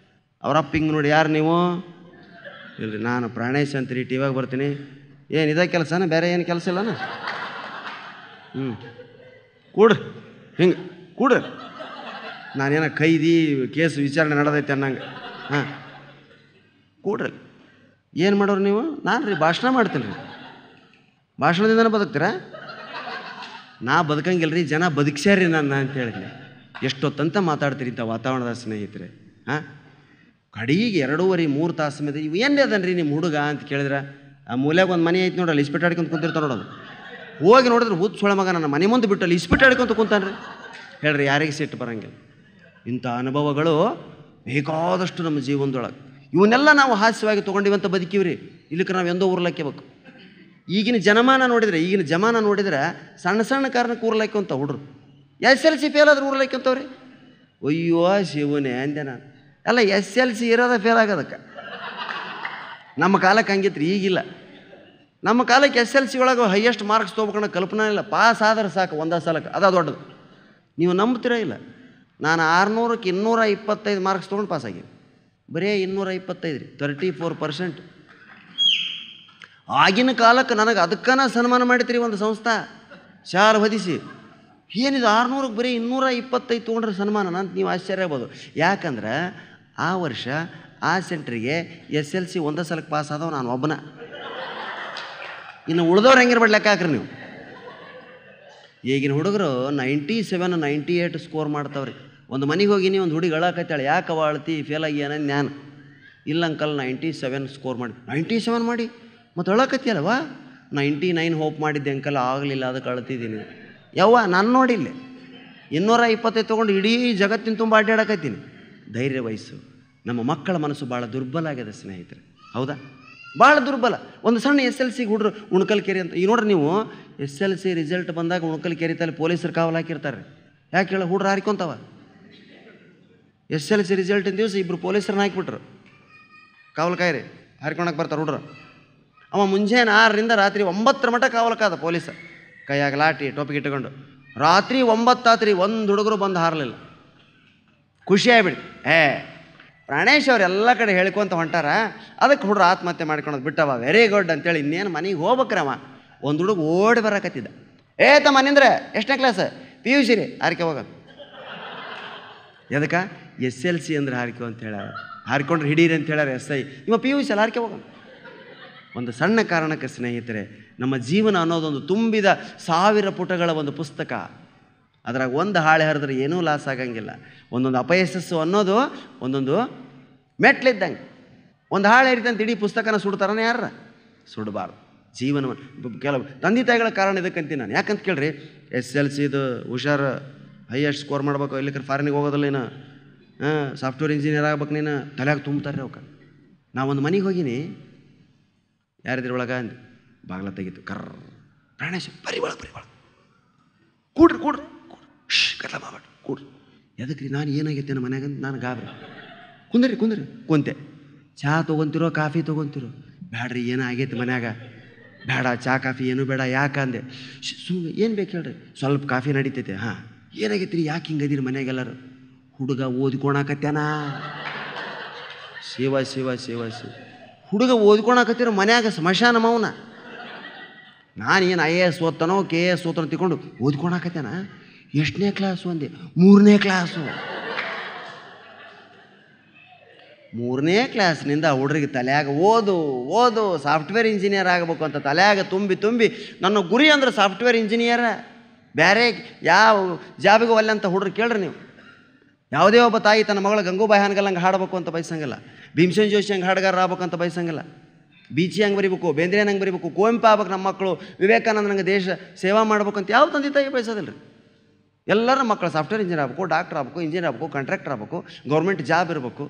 ಅವರಪ್ಪ ಹಿಂಗೆ ನೋಡಿ, ಯಾರು ನೀವು? ಇಲ್ರಿ ನಾನು ಪ್ರಾಣೇಶ್ ಅಂತೀರಿ, ಟಿವಿಯಾಗ ಬರ್ತೀನಿ. ಏನು ಇದೇ ಕೆಲಸನ, ಬೇರೆ ಏನು ಕೆಲಸ ಇಲ್ಲನ? ಕೂಡ್ರಿ, ಹಿಂಗೆ ಕೂಡ್ರಿ. ನಾನೇನೋ ಕೈದಿ ಕೇಸ್ ವಿಚಾರಣೆ ನಡೆದೈತೆ ಅನ್ನಂಗೆ. ಕೂಡ್ರಿ. ಏನು ಮಾಡೋರು ನೀವು? ನಾನು ರೀ ಭಾಷಣ ಮಾಡ್ತೀನಿ ರೀ, ಭಾಷಣದಿಂದನೇ ಬದುಕ್ತೀರಾ? ನಾ ಬದುಕಂಗಿಲ್ಲ ರೀ, ಜನ ಬದುಕ್ಸ್ಯಾರಿ ನನ್ನ ಅಂತ ಹೇಳಿದ್ನೆ. ಎಷ್ಟೊತ್ತಂತ ಮಾತಾಡ್ತೀರಿ ಇಂಥ ವಾತಾವರಣದ ಸ್ನೇಹಿತರೆ. ಕಡೆಗೆ 2.5-3 ತಾಸು ಮೇಲೆ ಇವು ಏನೇ ಅದನ್ರಿ ನಿಮ್ಮ ಹುಡುಗ ಅಂತ ಕೇಳಿದ್ರೆ, ಆ ಮೂಲ್ಯಾಗ ಒಂದು ಮನೆ ಐತೆ ನೋಡಲ್ಲ, ಇಸ್ಪಿಟ್ ಆಡ್ಕೊಂತ ಕುಂತಿರ್ತಾನೆ ನೋಡೋದು. ಹೋಗಿ ನೋಡಿದ್ರೆ ಹುಚ್ಚ ಸೊಳ ಮಗ ನನ್ನ ಮನೆ ಮುಂದೆ ಬಿಟ್ಟಲ್ಲಿ ಇಸ್ಪಿಟ್ ಆಡ್ಕೊಂತ ಕುಂತಾನೆ ರೀ. ಹೇಳ್ರಿ, ಯಾರಿಗೆ ಸಿಟ್ಟು ಬರೋಂಗಿಲ್ಲ? ಇಂಥ ಅನುಭವಗಳು ಬೇಕಾದಷ್ಟು ನಮ್ಮ ಜೀವನದೊಳಗೆ. ಇವನ್ನೆಲ್ಲ ನಾವು ಹಾಸ್ಯವಾಗಿ ತೊಗೊಂಡಿವಂತ ಬದುಕೀವ್ರಿ. ಇಲ್ಲಿಕ್ಕೆ ನಾವು ಎಂದೋ ಉರ್ಲಾಕ್ಯಬೇಕು. ಈಗಿನ ಜಮಾನ ನೋಡಿದ್ರೆ ಸಣ್ಣ ಸಣ್ಣ ಕಾರಣಕ್ಕೆ ಊರ್ಲಾಕ್ಯಂತ ಹುಡ್ರು. SLC ಫೇಲ್ ಆದ್ರೆ ಊರ್ಲಾಕ್ಯಂತವ್ರಿ. ಅಯ್ಯೋ ಶಿವನೇ ಅಂದೆ ನಾನು. ಅಲ್ಲ, SLC ಇರೋದ ಫೇಲ್ ಆಗೋದಕ್ಕೆ. ನಮ್ಮ ಕಾಲಕ್ಕೆ ಹಂಗಿತ್ರಿ, ಈಗಿಲ್ಲ. ನಮ್ಮ ಕಾಲಕ್ಕೆ SLC ಒಳಗೆ ಹೈಯೆಸ್ಟ್ ಮಾರ್ಕ್ಸ್ ತೊಗೋಬೇಕನ್ನೋ ಕಲ್ಪನೆ ಇಲ್ಲ. ಪಾಸ್ ಆದ್ರೆ ಸಾಕು ಒಂದೇ ಸಲಕ್ಕೆ, ಅದು ದೊಡ್ಡದು. ನೀವು ನಂಬ್ತೀರ ಇಲ್ಲ? ನಾನು 600ಕ್ಕೆ 225 ಮಾರ್ಕ್ಸ್ ತೊಗೊಂಡು ಪಾಸಾಗಿ. ಬರೀ 225 ರೀ, 34%. ಆಗಿನ ಕಾಲಕ್ಕೆ ನನಗೆ ಅದಕ್ಕನ ಸನ್ಮಾನ ಮಾಡಿತ್ರಿ ಒಂದು ಸಂಸ್ಥೆ, ಶಾಲೆ ಹೊದಿಸಿ. ಏನಿದು 600ಕ್ಕೆ ಬರೀ 225 ತೊಗೊಂಡ್ರೆ ಸನ್ಮಾನ ಅಂತ ನೀವು ಆಶ್ಚರ್ಯ ಆಗ್ಬೋದು. ಯಾಕಂದ್ರೆ ಆ ವರ್ಷ ಆ ಸೆಂಟ್ರಿಗೆ SLC ಒಂದೇ ಸಲಕ್ಕೆ ಪಾಸ್ ಆದವು ನಾನು ಒಬ್ಬನ. ಇನ್ನು ಉಳಿದವ್ರು ಹೆಂಗಿರ್ಬೇಡ ಲೆಕ್ಕ ಹಾಕ್ರಿ ನೀವು. ಈಗಿನ ಹುಡುಗರು 97, 98 ಸ್ಕೋರ್ ಮಾಡ್ತಾವ್ರಿ. ಒಂದು ಮನೆಗೆ ಹೋಗಿನಿ, ಒಂದು ಹುಡುಗಿ ಅಳಾಕತ್ತಾಳೆ, ಯಾಕೆ ಅಳ್ತಿ, ಫೇಲ್ ಆಗ್ಯಾನ ನಾನು. ಇಲ್ಲ ಅಂಕಲ್ 97 ಸ್ಕೋರ್ ಮಾಡಿ. 97 ಮಾಡಿ ಮತ್ತು ಅಳಕತ್ತಿಯಲ್ವಾ? 99 ಹೋಪ್ ಮಾಡಿದ್ದೆ ಅಂಕಲ್, ಆಗಲಿಲ್ಲ, ಅದಕ್ಕೆ ಅಳ್ತಿದ್ದೀನಿ. ಯವ್ವ ನಾನು ನೋಡಿಲ್ಲ 225 ತೊಗೊಂಡು ಇಡೀ ಜಗತ್ತಿನ ತುಂಬ ಅಡ್ಡಾಡಕತ್ತೀನಿ. ಧೈರ್ಯ ವಯಸ್ಸು. ನಮ್ಮ ಮಕ್ಕಳ ಮನಸ್ಸು ಭಾಳ ದುರ್ಬಲ ಆಗಿದೆ ಸ್ನೇಹಿತರೆ, ಹೌದಾ? ಭಾಳ ದುರ್ಬಲ. ಒಂದು ಸಣ್ಣ SLCಗೆ ಹುಡ್ರು ಉಣ್ಕಲ್ ಕೆರೆ ಅಂತ. ಈಗ ನೋಡ್ರಿ ನೀವು, SLC ರಿಸಲ್ಟ್ ಬಂದಾಗ ಉಣ್ಕಲ್ ಕೆರೆ ತಲೆ ಪೊಲೀಸರು ಕಾವಲು ಹಾಕಿರ್ತಾರೆ. ಯಾಕೆ ಹೇಳ? ಹುಡ್ರು ಹಾರಿಕೊಂತವ. SLC ರಿಸಲ್ಟಿನ ದಿವಸ 2 ಪೊಲೀಸರನ್ನ ಹಾಕಿಬಿಟ್ರು, ಕಾವಲು ಕಾಯ್ರಿ ಹಾರ್ಕೊಳಕ್ಕೆ ಬರ್ತಾರೆ ಹುಡ್ರು. ಅವ ಮುಂಜಾನೆ 6ರಿಂದ ರಾತ್ರಿ 9 ಮಟ್ಟ ಕಾವಲಕ್ಕಾದ ಪೊಲೀಸ, ಕೈಯಾಗ ಲಾಟಿ ಟೋಪಿಗೆ ಇಟ್ಕೊಂಡು. ರಾತ್ರಿ 9 ಆತ್ರಿ, ಒಂದು ಹುಡುಗರು ಬಂದು ಹಾರಲಿಲ್ಲ. ಖುಷಿ ಆಗ್ಬಿಡಿ. ಪ್ರಾಣೇಶ್ ಅವ್ರು ಎಲ್ಲ ಕಡೆ ಹೇಳ್ಕೊಂತ ಹೊಂಟಾರ, ಅದಕ್ಕೆ ಹುಡ್ರು ಆತ್ಮಹತ್ಯೆ ಮಾಡ್ಕೊಳೋದು ಬಿಟ್ಟವ, ವೆರಿ ಗುಡ್ ಅಂತೇಳಿ. ಇನ್ನೇನು ಮನೆಗೆ ಹೋಗ್ಬೇಕ್ರವ, ಒಂದು ಹುಡುಗ ಓಡಿ ಬರಕತ್ತಿದ್ದ. ತಮ್ಮ ನಿಂದ್ರೆ ಎಷ್ಟನೇ ಕ್ಲಾಸ್? PUC ರೀ, ಹಾರಿಕೆ ಹೋಗ. ಎದಕ್ಕೆ? SLC ಅಂದ್ರೆ ಹಾರಿಕೆ ಅಂತ ಹೇಳ್ಯಾರ. ಹಾರಿಕೊಂಡ್ರೆ ಹಿಡೀರಿ ಅಂತ ಹೇಳ್ಯಾರ SI. ಇವ PUC ಅಲ್ಲಿ ಹಾರಿಕೆ ಹೋಗ. ಒಂದು ಸಣ್ಣ ಕಾರಣಕ್ಕೆ ಸ್ನೇಹಿತರೆ, ನಮ್ಮ ಜೀವನ ಅನ್ನೋದೊಂದು ತುಂಬಿದ 1000 ಪುಟಗಳ ಒಂದು ಪುಸ್ತಕ. ಅದ್ರಾಗ ಒಂದು ಹಾಳೆ ಹರಿದ್ರೆ ಏನೂ ಲಾಸ್ ಆಗಂಗಿಲ್ಲ. ಒಂದೊಂದು ಅಪಯಶಸ್ಸು ಅನ್ನೋದು ಒಂದೊಂದು ಮೆಟ್ಲಿದ್ದಂಗೆ. ಒಂದು ಹಾಳೆ ಹರಿತಂತ ಇಡೀ ಪುಸ್ತಕನ ಸುಡ್ತಾರನೇ ಯಾರ? ಸುಡಬಾರ್ದು. ಜೀವನವನ್ನು ಕೆಲವು ತಂದೆ ತಾಯಿಗಳ ಕಾರಣ ಇದಕ್ಕಂತೀನಿ ನಾನು. ಯಾಕಂತ ಕೇಳ್ರಿ, SLCದು ಹುಷಾರು, ಹೈಯೆಸ್ಟ್ ಸ್ಕೋರ್ ಮಾಡ್ಬೇಕು, ಇಲ್ಲಿಕ್ಕೆ ಫಾರಿನಿಗೆ ಹೋಗೋದಿಲ್ಲ ನೀನು, ಸಾಫ್ಟ್ವೇರ್ ಇಂಜಿನಿಯರ್ ಆಗ್ಬೇಕು ನೀನು, ತಲೆಯಾಗ ತುಂಬ್ತಾರೆ ಅವಕ್ಕೆ. ನಾವೊಂದು ಮನೆಗೆ ಹೋಗಿನಿ, ಯಾರಿದ್ರ ಒಳಗೆ ಅಂದು ಬಾಗ್ಲ ತೆಗಿತು, ಕರ್ರ ಪ್ರಾಣೇಶ ಬರಿ ಒಳಗೆ ಕೂಡ್ರಿ ಕತ್ಲ ಮಾಡ್ಬೇಡ ಕೂಡ್ರಿ. ಎದಕ್ಕೆ ರೀ? ನಾನು ಏನಾಗೈತೆ ನಮ್ಮ ಮನ್ಯಾಗ ನಾನು ಗಾಬ್ರಿ. ಕುಂದ್ರಿ ಕುಂತೆ. ಚಹಾ ತೊಗೊತಿರೋ ಕಾಫಿ ತೊಗೊತಿರೋ? ಬೇಡ್ರಿ, ಏನೋ ಆಗೈತೆ ಮನ್ಯಾಗ, ಬೇಡ ಚಹಾ ಕಾಫಿ ಏನೂ ಬೇಡ. ಯಾಕಂದೆ? ಏನು ಬೇಕು ಹೇಳ್ರಿ, ಸ್ವಲ್ಪ ಕಾಫಿ ನಡೀತೈತೆ. ಏನಾಗೈತೆ ರೀ, ಯಾಕೆ ಹಿಂಗದಿರಿ ಮನ್ಯಾಗೆಲ್ಲರೂ? ಹುಡುಗ ಓದ್ಕೊಳಕತ್ಯಾನ. ಶಿವ ಹುಡುಗ ಓದ್ಕೊಳಕತ್ತಿರೋ ಮನ್ಯಾಗ ಸ್ಮಶಾನ ಮೌನ. ನಾನು ಏನು IAS ಓದ್ತಾನೋ KS ಓದ್ತಾನೋ ತಿಳ್ಕೊಂಡು ಓದ್ಕೊಳಕತ್ಯಾನ. ಎಷ್ಟನೇ ಕ್ಲಾಸು ಅಂದೆ? 3ನೇ ಕ್ಲಾಸು. 3ನೇ ಕ್ಲಾಸ್ನಿಂದ ಹುಡುಗರಿಗೆ ತಲೆಯಾಗ ಓದು ಸಾಫ್ಟ್ವೇರ್ ಇಂಜಿನಿಯರ್ ಆಗಬೇಕು ಅಂತ ತಲೆಯಾಗ ತುಂಬಿ ನನ್ನ ಗುರಿ ಅಂದ್ರೆ ಸಾಫ್ಟ್ವೇರ್ ಇಂಜಿನಿಯರ. ಬೇರೆ ಯಾವ ಜಾಬಿಗೆ ಒಲ್ಲೆ ಅಂತ ಹುಡ್ರು ಕೇಳ್ರಿ ನೀವು. ಯಾವುದೇ ಒಬ್ಬ ತಾಯಿ ತನ್ನ ಮಗಳು ಗಂಗೂಬಾಯಿ ಹಾನಗಲ್ ಹಂಗೆ ಹಾಡಬೇಕು ಅಂತ ಬಯಸಂಗಿಲ್ಲ, ಭೀಮಸೇನ್ ಜೋಶಿ ಹಂಗೆ ಹಾಡುಗಾರ ಆಗ್ಬೇಕಂತ ಬಯಸಂಗಿಲ್ಲ, ಬೀಚಿ ಹಂಗೆ ಬರೀಬೇಕು, ಬೇಂದ್ರೆಯನ್ ಹಂಗೆ ಬರೀಬೇಕು, ಕುವೆಂಪು ಆಗ್ಬೇಕು ನಮ್ಮ ಮಕ್ಕಳು, ವಿವೇಕಾನಂದ ನಂಗೆ ದೇಶ ಸೇವಾ ಮಾಡ್ಬೇಕಂತ ಯಾವ ತಂದೆ ತಾಯಿ ಬಯಸೋದಿಲ್ಲ ರೀ. ಎಲ್ಲರ ಮಕ್ಕಳು ಸಾಫ್ಟ್ವೇರ್ ಇಂಜಿನಿಯರ್ ಆಗಬೇಕು, ಡಾಕ್ಟರ್ ಆಗಬೇಕು, ಇಂಜಿನಿಯರ್ ಆಗಬೇಕು, ಕಾಂಟ್ರಾಕ್ಟರ್ ಆಗಬೇಕು, ಗೌರ್ಮೆಂಟ್ ಜಾಬ್ ಇರಬೇಕು.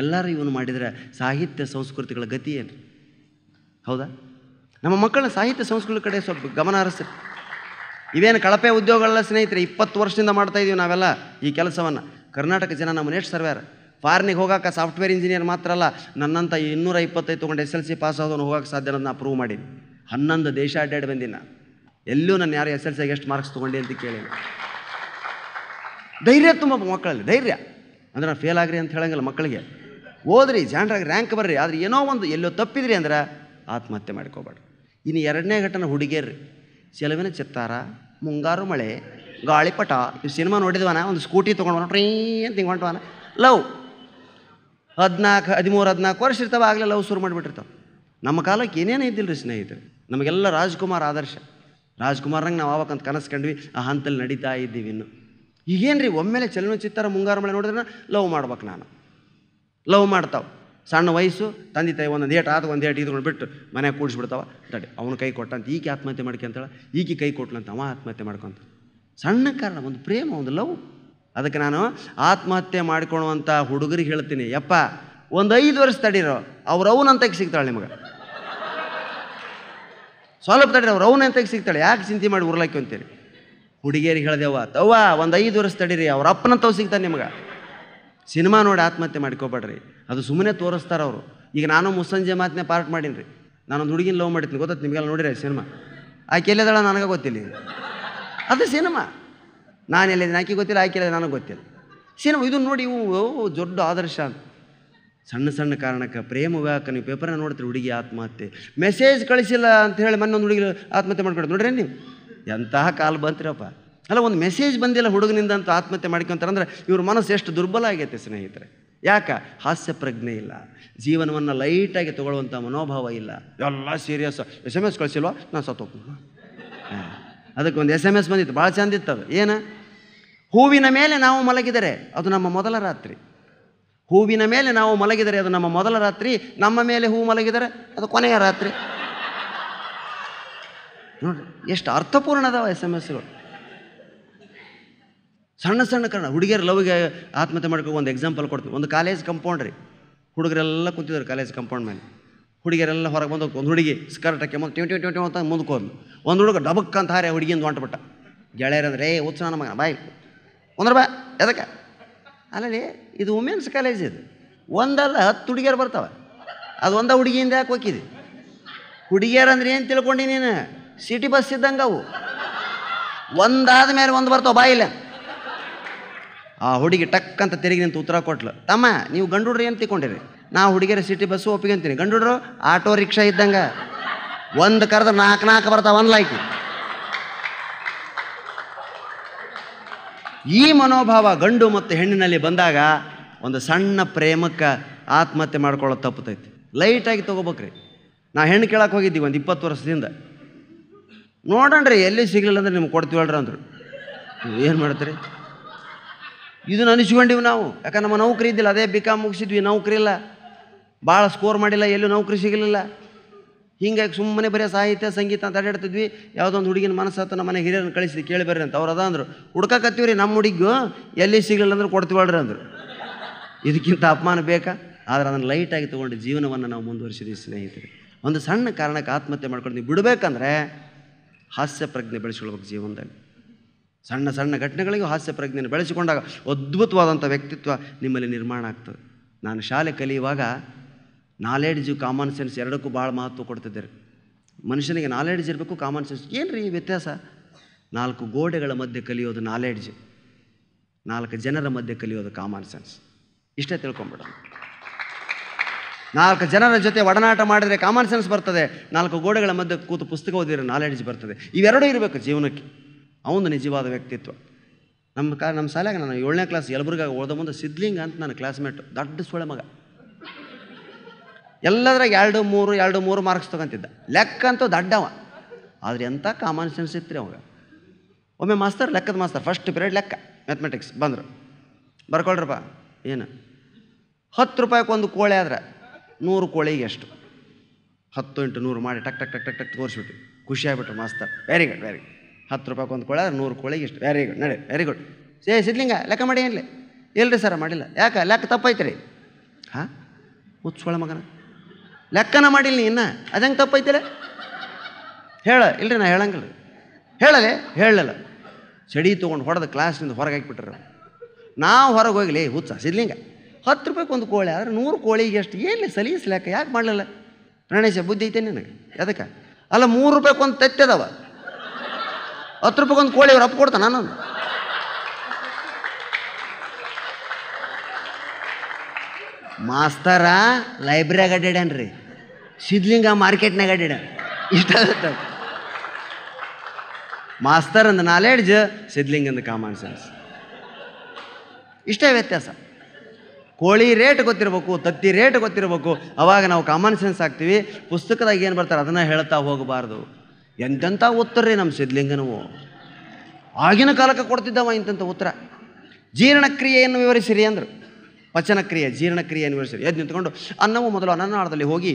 ಎಲ್ಲರೂ ಇವನು ಮಾಡಿದರೆ ಸಾಹಿತ್ಯ ಸಂಸ್ಕೃತಿಗಳ ಗತಿ ಏನು? ಹೌದಾ? ನಮ್ಮ ಮಕ್ಕಳನ್ನ ಸಾಹಿತ್ಯ ಸಂಸ್ಕೃತಿ ಕಡೆ ಸ್ವಲ್ಪ ಗಮನ ಹರಿಸ್ರಿ. ಇವೇನು ಕಳಪೆ ಉದ್ಯೋಗಗಳೆಲ್ಲ ಸ್ನೇಹಿತರೆ 20 ವರ್ಷದಿಂದ ಮಾಡ್ತಾಯಿದ್ದೀವಿ ನಾವೆಲ್ಲ ಈ ಕೆಲಸವನ್ನು. ಕರ್ನಾಟಕ ಜನ ನಮ್ಮನ್ನು ಎಷ್ಟು ಸರ್ವ್ಯಾರ. ಫಾರಿನಿಗೆ ಹೋಗೋಕೆ ಸಾಫ್ಟ್ವೇರ್ ಇಂಜಿನಿಯರ್ ಮಾತ್ರ ಅಲ್ಲ, ನನ್ನಂಥ 225 ತೊಗೊಂಡು SLC ಪಾಸ್ ಆದವನು ಹೋಗೋಕೆ ಸಾಧ್ಯ ಅನ್ನೋದು ನಾನು ಪ್ರೂವ್ ಮಾಡೀನಿ. 11 ದೇಶ ಅಡ್ಡಾಡಿ ಬಂದೀನಿ ನಾನು. ಎಲ್ಲೂ ನಾನು ಯಾರು SLCಗೆ ಎಷ್ಟು ಮಾರ್ಕ್ಸ್ ತೊಗೊಂಡೆ ಅಂತ ಕೇಳಿ. ಧೈರ್ಯ ತುಂಬ ಮಕ್ಕಳಲ್ಲಿ, ಧೈರ್ಯ ಅಂದರೆ ನಾನು ಫೇಲ್ ಆಗ್ರಿ ಅಂತ ಹೇಳಂಗಿಲ್ಲ ಮಕ್ಕಳಿಗೆ. ಓದ್ರಿ, ಜಾಣರಾಗಿ ರ್ಯಾಂಕ್ ಬರ್ರಿ, ಆದರೆ ಏನೋ ಒಂದು ಎಲ್ಲೋ ತಪ್ಪಿದ್ರಿ ಅಂದ್ರೆ ಆತ್ಮಹತ್ಯೆ ಮಾಡ್ಕೋಬೇಡ್ರಿ. ಇನ್ನು 2ನೇ ಘಟನೆ ಹುಡುಗಿಯರ್ರಿ. ಚೆಲುವಿನ ಚಿತ್ತಾರ, ಮುಂಗಾರು ಮಳೆ, ಗಾಳಿಪಟ, ಇವು ಸಿನಿಮಾ ನೋಡಿದ್ವನ, ಒಂದು ಸ್ಕೂಟಿ ತೊಗೊಂಡು ಟ್ರೀ ಅಂತ ಹಿಂಗೆ ಹೊಂಟವನ. ಲವ್ 13-14 ವರ್ಷ ಇರ್ತಾವೆ, ಆಗಲೇ ಲವ್ ಶುರು ಮಾಡಿಬಿಟ್ಟಿರ್ತಾವೆ. ನಮ್ಮ ಕಾಲಕ್ಕೆ ಏನೇನೇ ಇದ್ದಿಲ್ಲ ರೀ ಸ್ನೇಹಿತರೆ. ನಮಗೆಲ್ಲ ರಾಜ್ಕುಮಾರ್ ಆದರ್ಶ. ರಾಜ್ಕುಮಾರ್ನಂಗೆ ನಾವು ಆವಕ್ಕಂತ ಕನಸು ಕಂಡ್ವಿ, ಆ ಹಂತಲ್ಲಿ ನಡೀತಾ ಇದ್ದೀವಿ. ಇನ್ನು ಈಗೇನು ರೀ, ಒಮ್ಮೆಲೆ ಚೆಲುವಿನ ಚಿತ್ತಾರ, ಮುಂಗಾರು ಮಳೆ ನೋಡಿದ್ರೆ ಲವ್ ಮಾಡ್ಬೇಕು. ನಾನು ಲವ್ ಮಾಡ್ತಾವೆ. ಸಣ್ಣ ವಯಸ್ಸು, ತಂದೆ ತಾಯಿ ಒಂದೊಂದು ಏಟು ಆದ ಒಂದು ಏಟು ಇದ್ಕೊಂಡು ಬಿಟ್ಟು ಮನೆಗೆ ಕೂಡಿಸ್ಬಿಡ್ತಾವ. ತಡೆ ಅವನು ಕೈ ಕೊಟ್ಟಂತ ಈಕೆ ಆತ್ಮಹತ್ಯೆ ಮಾಡ್ಕೊಂತಾಳೆ, ಈಕೆ ಕೈ ಕೊಟ್ಲಂತ ಅವ ಆತ್ಮಹತ್ಯೆ ಮಾಡ್ಕೊಂತ. ಸಣ್ಣ ಕಾರಣ, ಒಂದು ಪ್ರೇಮ, ಒಂದು ಲವ್. ಅದಕ್ಕೆ ನಾನು ಆತ್ಮಹತ್ಯೆ ಮಾಡಿಕೊಳ್ಳುವಂಥ ಹುಡುಗರಿಗೆ ಹೇಳ್ತೀನಿ, ಯಪ್ಪ ಒಂದು 5 ವರ್ಷ ತಡೀರೋ, ಅವ್ರು ಅವನಂತಕ್ಕೆ ಸಿಗ್ತಾಳೆ ನಿಮಗೆ. ಸ್ವಲ್ಪ ತಡೀರಿ, ಅವ್ರು ಅವನಂತಕ್ಕೆ ಸಿಗ್ತಾಳೆ. ಯಾಕೆ ಚಿಂತೆ ಮಾಡಿ ಉರ್ಲಾಕಿ ಅಂತೀರಿ? ಹುಡುಗಿಯರಿಗೆ ಹೇಳ್ದೇವ, ತವ್ವ ಒಂದು 5 ವರ್ಷ ತಡೀರಿ, ಅವ್ರ ಅಪ್ಪನಂತವ್ ಸಿಗ್ತಾನೆ ನಿಮಗೆ. ಸಿನಿಮಾ ನೋಡಿ ಆತ್ಮಹತ್ಯೆ ಮಾಡ್ಕೋಬೇಡ್ರಿ, ಅದು ಸುಮ್ಮನೆ ತೋರಿಸ್ತಾರೆ ಅವರು. ಈಗ ನಾನು ಮುಸ್ಸಂಜೆ ಮಾತನ್ನೇ ಪಾರ್ಟ್ ಮಾಡೀನಿ ರೀ. ನಾನೊಂದು ಹುಡುಗಿನ ಲವ್ ಮಾಡಿದ್ದೀನಿ, ಗೊತ್ತೈತೆ ನಿಮಗೆಲ್ಲ ನೋಡಿರಿ ಸಿನಿಮಾ. ಆಕೆ ಎಲ್ಲಿದ್ದಾಳ ನನಗೆ ಗೊತ್ತಿಲ್ಲ, ಅದು ಸಿನಿಮಾ. ನಾನು ಎಲ್ಲಿದ್ದೀನಿ ಆಕೆ ಗೊತ್ತಿಲ್ಲ, ಆಕೆ ಎಲ್ಲ ನನಗೆ ಗೊತ್ತಿಲ್ಲ. ಸಿನಿಮಾ ಇದು ನೋಡಿ, ಇವು ದೊಡ್ಡ ಆದರ್ಶ ಅಂತ. ಸಣ್ಣ ಸಣ್ಣ ಕಾರಣಕ್ಕೆ ಪ್ರೇಮ ವಿವಾಹಕ್ಕೆ ನೀವು ಪೇಪರ್ನ ನೋಡ್ತೀರಿ, ಹುಡುಗಿ ಆತ್ಮಹತ್ಯೆ. ಮೆಸೇಜ್ ಕಳಿಸಿಲ್ಲ ಅಂತ ಹೇಳಿ ಮೊನ್ನೊಂದು ಹುಡುಗಿ ಆತ್ಮಹತ್ಯೆ ಮಾಡ್ಕೊಡೋದು ನೋಡ್ರಿ ನೀವು. ಎಂತಹ ಕಾಲ ಬಂತಿರಪ್ಪ. ಅಲ್ಲ, ಒಂದು ಮೆಸೇಜ್ ಬಂದಿಲ್ಲ ಹುಡುಗನಿಂದ ಅಂತ ಆತ್ಮಹತ್ಯೆ ಮಾಡ್ಕೊಂತಾರೆ ಅಂದರೆ ಇವ್ರ ಮನಸ್ಸು ಎಷ್ಟು ದುರ್ಬಲ ಆಗೈತೆ ಸ್ನೇಹಿತರೆ. ಯಾಕೆ? ಹಾಸ್ಯ ಪ್ರಜ್ಞೆ ಇಲ್ಲ, ಜೀವನವನ್ನು ಲೈಟಾಗಿ ತೊಗೊಳ್ಳುವಂಥ ಮನೋಭಾವ ಇಲ್ಲ, ಎಲ್ಲ ಸೀರಿಯಸ್. SMS ಕಳಿಸಿಲ್ವಾ, ನಾನು ಸತ್ತೋಗ್ತೀನಿ. ಅದಕ್ಕೆ ಒಂದು SMS ಬಂದಿತ್ತು, ಭಾಳ ಚಂದಿತ್ತು. ಅದು ಏನು? ಹೂವಿನ ಮೇಲೆ ನಾವು ಮಲಗಿದರೆ ಅದು ನಮ್ಮ ಮೊದಲ ರಾತ್ರಿ. ಹೂವಿನ ಮೇಲೆ ನಾವು ಮಲಗಿದರೆ ಅದು ನಮ್ಮ ಮೊದಲ ರಾತ್ರಿ, ನಮ್ಮ ಮೇಲೆ ಹೂ ಮಲಗಿದರೆ ಅದು ಕೊನೆಯ ರಾತ್ರಿ. ನೋಡ್ರಿ ಎಷ್ಟು ಅರ್ಥಪೂರ್ಣ ಅದಾವ SMS ಗಳು. ಸಣ್ಣ ಸಣ್ಣ ಕಾರಣ ಹುಡುಗಿಯರು ಲವ್ಗೆ ಆತ್ಮಹತ್ಯೆ ಮಾಡ್ಕೊ. ಒಂದು ಎಕ್ಸಾಂಪಲ್ ಕೊಡ್ತೀವಿ. ಒಂದು ಕಾಲೇಜ್ ಕಂಪೌಂಡ್ ರೀ, ಹುಡುಗರೆಲ್ಲ ಕೂತಿದ್ರು ಕಾಲೇಜ್ ಕಂಪೌಂಡ್ ಮೇಲೆ. ಹುಡುಗಿಯರೆಲ್ಲ ಹೊರಗೆ ಬಂದು ಒಂದು ಹುಡುಗಿ ಸ್ಕರ್ಟ್ ಹಾಕಿ ಟ್ಯೂ ಅಂತ ಮುಂದಕ್ಕೆ ಹೋದ್ಲು. ಒಂದು ಹುಡುಗ ಡಬಕ್ ಅಂತ ಹಾರಿ ಹುಡುಗಿಯಿಂದ ಹೊಂಟ್ಬಿಟ್ಟ. ಗೆಳೆಯರಂದ್ರೆ ಉತ್ಸಾಹ ನಮಗೆ ಬಾಯ್ ಒಂದ್ರ ಬಾ ಎದಕ್ಕೆ ಅಲ್ಲಲ್ಲಿ ಇದು ವುಮೆನ್ಸ್ ಕಾಲೇಜ್. ಇದು ಒಂದಲ್ಲ 10 ಹುಡುಗಿಯರು ಬರ್ತಾವೆ. ಅದು ಒಂದ ಹುಡುಗಿಯಿಂದ ಯಾಕೆ ಹೋಗಿದ್ದೆ? ಹುಡುಗಿಯರಂದ್ರೆ ಏನು ತಿಳ್ಕೊಂಡು ನೀನು? ಸಿಟಿ ಬಸ್ ಇದ್ದಂಗೆ ಅವು, ಒಂದಾದ ಮೇಲೆ ಒಂದು ಬರ್ತಾವೆ ಬಾಯಿಲ್ಲ. ಆ ಹುಡುಗಿ ಟಕ್ ಅಂತ ತಿರುಗಿ ನಿಂತು ಉತ್ತರ ಕೊಟ್ಲು, ತಮ್ಮ ನೀವು ಗಂಡು ಹುಡ್ರಿ ಏನು ತಿಳ್ಕೊಂಡಿರಿ? ನಾವು ಹುಡುಗಿಯರ ಸಿಟಿ ಬಸ್ಸು ಒಪ್ಪಿಗೆಂತೀನಿ, ಗಂಡು ಹುಡ್ರು ಆಟೋ ರಿಕ್ಷಾ ಇದ್ದಂಗೆ ಒಂದು ಕರೆದ್ರೆ 4 ಬರ್ತಾವೆ ಒಂದು ಲೈಕಿ. ಈ ಮನೋಭಾವ ಗಂಡು ಮತ್ತು ಹೆಣ್ಣಿನಲ್ಲಿ ಬಂದಾಗ ಒಂದು ಸಣ್ಣ ಪ್ರೇಮಕ್ಕೆ ಆತ್ಮಹತ್ಯೆ ಮಾಡ್ಕೊಳ್ಳೋದು ತಪ್ಪುತ್ತೈತಿ. ಲೈಟಾಗಿ ತೊಗೋಬೇಕ್ರಿ. ನಾವು ಹೆಣ್ಣು ಕೇಳಕ್ಕೆ ಹೋಗಿದ್ದೀವಿ ಒಂದು 20 ವರ್ಷದಿಂದ. ನೋಡಣ್ರಿ ಎಲ್ಲಿ ಸಿಗಲಿಲ್ಲ ಅಂದ್ರೆ ನಿಮ್ಗೆ ಕೊಡ್ತೀವಿ ಹೇಳ್ರಿ ಅಂದರು. ಏನು ಮಾಡ್ತೀರಿ? ಇದನ್ನು ಅನಿಸ್ಕೊಂಡಿವಿ ನಾವು. ಯಾಕಂದ್ರೆ ನಮ್ಮ ನೌಕರಿ ಇದ್ದಿಲ್ಲ, ಅದೇ BCom ಮುಗಿಸಿದ್ವಿ, ನೌಕರಿ ಇಲ್ಲ, ಭಾಳ ಸ್ಕೋರ್ ಮಾಡಿಲ್ಲ, ಎಲ್ಲೂ ನೌಕರಿ ಸಿಗಲಿಲ್ಲ. ಹೀಗಾಗಿ ಸುಮ್ಮನೆ ಬರೀ ಸಾಹಿತ್ಯ ಸಂಗೀತ ಅಂತ ಅಡ್ಡಾಡ್ತಿದ್ವಿ. ಯಾವುದೊಂದು ಹುಡುಗಿನ ಮನಸ್ಸತ್ತು ನಮ್ಮ ಮನೆ ಹಿರಿಯರನ್ನು ಕಳಿಸಿ ಕೇಳಿ ಬರ್ರಿ ಅಂತ. ಅವ್ರು ಅಂದರು, ಹುಡ್ಕಕತ್ತೀವಿ ರೀ ನಮ್ಮ ಹುಡುಗಿಗೂ, ಎಲ್ಲಿ ಸಿಗಲಿಲ್ಲ ಅಂದ್ರೆ ಕೊಡ್ತೀವಳ್ರಿ ಅಂದರು. ಇದಕ್ಕಿಂತ ಅಪಮಾನ ಬೇಕಾ? ಆದರೆ ಅದನ್ನು ಲೈಟಾಗಿ ತೊಗೊಂಡು ಜೀವನವನ್ನು ನಾವು ಮುಂದುವರಿಸಿದ್ವಿ ಸ್ನೇಹಿತರೆ. ಒಂದು ಸಣ್ಣ ಕಾರಣಕ್ಕೆ ಆತ್ಮಹತ್ಯೆ ಮಾಡ್ಕೊಂಡು ನೀವು ಬಿಡಬೇಕಂದ್ರೆ ಹಾಸ್ಯ ಪ್ರಜ್ಞೆ ಬೆಳೆಸ್ಕೊಳ್ಬೇಕು ಜೀವನದಲ್ಲಿ. ಸಣ್ಣ ಸಣ್ಣ ಘಟನೆಗಳಿಗೂ ಹಾಸ್ಯ ಪ್ರಜ್ಞೆಯನ್ನು ಬೆಳೆಸಿಕೊಂಡಾಗ ಅದ್ಭುತವಾದಂಥ ವ್ಯಕ್ತಿತ್ವ ನಿಮ್ಮಲ್ಲಿ ನಿರ್ಮಾಣ ಆಗ್ತದೆ. ನಾನು ಶಾಲೆ ಕಲಿಯುವಾಗ ನಾಲೆಡ್ಜು ಕಾಮನ್ ಸೆನ್ಸ್ ಎರಡಕ್ಕೂ ಭಾಳ ಮಹತ್ವ ಕೊಡ್ತಿದ್ದಾರೆ. ಮನುಷ್ಯನಿಗೆ ನಾಲೆಡ್ಜ್ ಇರಬೇಕು, ಕಾಮನ್ ಸೆನ್ಸ್. ಏನು ರೀ ವ್ಯತ್ಯಾಸ? 4 ಗೋಡೆಗಳ ಮಧ್ಯೆ ಕಲಿಯೋದು ನಾಲೆಡ್ಜ್, 4 ಜನರ ಮಧ್ಯೆ ಕಲಿಯೋದು ಕಾಮನ್ ಸೆನ್ಸ್. ಇಷ್ಟೇ ತಿಳ್ಕೊಂಬಿಡೋಣ. 4 ಜನರ ಜೊತೆ ಒಡನಾಟ ಮಾಡಿದರೆ ಕಾಮನ್ ಸೆನ್ಸ್ ಬರ್ತದೆ, 4 ಗೋಡೆಗಳ ಮಧ್ಯೆ ಕೂತು ಪುಸ್ತಕ ಓದಿದರೆ ನಾಲೆಡ್ಜ್ ಬರ್ತದೆ. ಇವೆರಡೂ ಇರಬೇಕು ಜೀವನಕ್ಕೆ. ಅವನು ನಿಜವಾದ ವ್ಯಕ್ತಿತ್ವ. ನಮ್ಮ ಶಾಲೆಗೆ ನಾನು 7ನೇ ಕ್ಲಾಸ್ ಯಲಬುರ್ಗಾಗ ಓದೋ ಮುಂದೆ ಸಿದ್ಲಿಂಗ ಅಂತ ನನ್ನ ಕ್ಲಾಸ್ಮೇಟು, ದೊಡ್ಡ ಸೊಳೆ ಮಗ. ಎಲ್ಲದ್ರಾಗ 2-3 ಮಾರ್ಕ್ಸ್ ತೊಗೊಂತಿದ್ದ. ಲೆಕ್ಕ ಅಂತೂ ದಡ್ಡವ, ಆದರೆ ಎಂಥ ಕಾಮನ್ ಸೆನ್ಸ್ ಇತ್ತು ರೀ ಅವಾಗ. ಒಮ್ಮೆ ಮಾಸ್ತರ್, ಲೆಕ್ಕದ ಮಾಸ್ತರ್, ಫಸ್ಟ್ ಪೀರಿಯಡ್ ಲೆಕ್ಕ ಮ್ಯಾಥಮೆಟಿಕ್ಸ್ ಬಂದರು. ಬರ್ಕೊಳ್ರಪ್ಪ. ಏನು 10 ರೂಪಾಯಿಗೆ ಒಂದು ಕೋಳಿ ಆದ್ರೆ 100 ಕೋಳಿಗೆ ಎಷ್ಟು? 10 × 100 ಮಾಡಿ ಟಕ್ ಟಕ್ ಟಕ್ ಟಕ್ ಟಕ್ ತೋರಿಸ್ಬಿಟ್ಟು ಖುಷಿ ಆಗ್ಬಿಟ್ರು master. Very good very good. 10 ರೂಪಾಯಿಗೆ ಒಂದು ಕೋಳಿ ಆದ್ರೆ 100 ಕೋಳಿಗೆ ಎಷ್ಟು? ವೆರಿ ಗುಡ್, ನಡಿ, ವೆರಿ ಗುಡ್. ಸಿದ್ಲಿಂಗ ಲೆಕ್ಕ ಮಾಡಿ ಏನ್ಲಿ? ಇಲ್ರಿ ಸರ ಮಾಡಿಲ್ಲ. ಯಾಕೆ? ಲೆಕ್ಕ ತಪ್ಪೈತ್ರಿ. ಹಾಂ, ಹುಚ್ಚೋಳ ಮಗನ, ಲೆಕ್ಕನ ಮಾಡಿಲ್ಲ ನೀ ಇನ್ನು, ಅದಂಗೆ ತಪ್ಪೈತಿಲ್ಲ ಹೇಳ. ಇಲ್ರಿ ನಾ ಹೇಳಂಗಿಲ್ಲ. ಹೇಳಲೆ? ಹೇಳಲ್ಲ. ಚಡಿ ತೊಗೊಂಡು ಹೊಡೆದು ಕ್ಲಾಸ್ನಿಂದ ಹೊರಗೆ ಹಾಕಿಬಿಟ್ರು. ನಾವು ಹೊರಗೆ ಹೋಗ್ಲಿ ಹುಚ್ಚ ಸಿದ್ಲಿಂಗ, 10 ರೂಪಾಯಿಗೆ ಒಂದು ಕೋಳಿ ಆದರೆ 100 ಕೋಳಿಗೆ ಎಷ್ಟು? ಏನ್ಲಿ ಸಲೀಸ್ ಲೆಕ್ಕ ಯಾಕೆ ಮಾಡಲಿಲ್ಲ? ಪ್ರಣೇಶ ಬುದ್ಧಿ ಐತೆ ನಿನಗೆ? ಅದಕ್ಕೆ ಅಲ್ಲ, 3 ರೂಪಾಯಿಗೆ ಒಂದು ತತ್ತದವ, 10 ರೂಪಾಯಿಗೆ ಒಂದು ಕೋಳಿ ಅವ್ರು ಅಪ್ಪ ಕೊಡ್ತಾನೆ. ನಾನು ಮಾಸ್ತರ ಲೈಬ್ರರಿಯಾಗ ಅಡ್ಡಾಡ್ಯಾನ್ರಿ, ಸಿದ್ಲಿಂಗ ಮಾರ್ಕೆಟ್ನಾಗ ಅಡ್ಡಾಡ್ಯಾನ. ಇಷ್ಟ ಆಗುತ್ತೆ ಮಾಸ್ತರ್ ಅಂದ ನಾಲೆಡ್ಜ್, ಸಿದ್ಲಿಂಗಂದ ಕಾಮನ್ ಸೆನ್ಸ್. ಇಷ್ಟೇ ವ್ಯತ್ಯಾಸ. ಕೋಳಿ ರೇಟ್ ಗೊತ್ತಿರಬೇಕು, ತತ್ತಿ ರೇಟ್ ಗೊತ್ತಿರಬೇಕು, ಅವಾಗ ನಾವು ಕಾಮನ್ ಸೆನ್ಸ್ ಆಗ್ತೀವಿ. ಪುಸ್ತಕದಾಗ ಏನು ಬರ್ತಾರೆ ಅದನ್ನು ಹೇಳ್ತಾ ಹೋಗಬಾರ್ದು. ಎಂತೆಂಥ ಉತ್ತರ ರೀ ನಮ್ಮ ಸಿದ್ಲಿಂಗನವು. ಆಗಿನ ಕಾಲಕ್ಕೆ ಕೊಡ್ತಿದ್ದವ ಇಂಥ ಉತ್ತರ. ಜೀರ್ಣಕ್ರಿಯೆಯನ್ನು ವಿವರಿಸಿರಿ ಅಂದರು. ಪಚನಕ್ರಿಯೆ, ಜೀರ್ಣಕ್ರಿಯೆಯನ್ನು ವಿವರಿಸಿರಿ. ಎದ್ದು ನಿಂತ್ಕೊಂಡು ಅನ್ನವು ಮೊದಲು ಅನ್ನನಾಳದಲ್ಲಿ ಹೋಗಿ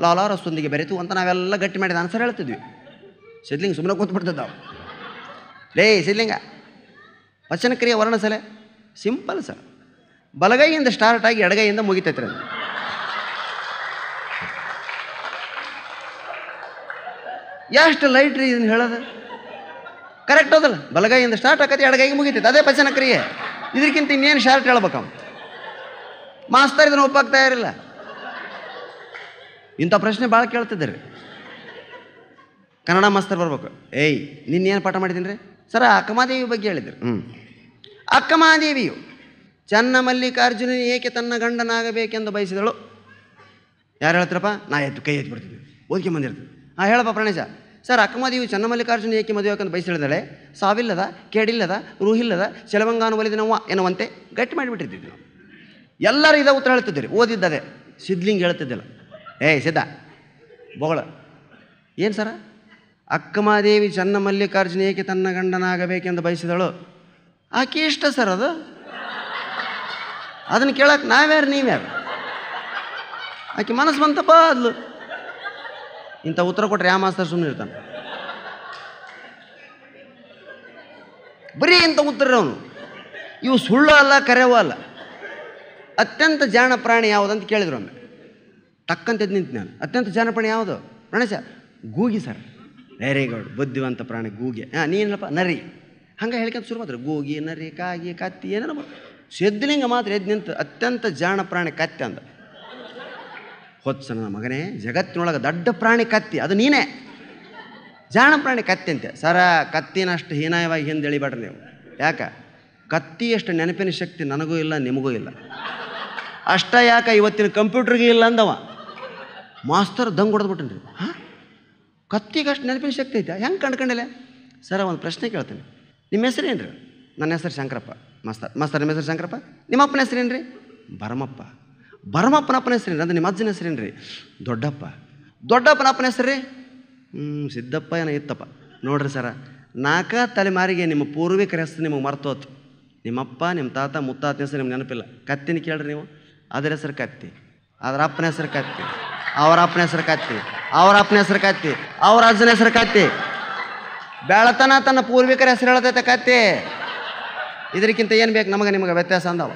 ಲಾಲಾರಸದೊಂದಿಗೆ ಬೆರೆತು ಅಂತ ನಾವೆಲ್ಲ ಗಟ್ಟಿ ಮಾಡಿದ ಆನ್ಸರ್ ಹೇಳ್ತಿದ್ವಿ. ಸಿದ್ಲಿಂಗ ಸುಮ್ಮನೆ ಕೂತ್ಬಿಡ್ತಿದ್ದ. ಲೇ ಸಿದ್ಲಿಂಗ, ಪಚನಕ್ರಿಯೆ ವರ್ಣಸಲೆ ಸಿಂಪಲ್ ಸರ್. ಬಲಗೈಯಿಂದ ಸ್ಟಾರ್ಟ್ ಆಗಿ ಎಡಗೈಯಿಂದ ಮುಗಿತೈತ್ರಿ ಅದು. ಎಷ್ಟು ಲೈಟ್ ರೀ ಇದನ್ನು ಹೇಳೋದು. ಕರೆಕ್ಟ್ ಹೋದಲ್ಲ? ಬಲಗೈಯಿಂದ ಸ್ಟಾರ್ಟ್ ಆಕತಿ, ಎಡಗೈಗೆ ಮುಗಿತೈತೆ, ಅದೇ ಪಚನಕ್ರಿಯೆ. ಇದಕ್ಕಿಂತ ಇನ್ನೇನು ಶಾರ್ಟ್ ಹೇಳ್ಬೇಕಮ್ಮ. ಮಾಸ್ತರ್ ಇದನ್ನು ಒಪ್ಪಾಗ್ತಾ ಇರಲಿಲ್ಲ. ಇಂಥ ಪ್ರಶ್ನೆ ಭಾಳ ಕೇಳ್ತಿದ್ದಾರೆ. ಕನ್ನಡ ಮಾಸ್ತರ್ ಬರ್ಬೇಕು. ಏಯ್ ನಿನ್ನೇನು ಪಾಠ ಮಾಡಿದ್ದೀನಿ ರೀ ಸರ? ಅಕ್ಕಮಹಾದೇವಿ ಬಗ್ಗೆ ಹೇಳಿದ್ರು. ಅಕ್ಕಮಹಾದೇವಿಯು ಚನ್ನಮಲ್ಲಿಕಾರ್ಜುನ ಏಕೆ ತನ್ನ ಗಂಡನಾಗಬೇಕೆಂದು ಬಯಸಿದಳು? ಯಾರು ಹೇಳ್ತಾರಪ್ಪ? ನಾ ಕೈ ಎತ್ತಿ ಬಿಡ್ತಿದ್ವಿ, ಓದ್ಕೆ ಬಂದಿರ್ತೀವಿ. ಹೇಳಪ್ಪ ಪ್ರಣೇಶ. ಸರ್, ಅಕ್ಕಮಹಾದೇವಿ ಚನ್ನಮಲ್ಲಿಕಾರ್ಜುನ ಏಕೆ ಮದುವೆಬೇಕಂತ ಬಯಸಿಳಿದಾಳೆ? ಸಾವಿಲ್ಲದ, ಕೇಡಿಲ್ಲದ, ರೂಹಿಲ್ಲದ, ಶಲವಂಗಾನು ಒಲಿದಿನವ್ವ ಎನ್ನುವಂತೆ ಗಟ್ಟಿ ಮಾಡಿಬಿಟ್ಟಿದ್ವಿ ನಾವು. ಎಲ್ಲರೂ ಇದೇ ಉತ್ತರ ಹೇಳ್ತಿದ್ದೀರಿ, ಓದಿದ್ದದೆ. ಸಿದ್ಲಿಂಗ್ ಹೇಳ್ತಿದ್ದಿಲ್ಲ. ಏಯ್ ಸಿದ್ಧ ಬೋಗಳ ಏನು ಸರ? ಅಕ್ಕಮಹಾದೇವಿ ಚನ್ನಮಲ್ಲಿಕಾರ್ಜುನ ಏಕೆ ತನ್ನ ಗಂಡನಾಗಬೇಕೆಂದು ಬಯಸಿದಳು? ಆಕೆ ಇಷ್ಟ ಸರ್ ಅದು. ಅದನ್ನು ಕೇಳಕ್ಕೆ ನಾವ್ಯಾರು ನೀವ್ಯಾರು? ಆಕೆ ಮನಸ್ಸು ಬಂತಪ್ಪ ಅದ್ಲು. ಇಂಥ ಉತ್ತರ ಕೊಟ್ಟರೆ ಯಾವ ಮಾಸ್ತರ್ ಸುಮ್ಮನೆ ಇರ್ತಾನೆ? ಬರೀ ಇಂಥ ಉತ್ತರ ಅವನು. ಇವು ಸುಳ್ಳು ಅಲ್ಲ, ಕರೆವೂ ಅಲ್ಲ. ಅತ್ಯಂತ ಜಾಣ ಪ್ರಾಣಿ ಯಾವುದಂತ ಕೇಳಿದ್ರು ಒಮ್ಮೆ. ಟಕ್ಕಂತ ಎದ್ದು ನಿಂತು ನಾನು, ಅತ್ಯಂತ ಜಾಣ ಪ್ರಾಣಿ ಯಾವುದು ಪ್ರಣೇಶ? ಗೂಗಿ ಸರ್. ವೆರಿ ಗುಡ್, ಬುದ್ಧಿವಂತ ಪ್ರಾಣಿ ಗೂಗಿ. ನೀನಲ್ಲಪ್ಪ ನರಿ. ಹಂಗೆ ಹೇಳ್ಕೊಂತ ಶುರು ಮಾಡಿದ್ರು. ಗೂಗಿ, ನರಿ, ಕಾಗಿ, ಕತ್ತಿ ಏನೇನೋ. ಸಿದ್ಧಲಿಂಗ ಮಾತ್ರ ಎದ್ದು ನಿಂತು ಅತ್ಯಂತ ಜಾಣ ಪ್ರಾಣಿ ಕತ್ತಿ ಅಂದ. ಹೊತ್ಸ ನನ್ನ ಮಗನೇ, ಜಗತ್ತಿನೊಳಗೆ ದೊಡ್ಡ ಪ್ರಾಣಿ ಕತ್ತಿ, ಅದು ನೀನೇ. ಜಾಣ ಪ್ರಾಣಿ ಕತ್ತಿ ಅಂತೆ. ಸರ, ಕತ್ತಿನಷ್ಟು ಹೀನಾಯವಾಗಿ ಹಿಂದೆ ಎಳಿಬೇಡ್ರಿ ನೀವು. ಯಾಕೆ? ಕತ್ತಿಯಷ್ಟು ನೆನಪಿನ ಶಕ್ತಿ ನನಗೂ ಇಲ್ಲ, ನಿಮಗೂ ಇಲ್ಲ. ಅಷ್ಟ ಯಾಕೆ ಇವತ್ತಿನ ಕಂಪ್ಯೂಟ್ರಿಗೆ ಇಲ್ಲ ಅಂದವ. ಮಾಸ್ತರ್ ದಂಗ್ ಹೊಡೆದ್ಬಿಟ್ಟನ್ರಿ. ಹಾಂ, ಕತ್ತಿಗೆ ಅಷ್ಟು ನೆನಪಿನ ಶಕ್ತಿ ಐತೆ, ಹೆಂಗೆ ಕಂಡ್ಕೊಂಡಿಲ್ಲ? ಸರ, ಒಂದು ಪ್ರಶ್ನೆ ಕೇಳ್ತೀನಿ. ನಿಮ್ಮ ಹೆಸರೇನು ರೀ? ನನ್ನ ಹೆಸರು ಶಂಕರಪ್ಪ. ಮಾಸ್ತರ್ ನಿಮ್ಮ ಹೆಸರು ಶಂಕರಪ್ಪ. ನಿಮ್ಮ ಅಪ್ಪನ ಹೆಸರೇನು ರೀ? ಭರಮಪ್ಪ. ಭರಮಪ್ಪನ ಅಪ್ಪನ ಹೆಸರೇನು? ಅಂದ್ರೆ ನಿಮ್ಮ ಅಜ್ಜನ ಹೆಸರೇನು ರೀ? ದೊಡ್ಡಪ್ಪ. ದೊಡ್ಡಪ್ಪನ ಅಪ್ಪನ ಹೆಸರು ರೀ? ಸಿದ್ದಪ್ಪ ಏನೋ ಇತ್ತಪ್ಪ. ನೋಡ್ರಿ ಸರ, 4 ತಲೆಮಾರಿಗೆ ನಿಮ್ಮ ಪೂರ್ವಿಕರ ಹೆಸರು ನಿಮಗೆ ಮರ್ತೋತು. ನಿಮ್ಮಪ್ಪ, ನಿಮ್ಮ ತಾತ, ಮುತ್ತಾತನ ಹೆಸರು ನಿಮ್ಗೆ ನೆನಪಿಲ್ಲ. ಕತ್ತಿನ ಕೇಳ್ರಿ ನೀವು. ಅದರ ಹೆಸರು ಕತ್ತಿ, ಅದರ ಅಪ್ಪನ ಹೆಸರು ಕತ್ತಿ, ಅವರ ಅಪ್ಪನ ಹೆಸರು ಕತ್ತಿ, ಅವರ ಅಪ್ಪನ ಹೆಸರು ಕತ್ತಿ, ಅವ್ರ ಅಜ್ಜನ ಹೆಸರು ಕತ್ತಿ. ಬೆಳತನ ತನ್ನ ಪೂರ್ವಿಕರ ಹೆಸರು ಹೇಳ್ತೈತೆ ಕತ್ತಿ. ಇದಕ್ಕಿಂತ ಏನು ಬೇಕು ನಮಗೆ ನಿಮಗೆ ವ್ಯತ್ಯಾಸ ಅಂದವ.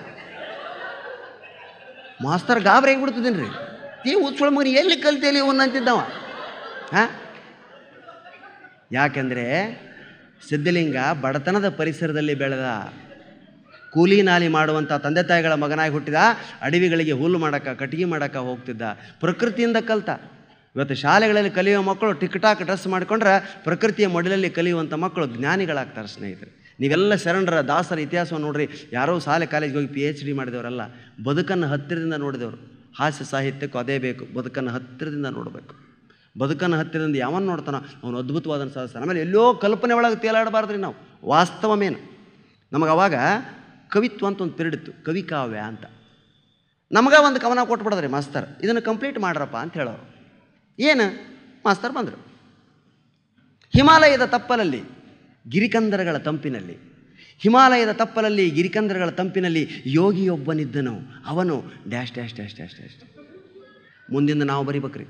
ಮಾಸ್ತರ್ ಗಾಬರಿ ಆಗಿಬಿಡ್ತಿದ್ದೀನಿ ರೀ. ಈ ಉತ್ಸವ ಮಗನ ಎಲ್ಲಿ ಕಲ್ತೇಲಿ ಇವನ್ನ ಅಂತಿದ್ದವ. ಹಾಂ, ಯಾಕೆಂದರೆ ಸಿದ್ಧಲಿಂಗ ಬಡತನದ ಪರಿಸರದಲ್ಲಿ ಬೆಳೆದ, ಕೂಲಿ ನಾಲಿ ಮಾಡುವಂಥ ತಂದೆ ತಾಯಿಗಳ ಮಗನಾಗಿ ಹುಟ್ಟಿದ. ಅಡವಿಗಳಿಗೆ ಹುಲ್ಲು ಮಾಡೋಕ್ಕೆ, ಕಟ್ಟಿಗೆ ಮಾಡೋಕ್ಕೆ ಹೋಗ್ತಿದ್ದ. ಪ್ರಕೃತಿಯಿಂದ ಕಲ್ತ. ಇವತ್ತು ಶಾಲೆಗಳಲ್ಲಿ ಕಲಿಯುವ ಮಕ್ಕಳು ಟಿಕ್ ಟಾಕ್ ಡ್ರೆಸ್ ಮಾಡಿಕೊಂಡ್ರೆ ಪ್ರಕೃತಿಯ ಮೊಡಲಲ್ಲಿ ಕಲಿಯುವಂಥ ಮಕ್ಕಳು ಜ್ಞಾನಿಗಳಾಗ್ತಾರೆ ಸ್ನೇಹಿತರೆ. ನೀವೆಲ್ಲ ಶರಣರ, ದಾಸರ ಇತಿಹಾಸವನ್ನು ನೋಡ್ರಿ. ಯಾರೋ ಶಾಲೆ ಕಾಲೇಜಿಗೆ ಹೋಗಿ PhD ಮಾಡಿದವರಲ್ಲ, ಬದುಕನ್ನು ಹತ್ತಿರದಿಂದ ನೋಡಿದವರು. ಹಾಸ್ಯ ಸಾಹಿತ್ಯಕ್ಕೂ ಅದೇ ಬೇಕು, ಬದುಕನ್ನು ಹತ್ತಿರದಿಂದ ನೋಡಬೇಕು. ಬದುಕನ್ನು ಹತ್ತಿರದಿಂದ ಯಾವನ್ನ ನೋಡ್ತಾನೋ ಅವನು ಅದ್ಭುತವಾದ ಸಾಧಿಸ್ತಾನೆ. ಆಮೇಲೆ ಎಲ್ಲೋ ಕಲ್ಪನೆ ಒಳಗೆ ತೇಲಾಡಬಾರ್ದ್ರಿ ನಾವು. ವಾಸ್ತವ ಮೇನು. ನಮಗೆ ಅವಾಗ ಕವಿತ್ವ ಅಂತ ಒಂದು ಪಿರಿಯಡ್ ಇತ್ತು, ಕವಿ ಕಾವ್ಯ ಅಂತ. ನಮಗೆ ಒಂದು ಕವನ ಕೊಟ್ಬಿಡೋದ್ರಿ ಮಾಸ್ತರ್, ಇದನ್ನು ಕಂಪ್ಲೀಟ್ ಮಾಡ್ರಪ್ಪ ಅಂತ ಹೇಳೋರು. ಏನು ಮಾಸ್ತರ್ ಬಂದರು. ಹಿಮಾಲಯದ ತಪ್ಪಲಲ್ಲಿ, ಗಿರಿಕಂದರಗಳ ತಂಪಿನಲ್ಲಿ, ಹಿಮಾಲಯದ ತಪ್ಪಲಲ್ಲಿ ಗಿರಿಕಂದರಗಳ ತಂಪಿನಲ್ಲಿ ಯೋಗಿಯೊಬ್ಬನಿದ್ದನು, ಅವನು dash dash dash dash dash. ಮುಂದಿಂದ ನಾವು ಬರಿಬೇಕ್ರಿ,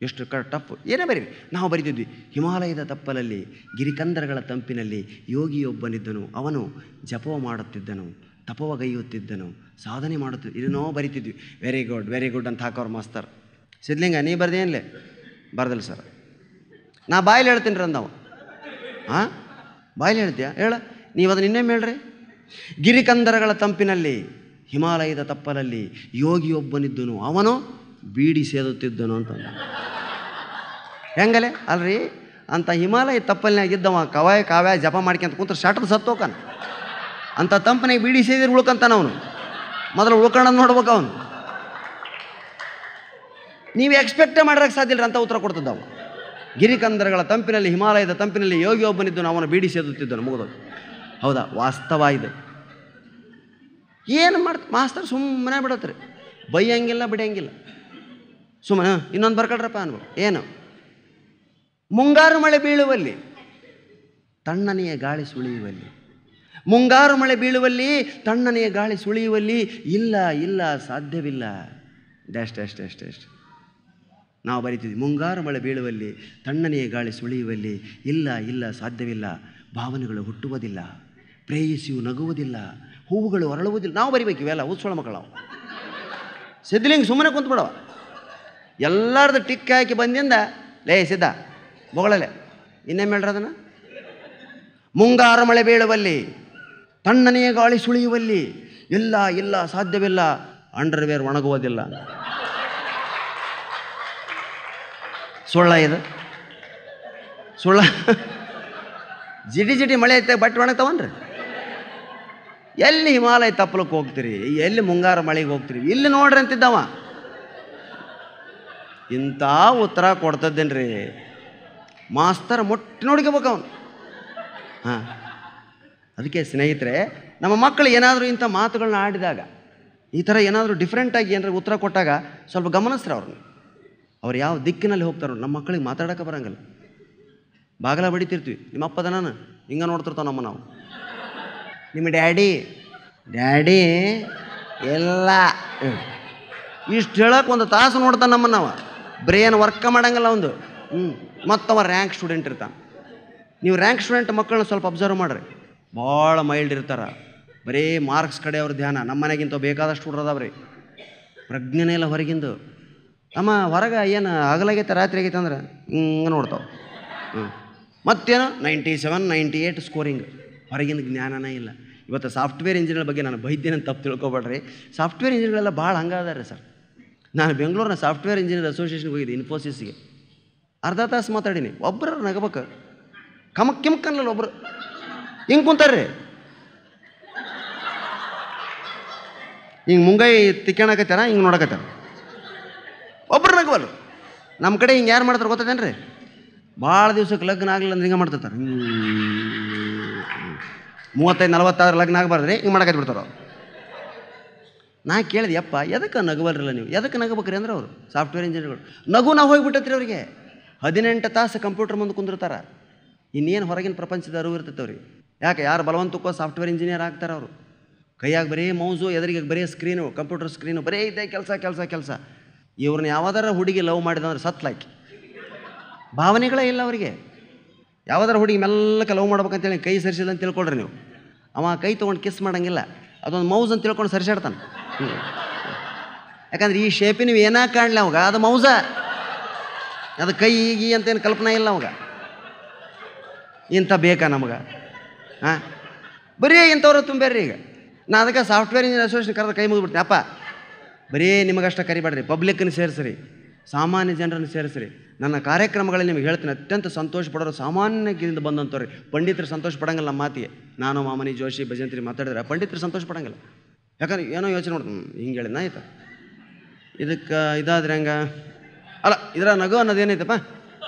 ಎಷ್ಟು ಟಫ್ ಏನೇ ಬರೀರಿ. ನಾವು ಬರಿತಿದ್ವಿ, ಹಿಮಾಲಯದ ತಪ್ಪಲಲ್ಲಿ ಗಿರಿಕಂದರಗಳ ತಂಪಿನಲ್ಲಿ ಯೋಗಿಯೊಬ್ಬನಿದ್ದನು, ಅವನು ಜಪವ ಮಾಡುತ್ತಿದ್ದನು, ತಪವಗೈಯುತ್ತಿದ್ದನು, ಸಾಧನೆ ಮಾಡುತ್ತಿದ್ದ, ಇದನ್ನೋ ಬರಿತಿದ್ವಿ. ವೆರಿ ಗುಡ್ ಅಂತ ಹಾಕೋರು ಮಾಸ್ತರ್. ಸಿದ್ಲಿಂಗ ನೀ ಬರ್ದೇನಿಲ್ಲ? ಬರ್ದಲ್ಲ ಸರ್. ನಾ ಬಾಯಲ್ಲಿ ಹೇಳ್ತೀನಿ ರೀ ಅಂದವ. ಹಾಂ, ಬಾಯಲ್ಲಿ ಹೇಳ್ತೀಯ? ಹೇಳ ನೀವು ಅದನ್ನ ಇನ್ನೇನು ಹೇಳ್ರಿ. ಗಿರಿಕಂದರಗಳ ತಂಪಿನಲ್ಲಿ ಹಿಮಾಲಯದ ತಪ್ಪಲಲ್ಲಿ ಯೋಗಿಯೊಬ್ಬನಿದ್ದನು, ಅವನು ಬೀಡಿ ಸೇದುತ್ತಿದ್ದನು ಅಂತಂದ. ಹೆಂಗಲೆ ಅಲ್ರಿ, ಅಂತ ಹಿಮಾಲಯ ತಪ್ಪಲಿನಾಗಿದ್ದವ ಕಾವ್ಯ ಜಪ ಮಾಡ್ಕೊಂತ ಕೂತ್ರೆ ಶಾಟ್ರ್ ಸತ್ತೋಕನ. ಅಂಥ ತಂಪನಾಗ ಬೀಡಿ ಸೇದಿರು ಉಳ್ಕಂತಾನ ಅವನು. ಮೊದಲು ಉಳ್ಕೊಂಡ ನೋಡ್ಬೇಕು ಅವನು. ನೀವು ಎಕ್ಸ್ಪೆಕ್ಟೇ ಮಾಡೋಕ್ಕೆ ಸಾಧ್ಯ ಇಲ್ಲ ಅಂತ ಉತ್ತರ ಕೊಡ್ತಿದ್ದವು. ಗಿರಿಕಂದರಗಳ ತಂಪಿನಲ್ಲಿ ಹಿಮಾಲಯದ ತಂಪಿನಲ್ಲಿ ಯೋಗಿಯೊಬ್ಬನಿದ್ದನು, ಅವನು ಬೀಡಿ ಸೇದುತ್ತಿದ್ದನು. ಮುಗಿದೋದು. ಹೌದಾ? ವಾಸ್ತವ ಇದು. ಏನು ಮಾಸ್ತರ್ ಸುಮ್ಮನೆ ಬಿಡತ್ರಿ, ಬೈಯಂಗಿಲ್ಲ ಬಿಡಂಗಿಲ್ಲ, ಸುಮ್ಮನೆ ಇನ್ನೊಂದು ಬರ್ಕೊಳ್ರಪ್ಪ ಅನ್ಬೋದು. ಏನು? ಮುಂಗಾರು ಮಳೆ ಬೀಳುವಲ್ಲಿ ತಣ್ಣನೆಯ ಗಾಳಿ ಸುಳಿಯುವಲ್ಲಿ, ಮುಂಗಾರು ಮಳೆ ಬೀಳುವಲ್ಲಿ ತಣ್ಣನೆಯ ಗಾಳಿ ಸುಳಿಯುವಲ್ಲಿ, ಇಲ್ಲ ಸಾಧ್ಯವಿಲ್ಲ ಡ್ಯಾಶ್ ಡ್ಯಾಶ್ ಡ್ಯಾಶ್ ಡ್ಯಾಶ್. ನಾವು ಬರಿತಿದ್ವಿ, ಮುಂಗಾರು ಮಳೆ ಬೀಳುವಲ್ಲಿ ತಣ್ಣನೆಯ ಗಾಳಿ ಸುಳಿಯುವಲ್ಲಿ, ಇಲ್ಲ ಸಾಧ್ಯವಿಲ್ಲ, ಭಾವನೆಗಳು ಹುಟ್ಟುವುದಿಲ್ಲ, ಪ್ರೇಯಸಿಯು ನಗುವುದಿಲ್ಲ, ಹೂವುಗಳು ಹೊರಳುವುದಿಲ್ಲ. ನಾವು ಬರಿಬೇಕು ಇವೆಲ್ಲ, ಉತ್ಸವ ಮಕ್ಕಳು ನಾವು. ಸಿದ್ಧಲಿಂಗ ಸುಮ್ಮನೆ ಕುಂತ್ಬಿಡವ, ಎಲ್ಲರದು ಟಿಕ್ ಹಾಕಿ ಬಂದಿಂದ ಲೇ ಸಿದ್ಧ ಬೊಗಳಲೆ ಇನ್ನೇನು ಹೇಳ್ರಿ ಅದನ್ನು. ಮುಂಗಾರು ಮಳೆ ಬೀಳುವಲ್ಲಿ ತಣ್ಣನೆಯ ಗಾಳಿ ಸುಳಿಯುವಲ್ಲಿ, ಇಲ್ಲ ಸಾಧ್ಯವಿಲ್ಲ, ಅಂಡರ್ವೇರ್ ಒಣಗುವುದಿಲ್ಲ. ಸುಳ್ಳ ಇದು? ಸುಳ್ಳ? ಜಿಟಿ ಮಳೆ ಐತೆ ಬಟ್ಟೆ ಒಣಗ್ತಾವನ್ರಿ. ಎಲ್ಲಿ ಹಿಮಾಲಯ ತಪ್ಪಲಕ್ಕೆ ಹೋಗ್ತೀರಿ, ಎಲ್ಲಿ ಮುಂಗಾರು ಮಳೆಗೆ ಹೋಗ್ತೀರಿ? ಇಲ್ಲಿ ನೋಡ್ರಿ ಅಂತಿದ್ದವ. ಇಂಥ ಉತ್ತರ ಕೊಡ್ತದ್ದೇನ್ರಿ ಮಾಸ್ತರ್ ಮೊಟ್ಟ ನೋಡ್ಕೋಬೇಕು ಅವನು. ಹಾಂ, ಅದಕ್ಕೆ ಸ್ನೇಹಿತರೆ, ನಮ್ಮ ಮಕ್ಕಳು ಏನಾದರೂ ಇಂಥ ಮಾತುಗಳನ್ನ ಆಡಿದಾಗ, ಈ ಥರ ಏನಾದರೂ ಡಿಫ್ರೆಂಟಾಗಿ ಏನಾದ್ರು ಉತ್ತರ ಕೊಟ್ಟಾಗ ಸ್ವಲ್ಪ ಗಮನಿಸ್ರಿ ಅವ್ರನ್ನ. ಅವ್ರು ಯಾವ ದಿಕ್ಕಿನಲ್ಲಿ ಹೋಗ್ತಾರೋ. ನಮ್ಮ ಮಕ್ಕಳಿಗೆ ಮಾತಾಡೋಕೆ ಬರೋಂಗಿಲ್ಲ, ಬಾಗಲ ಬಡಿತಿರ್ತೀವಿ. ನಿಮ್ಮ ಅಪ್ಪದ ನಾನು ಹಿಂಗೆ ನೋಡ್ತಿರ್ತಾವ ನಮ್ಮ. ನಾವು ನಿಮ್ಮ ಡ್ಯಾಡಿ ಎಲ್ಲ ಇಷ್ಟು ಹೇಳಕ್ಕೆ ಒಂದು ತಾಸು ನೋಡ್ತಾನೆ ನಮ್ಮನ್ನು. ನಾವು ಬ್ರೇನ್ ವರ್ಕ ಮಾಡಂಗಿಲ್ಲ ಒಂದು. ಮತ್ತವ ರ್ಯಾಂಕ್ ಸ್ಟೂಡೆಂಟ್ ಇರ್ತಾನೆ. ನೀವು ರ್ಯಾಂಕ್ ಸ್ಟೂಡೆಂಟ್ ಮಕ್ಕಳನ್ನ ಸ್ವಲ್ಪ ಅಬ್ಸರ್ವ್ ಮಾಡಿರಿ, ಭಾಳ ಮೈಲ್ಡ್ ಇರ್ತಾರೆ, ಬರೀ ಮಾರ್ಕ್ಸ್ ಕಡೆ ಅವ್ರ ಧ್ಯಾನ. ನಮ್ಮ ಮನೆಗಿಂತ ಬೇಕಾದಷ್ಟು ಹುಡ್ರದಾವ್ರಿ, ಪ್ರಜ್ಞೆನೇ ಇಲ್ಲ ಹೊರಗಿಂದು. ಅಮ್ಮ ಹೊರಗೆ ಏನು ಆಗಲಾಗೈತೆ ರಾತ್ರಿ ಆಗೈತೆ ಅಂದ್ರೆ ಹಿಂಗೆ ನೋಡ್ತಾವೆ. ಮತ್ತೇನು 97 98 ಸ್ಕೋರಿಂಗ್, ಹೊರಗಿನ ಜ್ಞಾನನೇ ಇಲ್ಲ. ಇವತ್ತು ಸಾಫ್ಟ್ವೇರ್ ಇಂಜಿನಿಯರ್ ಬಗ್ಗೆ ನಾನು ಬೈದ್ದೇನೆ, ತಪ್ಪು ತಿಳ್ಕೊಬೇಡ್ರಿ. ಸಾಫ್ಟ್ವೇರ್ ಇಂಜಿನಿಯರ್ಗಳೆಲ್ಲ ಭಾಳ ಹಂಗಾದಾರೆ ಸರ್. ನಾನು ಬೆಂಗಳೂರಿನ ಸಾಫ್ಟ್ವೇರ್ ಇಂಜಿನಿಯರ್ ಅಸೋಸಿಯೇಷನ್ಗೆ ಹೋಗಿದ್ದೆ, ಇನ್ಫೋಸಿಸ್ಗೆ. ಅರ್ಧ ತಾಸು ಮಾತಾಡೀನಿ. ಒಬ್ಬರು ನಗಬೇಕು, ಕಿಮಕ್ಕನ್ನಲ್ಲ ಒಬ್ಬರು ಹಿಂಗೆ ಕುಂತಾರ್ರಿ, ಹಿಂಗೆ ಮುಂಗೈ ತಿಕ್ಕೋಣಕತ್ತಾರ, ಹಿಂಗೆ ನೋಡಕತ್ತಾರ. ಒಬ್ಬರು ನಗವಲ್ಲ. ನಮ್ಮ ಕಡೆ ಹಿಂಗೆ ಯಾರು ಮಾಡ್ತಾರೆ ಗೊತ್ತದೇನ್ರಿ? ಭಾಳ ದಿವ್ಸಕ್ಕೆ ಲಗ್ನ ಆಗಲಿಲ್ಲ ಅಂದ್ರೆ ಹಿಂಗೆ ಮಾಡ್ತಿರ್ತಾರೆ. 35-40 ಲಗ್ನ ಆಗಬಾರ್ದ್ರಿ, ಹಿಂಗೆ ಮಾಡಕತ್ತಿ ಬಿಡ್ತಾರೆ ಅವ್ರು. ನಾ ಕೇಳಿದೆ, ಯಪ್ಪ ಎದಕ್ಕೆ ನಗವಲ್ರಲ್ಲ ನೀವು, ಎದಕ್ಕೆ ನಗಬೇಕ್ರಿ ಅಂದ್ರೆ ಅವರು ಸಾಫ್ಟ್ವೇರ್ ಇಂಜಿನಿಯರ್ಗಳು ನಾವು ಹೋಗಿಬಿಟ್ಟತ್ರಿ ಅವರಿಗೆ. 18 ತಾಸು ಕಂಪ್ಯೂಟರ್ ಮುಂದೆ ಕುಂದಿರ್ತಾರೆ. ಇನ್ನೇನು ಹೊರಗಿನ ಪ್ರಪಂಚದ ಅರಿವು ಇರ್ತೈತೆ ಅವ್ರಿಗೆ. ಯಾಕೆ ಯಾರು ಬಲವಂತಕ್ಕೋ ಸಾಫ್ಟ್ವೇರ್ ಇಂಜಿನಿಯರ್ ಆಗ್ತಾರೆ ಅವರು. ಕೈಯಾಗ ಬರೀ ಮೌಸು, ಎದುರಿಗೆ ಬರೀ ಸ್ಕ್ರೀನು, ಕಂಪ್ಯೂಟರ್ ಸ್ಕ್ರೀನು, ಬರೀ ಇದ್ದೇ ಕೆಲಸ. ಇವ್ರನ್ನ ಯಾವ್ದಾರ ಹುಡುಗಿ ಲವ್ ಮಾಡಿದಂದ್ರೆ ಸತ್ಲಾಕಿ. ಭಾವನೆಗಳೇ ಇಲ್ಲ ಅವರಿಗೆ. ಯಾವ್ದಾರ ಹುಡುಗಿ ಮೆಲ್ಲಕ್ಕೆ ಲವ್ ಮಾಡ್ಬೇಕಂತೇಳಿ ಕೈ ಸರಿಸಿಲ್ಲ ಅಂತ ತಿಳ್ಕೊಳ್ರಿ ನೀವು. ಅವ ಕೈ ತೊಗೊಂಡು ಕಿಸ್ ಮಾಡೋಂಗಿಲ್ಲ, ಅದೊಂದು ಮೌಸ್ ಅಂತ ತಿಳ್ಕೊಂಡು ಸರಿಸಾಡ್ತಾನೆ. ಯಾಕಂದ್ರೆ ಈ ಶೇಪಿ ನೀವು ಏನಾಗ ಕಾಣಲಿ ಅವಾಗ, ಅದು ಮೌಸ, ಅದು ಕೈ ಈಗ ಅಂತೇನು ಕಲ್ಪನೆ ಇಲ್ಲ ಅವಾಗ. ಇಂಥ ಬೇಕಾ ನಮಗೆ? ಹಾಂ, ಬರೀ ಇಂಥವ್ರು ತುಂಬೇರ್ರಿ. ಈಗ ನಾ ಅದಕ್ಕೆ ಸಾಫ್ಟ್ವೇರ್ ಇಂಜಿನಿಯರ್ ಅಸೋಸಿಯೇಷನ್ ಕರೆದ ಕೈ ಮುಗಿದ್ಬಿಡ್ತೀನಿ. ಅಪ್ಪ ಬರೀ ನಿಮಗಷ್ಟ ಕರಿಬೇಡ್ರಿ, ಪಬ್ಲಿಕ್ಕನ್ನು ಸೇರಿಸ್ರಿ, ಸಾಮಾನ್ಯ ಜನರನ್ನು ಸೇರಿಸ್ರಿ. ನನ್ನ ಕಾರ್ಯಕ್ರಮಗಳಲ್ಲಿ ನಿಮಗೆ ಹೇಳ್ತೀನಿ, ಅತ್ಯಂತ ಸಂತೋಷ ಪಡೋರು ಸಾಮಾನ್ಯದಿಂದ ಬಂದಂಥವ್ರಿ. ಪಂಡಿತರು ಸಂತೋಷ ಪಡಂಗಿಲ್ಲ ನಮ್ಮ ಮಾತಿಗೆ. ನಾನು ಮಾಮನಿ ಜೋಶಿ ಭಜಂತ್ರಿ ಮಾತಾಡಿದ್ರೆ ಪಂಡಿತರು ಸಂತೋಷ ಪಡಂಗಿಲ್ಲ. ಯಾಕಂದ್ರೆ ಏನೋ ಯೋಚನೆ ಮಾಡ್ತೀನಿ, ಹಿಂಗೆ ಹೇಳಿದ್ನ ಆಯ್ತಾ ಇದಕ್ಕೆ ಇದಾದ್ರೆ ಹಂಗೆ ಅಲ್ಲ, ಇದರ ನಗು ಅನ್ನೋದೇನೈತಪ್ಪ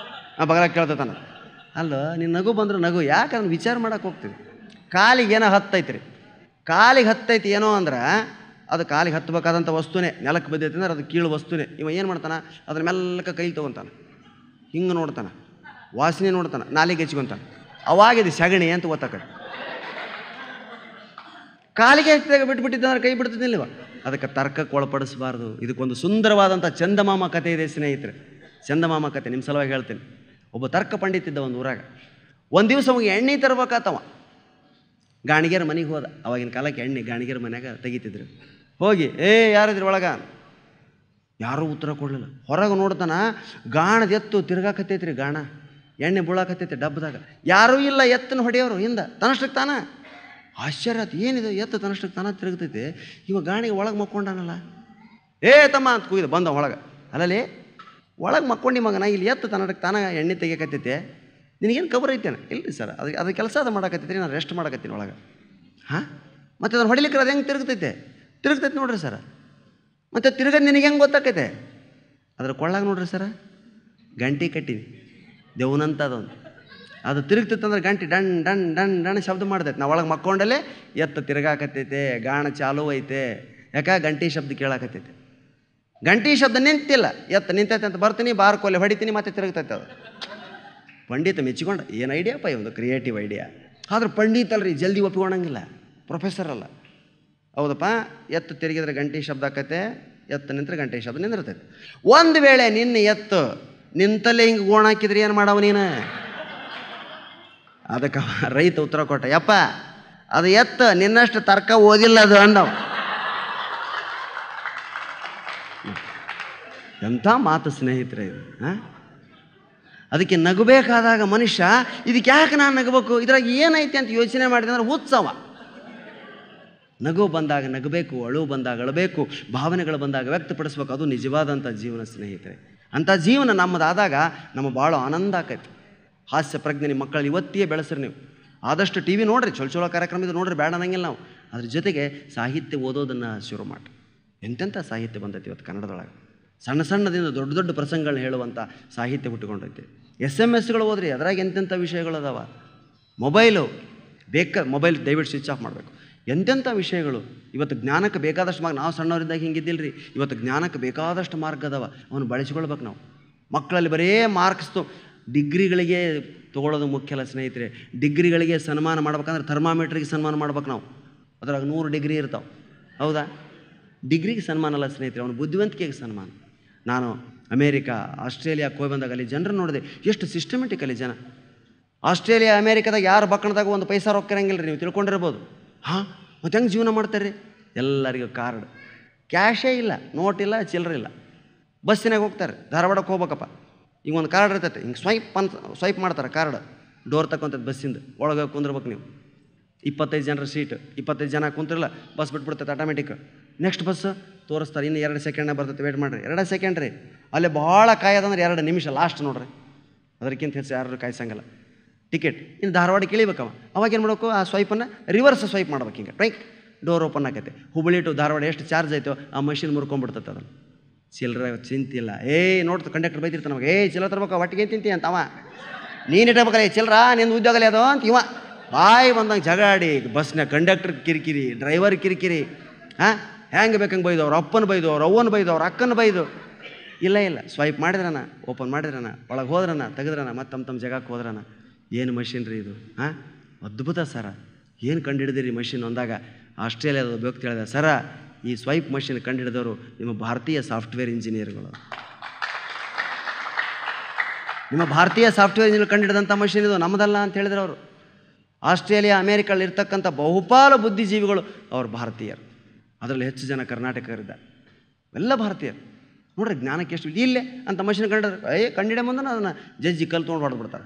ಬಗಲ ಕೇಳ್ತಾನ. ಅಲ್ಲ, ನೀನು ನಗು ಬಂದ್ರೆ ನಗು, ಯಾಕಂದ್ರೆ ವಿಚಾರ ಮಾಡೋಕೆ ಹೋಗ್ತೀವಿ. ಕಾಲಿಗೆ ಏನೋ ಹತ್ತೈತಿ ರೀ, ಕಾಲಿಗೆ ಹತ್ತೈತಿ ಏನೋ ಅಂದ್ರೆ ಅದು ಕಾಲಿಗೆ ಹತ್ತಬೇಕಾದಂಥ ವಸ್ತುನೇ ನೆಲಕ್ಕೆ ಬಿದ್ದೈತಿ ಅಂದ್ರೆ ಅದು ಕೀಳು ವಸ್ತುನೇ. ಇವ ಏನು ಮಾಡ್ತಾನೆ, ಅದ್ರ ಮೆಲ್ಲಕ್ಕೆ ಕೈಲಿ ತೊಗೊತಾನೆ, ಹಿಂಗೆ ನೋಡ್ತಾನೆ, ವಾಸನೆ ನೋಡ್ತಾನೆ, ನಾಲಿಗೆ ಹೆಚ್ಕೊತಾನೆ. ಅವಾಗಿದು ಸಗಣಿ ಅಂತ ಗೊತ್ತಾಕತ್ತೆ. ಕಾಲಿಗೆ ಹತ್ತಿದಾಗ ಬಿಟ್ಬಿಟ್ಟಿದ್ದಂದ್ರೆ ಕೈ ಬಿಡ್ತಿದ್ದಿಲ್ವ? ಅದಕ್ಕೆ ತರ್ಕಕ್ಕೆ ಒಳಪಡಿಸಬಾರ್ದು. ಇದಕ್ಕೊಂದು ಸುಂದರವಾದಂಥ ಚಂದಮಾಮ ಕಥೆ ಇದೆ ಸ್ನೇಹಿತರೆ. ಚಂದಮಾಮ ಕಥೆ ನಿಮ್ಮ ಸಲುವಾಗಿ ಹೇಳ್ತೀನಿ. ಒಬ್ಬ ತರ್ಕ ಪಂಡಿತಿದ್ದ ಒಂದು ಊರಾಗ. ಒಂದು ದಿವಸ ಅವಾಗ ಎಣ್ಣೆ ತರ್ಬೇಕಾತವ. ಗಾಣಿಗೆರ ಮನೆಗೆ ಹೋದ. ಅವಾಗಿನ ಕಾಲಕ್ಕೆ ಎಣ್ಣೆ ಗಾಣಿಗೆರ ಮನ್ಯಾಗ ತೆಗಿತಿದ್ರು. ಹೋಗಿ ಯಾರಿದ್ರಿ ಒಳಗ? ಯಾರೂ ಉತ್ತರ ಕೊಡಲಿಲ್ಲ. ಹೊರಗೆ ನೋಡ್ತಾನ, ಗಾಣದ ಎತ್ತು ತಿರ್ಗಾಕತ್ತೈತ್ರಿ. ಗಾಣ ಎಣ್ಣೆ ಬೀಳಾಕತ್ತೈತಿ ಡಬ್ಬದಾಗ. ಯಾರೂ ಇಲ್ಲ ಎತ್ತನ ಹೊಡೆಯೋರು ಹಿಂದೆ. ತನ್ನಷ್ಟಕ್ಕೆ ತಾನ ಆಶ್ಚರ್ಯ ಆಯ್ತು. ಏನಿದೆ ಎತ್ತು ತನ್ನಷ್ಟಕ್ಕೆ ತಾನ ತಿರುಗ್ತೈತಿ, ಇವಾಗ ಗಾಣಿಗೆ ಒಳಗೆ ಮಕ್ಕೊಂಡಾನಲ್ಲ. ತಮ್ಮ ಅಂತ ಕೂಗಿದ ಬಂದ ಒಳಗೆ. ಅಲ್ಲಲ್ಲಿ ಒಳಗೆ ಮಕ್ಕೊಂಡು ಮಗನ, ಇಲ್ಲಿ ಎತ್ತು ತನ್ನಷ್ಟಕ್ಕೆ ತಾನ ಎಣ್ಣೆ ತೆಗಿಯಕತ್ತೈತೆ, ನಿನಗೇನು ಖಬರ್ ಐತೇನೆ? ಇಲ್ಲರಿ ಸರ್, ಅದು ಕೆಲಸ ಅದು ಮಾಡಕತ್ತೈತಿ, ನಾನು ರೆಸ್ಟ್ ಮಾಡಕತ್ತೀನಿ ಒಳಗೆ. ಹಾಂ, ಮತ್ತು ಅದನ್ನು ಹೊಡಿಲಿಕ್ಕೆ ಅದು ಹೆಂಗೆ ತಿರುಗ್ತೈತೆ ನೋಡ್ರಿ ಸರ. ಮತ್ತು ತಿರುಗದು ನಿನಗೆ ಹೆಂಗೆ ಗೊತ್ತಾಕೈತೆ? ಅದ್ರ ಕೊಳ್ಳಾಗ ನೋಡ್ರಿ ಸರ ಗಂಟೆ ಕಟ್ಟೀನಿ, ದೇವನಂತದೊಂದು. ಅದು ತಿರುಗ್ತೈತಂದ್ರೆ ಗಂಟೆ ಡಣ್ ಡಣ್ ಡಣ್ ಡಣ್ ಶಬ್ದ ಮಾಡ್ತೈತೆ. ನಾವು ಒಳಗೆ ಮಕ್ಕೊಂಡಲ್ಲೇ ಎತ್ತು ತಿರುಗಾಕತ್ತೈತೆ, ಗಾಣ ಚಾಲೂ ಐತೆ. ಯಾಕೆ? ಗಂಟೆ ಶಬ್ದ ಕೇಳಾಕತ್ತೈತೆ. ಗಂಟೆ ಶಬ್ದ ನಿಂತಿಲ್ಲ, ಎತ್ತು ನಿಂತೈತೆ ಅಂತ ಬರ್ತೀನಿ, ಬಾರ್ಕೊಲೆ ಹೊಡಿತೀನಿ, ಮತ್ತೆ ತಿರುಗ್ತೈತೆ ಅದು. ಪಂಡಿತ ಮೆಚ್ಚಿಕೊಂಡು, ಏನು ಐಡಿಯಾಪ್ಪ ಒಂದು ಕ್ರಿಯೇಟಿವ್ ಐಡಿಯಾ. ಆದ್ರೆ ಪಂಡಿತ ಅಲ್ರಿ, ಜಲ್ದಿ ಒಪ್ಪಿಕೊಳ್ಳಂಗಿಲ್ಲ, ಪ್ರೊಫೆಸರ್ ಅಲ್ಲ. ಹೌದಪ್ಪ, ಎತ್ತು ತಿರುಗಿದ್ರೆ ಗಂಟೆ ಶಬ್ದ ಆಕತ್ತೆ, ಎತ್ತು ನಿಂತರೆ ಗಂಟೆ ಶಬ್ದ ನಿಂದಿರ್ತೈತೆ. ಒಂದು ವೇಳೆ ನಿನ್ನ ಎತ್ತು ನಿಂತಲ್ಲೇ ಹಿಂಗೆ ಗೋಣ ಹಾಕಿದ್ರೆ ಏನು ಮಾಡವ ನೀನು? ಅದಕ್ಕೆ ರೈತ ಉತ್ತರ ಕೊಟ್ಟ, ಯಪ್ಪ ಅದು ಎತ್ತು ನಿನ್ನಷ್ಟು ತರ್ಕ ಓದಿಲ್ಲ ಅದು ಅಂದವ. ಎಂಥ ಮಾತು ಸ್ನೇಹಿತರೆ ಇದು. ಅದಕ್ಕೆ ನಗಬೇಕಾದಾಗ ಮನುಷ್ಯ ಇದಕ್ಕೆ ಯಾಕೆ ನಾನು ನಗಬೇಕು, ಇದ್ರಾಗ ಏನೈತೆ ಅಂತ ಯೋಚನೆ ಮಾಡಿದೆ ಅಂದ್ರೆ ಉತ್ಸವ. ನಗು ಬಂದಾಗ ನಗಬೇಕು, ಅಳು ಬಂದಾಗ ಅಳಬೇಕು, ಭಾವನೆಗಳು ಬಂದಾಗ ವ್ಯಕ್ತಪಡಿಸ್ಬೇಕು. ಅದು ನಿಜವಾದಂಥ ಜೀವನ ಸ್ನೇಹಿತರೆ. ಅಂಥ ಜೀವನ ನಮ್ಮದಾದಾಗ ನಮ್ಮ ಭಾಳ ಆನಂದ ಆಕೈತಿ. ಹಾಸ್ಯ ಪ್ರಜ್ಞೆ ನಿಮ್ಮ ಮಕ್ಕಳು ಇವತ್ತಿಯೇ ಬೆಳೆಸ್ರಿ. ನೀವು ಆದಷ್ಟು ಟಿ ವಿ ನೋಡಿರಿ, ಚೊಲೋ ಕಾರ್ಯಕ್ರಮ ಇದು ನೋಡ್ರಿ, ಬೇಡ ಅನ್ನಂಗಿಲ್ಲ ನಾವು. ಅದ್ರ ಜೊತೆಗೆ ಸಾಹಿತ್ಯ ಓದೋದನ್ನು ಶುರು ಮಾಡಿ. ಎಂತೆಂಥ ಸಾಹಿತ್ಯ ಬಂದೈತಿ ಇವತ್ತು ಕನ್ನಡದೊಳಗೆ. ಸಣ್ಣ ಸಣ್ಣದಿಂದ ದೊಡ್ಡ ದೊಡ್ಡ ಪ್ರಸಂಗಗಳನ್ನ ಹೇಳುವಂಥ ಸಾಹಿತ್ಯ ಹುಟ್ಟುಕೊಂಡೈತಿ. SMS ಓದ್ರಿ, ಅದ್ರಾಗ ಎಂತೆಂಥ ವಿಷಯಗಳು ಅದಾವ. ಮೊಬೈಲ್ ದಯವಿಟ್ಟು ಸ್ವಿಚ್ ಆಫ್ ಮಾಡಬೇಕು. ಎಂತೆಂಥ ವಿಷಯಗಳು ಇವತ್ತು ಜ್ಞಾನಕ್ಕೆ ಬೇಕಾದಷ್ಟು ಮಾರ್ಗ. ನಾವು ಸಣ್ಣವರಿದ್ದಾಗ ಹಿಂಗಿದ್ದಿಲ್ಲ ರೀ. ಇವತ್ತು ಜ್ಞಾನಕ್ಕೆ ಬೇಕಾದಷ್ಟು ಮಾರ್ಗ ಅದಾವ, ಅವನು ಬಳಸ್ಕೊಳ್ಬೇಕು ನಾವು. ಮಕ್ಕಳಲ್ಲಿ ಬರೇ ಮಾರ್ಕ್ಸ್ತು ಡಿಗ್ರಿಗಳಿಗೆ ತೊಗೊಳ್ಳೋದು ಮುಖ್ಯ ಅಲ್ಲ ಸ್ನೇಹಿತರೆ. ಡಿಗ್ರಿಗಳಿಗೆ ಸನ್ಮಾನ ಮಾಡ್ಬೇಕಂದ್ರೆ ಥರ್ಮಾಮೀಟ್ರಿಗೆ ಸನ್ಮಾನ ಮಾಡ್ಬೇಕು ನಾವು. ಅದ್ರಾಗ 100 ಡಿಗ್ರಿ ಇರ್ತಾವೆ, ಹೌದಾ? ಡಿಗ್ರಿಗೆ ಸನ್ಮಾನ ಅಲ್ಲ ಸ್ನೇಹಿತರೆ, ಅವನು ಬುದ್ಧಿವಂತಿಕೆಗೆ ಸನ್ಮಾನ. ನಾನು ಅಮೇರಿಕಾ, ಆಸ್ಟ್ರೇಲಿಯಾಕ್ಕೆ ಹೋಗಿ ಬಂದಾಗ ಅಲ್ಲಿ ಜನರು ನೋಡಿದೆ, ಎಷ್ಟು ಸಿಸ್ಟಮೆಟಿಕಲ್ಲಿ ಜನ. ಆಸ್ಟ್ರೇಲಿಯಾ, ಅಮೇರಿಕಾದಾಗ ಯಾರು ಬಕ್ಕಣದಾಗ ಒಂದು ಪೈಸಾ ರೊಕ್ಕ ಇರಂಗಿಲ್ಲ ರೀ, ನೀವು ತಿಳ್ಕೊಂಡಿರ್ಬೋದು. ಹಾಂ, ಮತ್ತು ಹೆಂಗೆ ಜೀವನ ಮಾಡ್ತಾರೆ ರೀ? ಎಲ್ಲರಿಗೂ ಕಾರ್ಡ್, ಕ್ಯಾಶೇ ಇಲ್ಲ, ನೋಟಿಲ್ಲ, ಚಿಲ್ಲರೆ ಇಲ್ಲ. ಬಸ್ಸಿನಾಗ ಹೋಗ್ತಾರೆ, ಧಾರವಾಡಕ್ಕೆ ಹೋಗ್ಬೇಕಪ್ಪ, ಈಗ ಒಂದು ಕಾರ್ಡ್ ಇರ್ತೈತೆ, ಹಿಂಗೆ ಸ್ವೈಪ್ ಮಾಡ್ತಾರೆ ಕಾರ್ಡ್. ಡೋರ್ ತಗೊಂತದ್ದು ಬಸ್ಸಿಂದ, ಒಳಗೆ ಕುಂದಿರ್ಬೇಕು ನೀವು. 25 ಜನರ ಸೀಟ್, 25 ಜನ ಕುಂತಿರಲ್ಲ, ಬಸ್ ಬಿಟ್ಬಿಡ್ತೈತೆ ಆಟೋಮೆಟಿಕ್. ನೆಕ್ಸ್ಟ್ ಬಸ್ ತೋರಿಸ್ತಾರೆ, ಇನ್ನು 2 ಸೆಕೆಂಡ್ನಾಗ ಬರ್ತೈತೆ, ವೇಟ್ ಮಾಡಿರಿ. 2 ಸೆಕೆಂಡ್ ರೀ, ಅಲ್ಲೇ ಭಾಳ ಕಾಯೋದಂದ್ರೆ 2 ನಿಮಿಷ ಲಾಸ್ಟ್ ನೋಡ್ರಿ. ಅದಕ್ಕಿಂತ ಹೆಚ್ಚು ಯಾರು ಕಾಯ್ಸಂಗಲ್ಲ. ಟಿಕೆಟ್ ಇನ್ನು ಧಾರವಾಡಕ್ಕೆ ಇಳಿಬೇಕವ, ಅವಾಗ ಏನು ಮಾಡ್ಬೇಕು? ಆ ಸ್ವೈಪನ್ನು ರಿವರ್ಸ್ ಸ್ವೈಪ್ ಮಾಡ್ಬೇಕು. ಹಿಂಗೆ ಟ್ರೈಕ್ ಡೋರ್ ಓಪನ್ ಆಕೈತೆ. ಹುಬ್ಬಳ್ಳಿ ಟು ಧಾರವಾಡ ಎಷ್ಟು ಚಾರ್ಜ್ ಆಯಿತು, ಆ ಮಷಿನ್ ಮುರ್ಕೊಂಡ್ಬಿಡ್ತೈತೆ. ಅದನ್ನು ಚಿಲ್ಲರೆ ಚಿಂತಿಲ್ಲ. ನೋಡ್ತು ಕಂಡಕ್ಟರ್ ಬೈತಿರ್ತಾನೆ ನಮಗೆ, ಚಿಲ್ಲರೆ ತರ್ಬೇಕು, ಒಟ್ಟಿಗೆ ತಿಂತಿ ಅಂತ. ಅವ ನೀನು ಇಟ್ಟಬೇಕಲ್ಲ ಚಿಲ್ಲರ, ನಿಂದು ಉದ್ಯೋಗಲೇ ಅದು ಅಂತ ಇವ ಬಾಯಿ ಬಂದಂಗೆ ಜಗಾಡಿ. ಬಸ್ನ ಕಂಡಕ್ಟರ್ ಕಿರಿಕಿರಿ, ಡ್ರೈವರ್ ಕಿರಿಕಿರಿ. ಹೆಂಗೆ ಬೇಕಂಗೆ ಬೈದು, ಅವ್ರ ಅಪ್ಪನ ಬೈದು, ಅವ್ರ ಅವ್ವನ ಬೈದು, ಅವ್ರ ಅಕ್ಕನ ಬೈದು. ಇಲ್ಲ ಸ್ವೈಪ್ ಮಾಡಿದ್ರನ, ಓಪನ್ ಮಾಡಿದ್ರನ, ಒಳಗೆ ಹೋದ್ರನ, ತೆಗೆದ್ರನ, ಮತ್ತು ತಮ್ಮ ಜಾಗಕ್ಕೆ ಹೋದ್ರನ. ಏನು ಮಷಿನ್ ರೀ ಇದು? ಅದ್ಭುತ ಸರ, ಏನು ಕಂಡುಹಿಡಿದಿರಿ ಮಷಿನ್ ಅಂದಾಗ ಆಸ್ಟ್ರೇಲಿಯಾದ ವ್ಯಕ್ತಿ ಹೇಳಿದ, ಸರ ಈ ಸ್ವೈಪ್ ಮಷಿನ್ ಕಂಡುಹಿಡಿದವರು ನಿಮ್ಮ ಭಾರತೀಯ ಸಾಫ್ಟ್ವೇರ್ ಇಂಜಿನಿಯರ್ಗಳು. ನಿಮ್ಮ ಭಾರತೀಯ ಸಾಫ್ಟ್ವೇರ್ ಇಂಜಿನಿಯರ್ ಕಂಡುಹಿಡಿದಂಥ ಮಷಿನ್ ಇದು, ನಮ್ಮದಲ್ಲ ಅಂತ ಹೇಳಿದ್ರು ಅವರು. ಆಸ್ಟ್ರೇಲಿಯಾ, ಅಮೇರಿಕಲ್ಲಿ ಇರ್ತಕ್ಕಂಥ ಬಹುಪಾಲು ಬುದ್ಧಿಜೀವಿಗಳು ಅವ್ರು ಭಾರತೀಯರು. ಅದರಲ್ಲಿ ಹೆಚ್ಚು ಜನ ಕರ್ನಾಟಕರಿದ್ದಾರೆ, ಎಲ್ಲ ಭಾರತೀಯರು. ನೋಡ್ರಿ ಜ್ಞಾನಕ್ಕೆ ಎಷ್ಟು ಇಲ್ಲೇ ಅಂತ ಮಷಿನ್ ಕಂಡಿದ್ರೆ ಕಂಡಿಡೆ ಮುಂದೆ ಅದನ್ನು ಜಜ್ಜಿ ಕಲ್ಲು ತೊಗೊಂಡು ಹೊಡೆದ್ಬಿಡ್ತಾರೆ.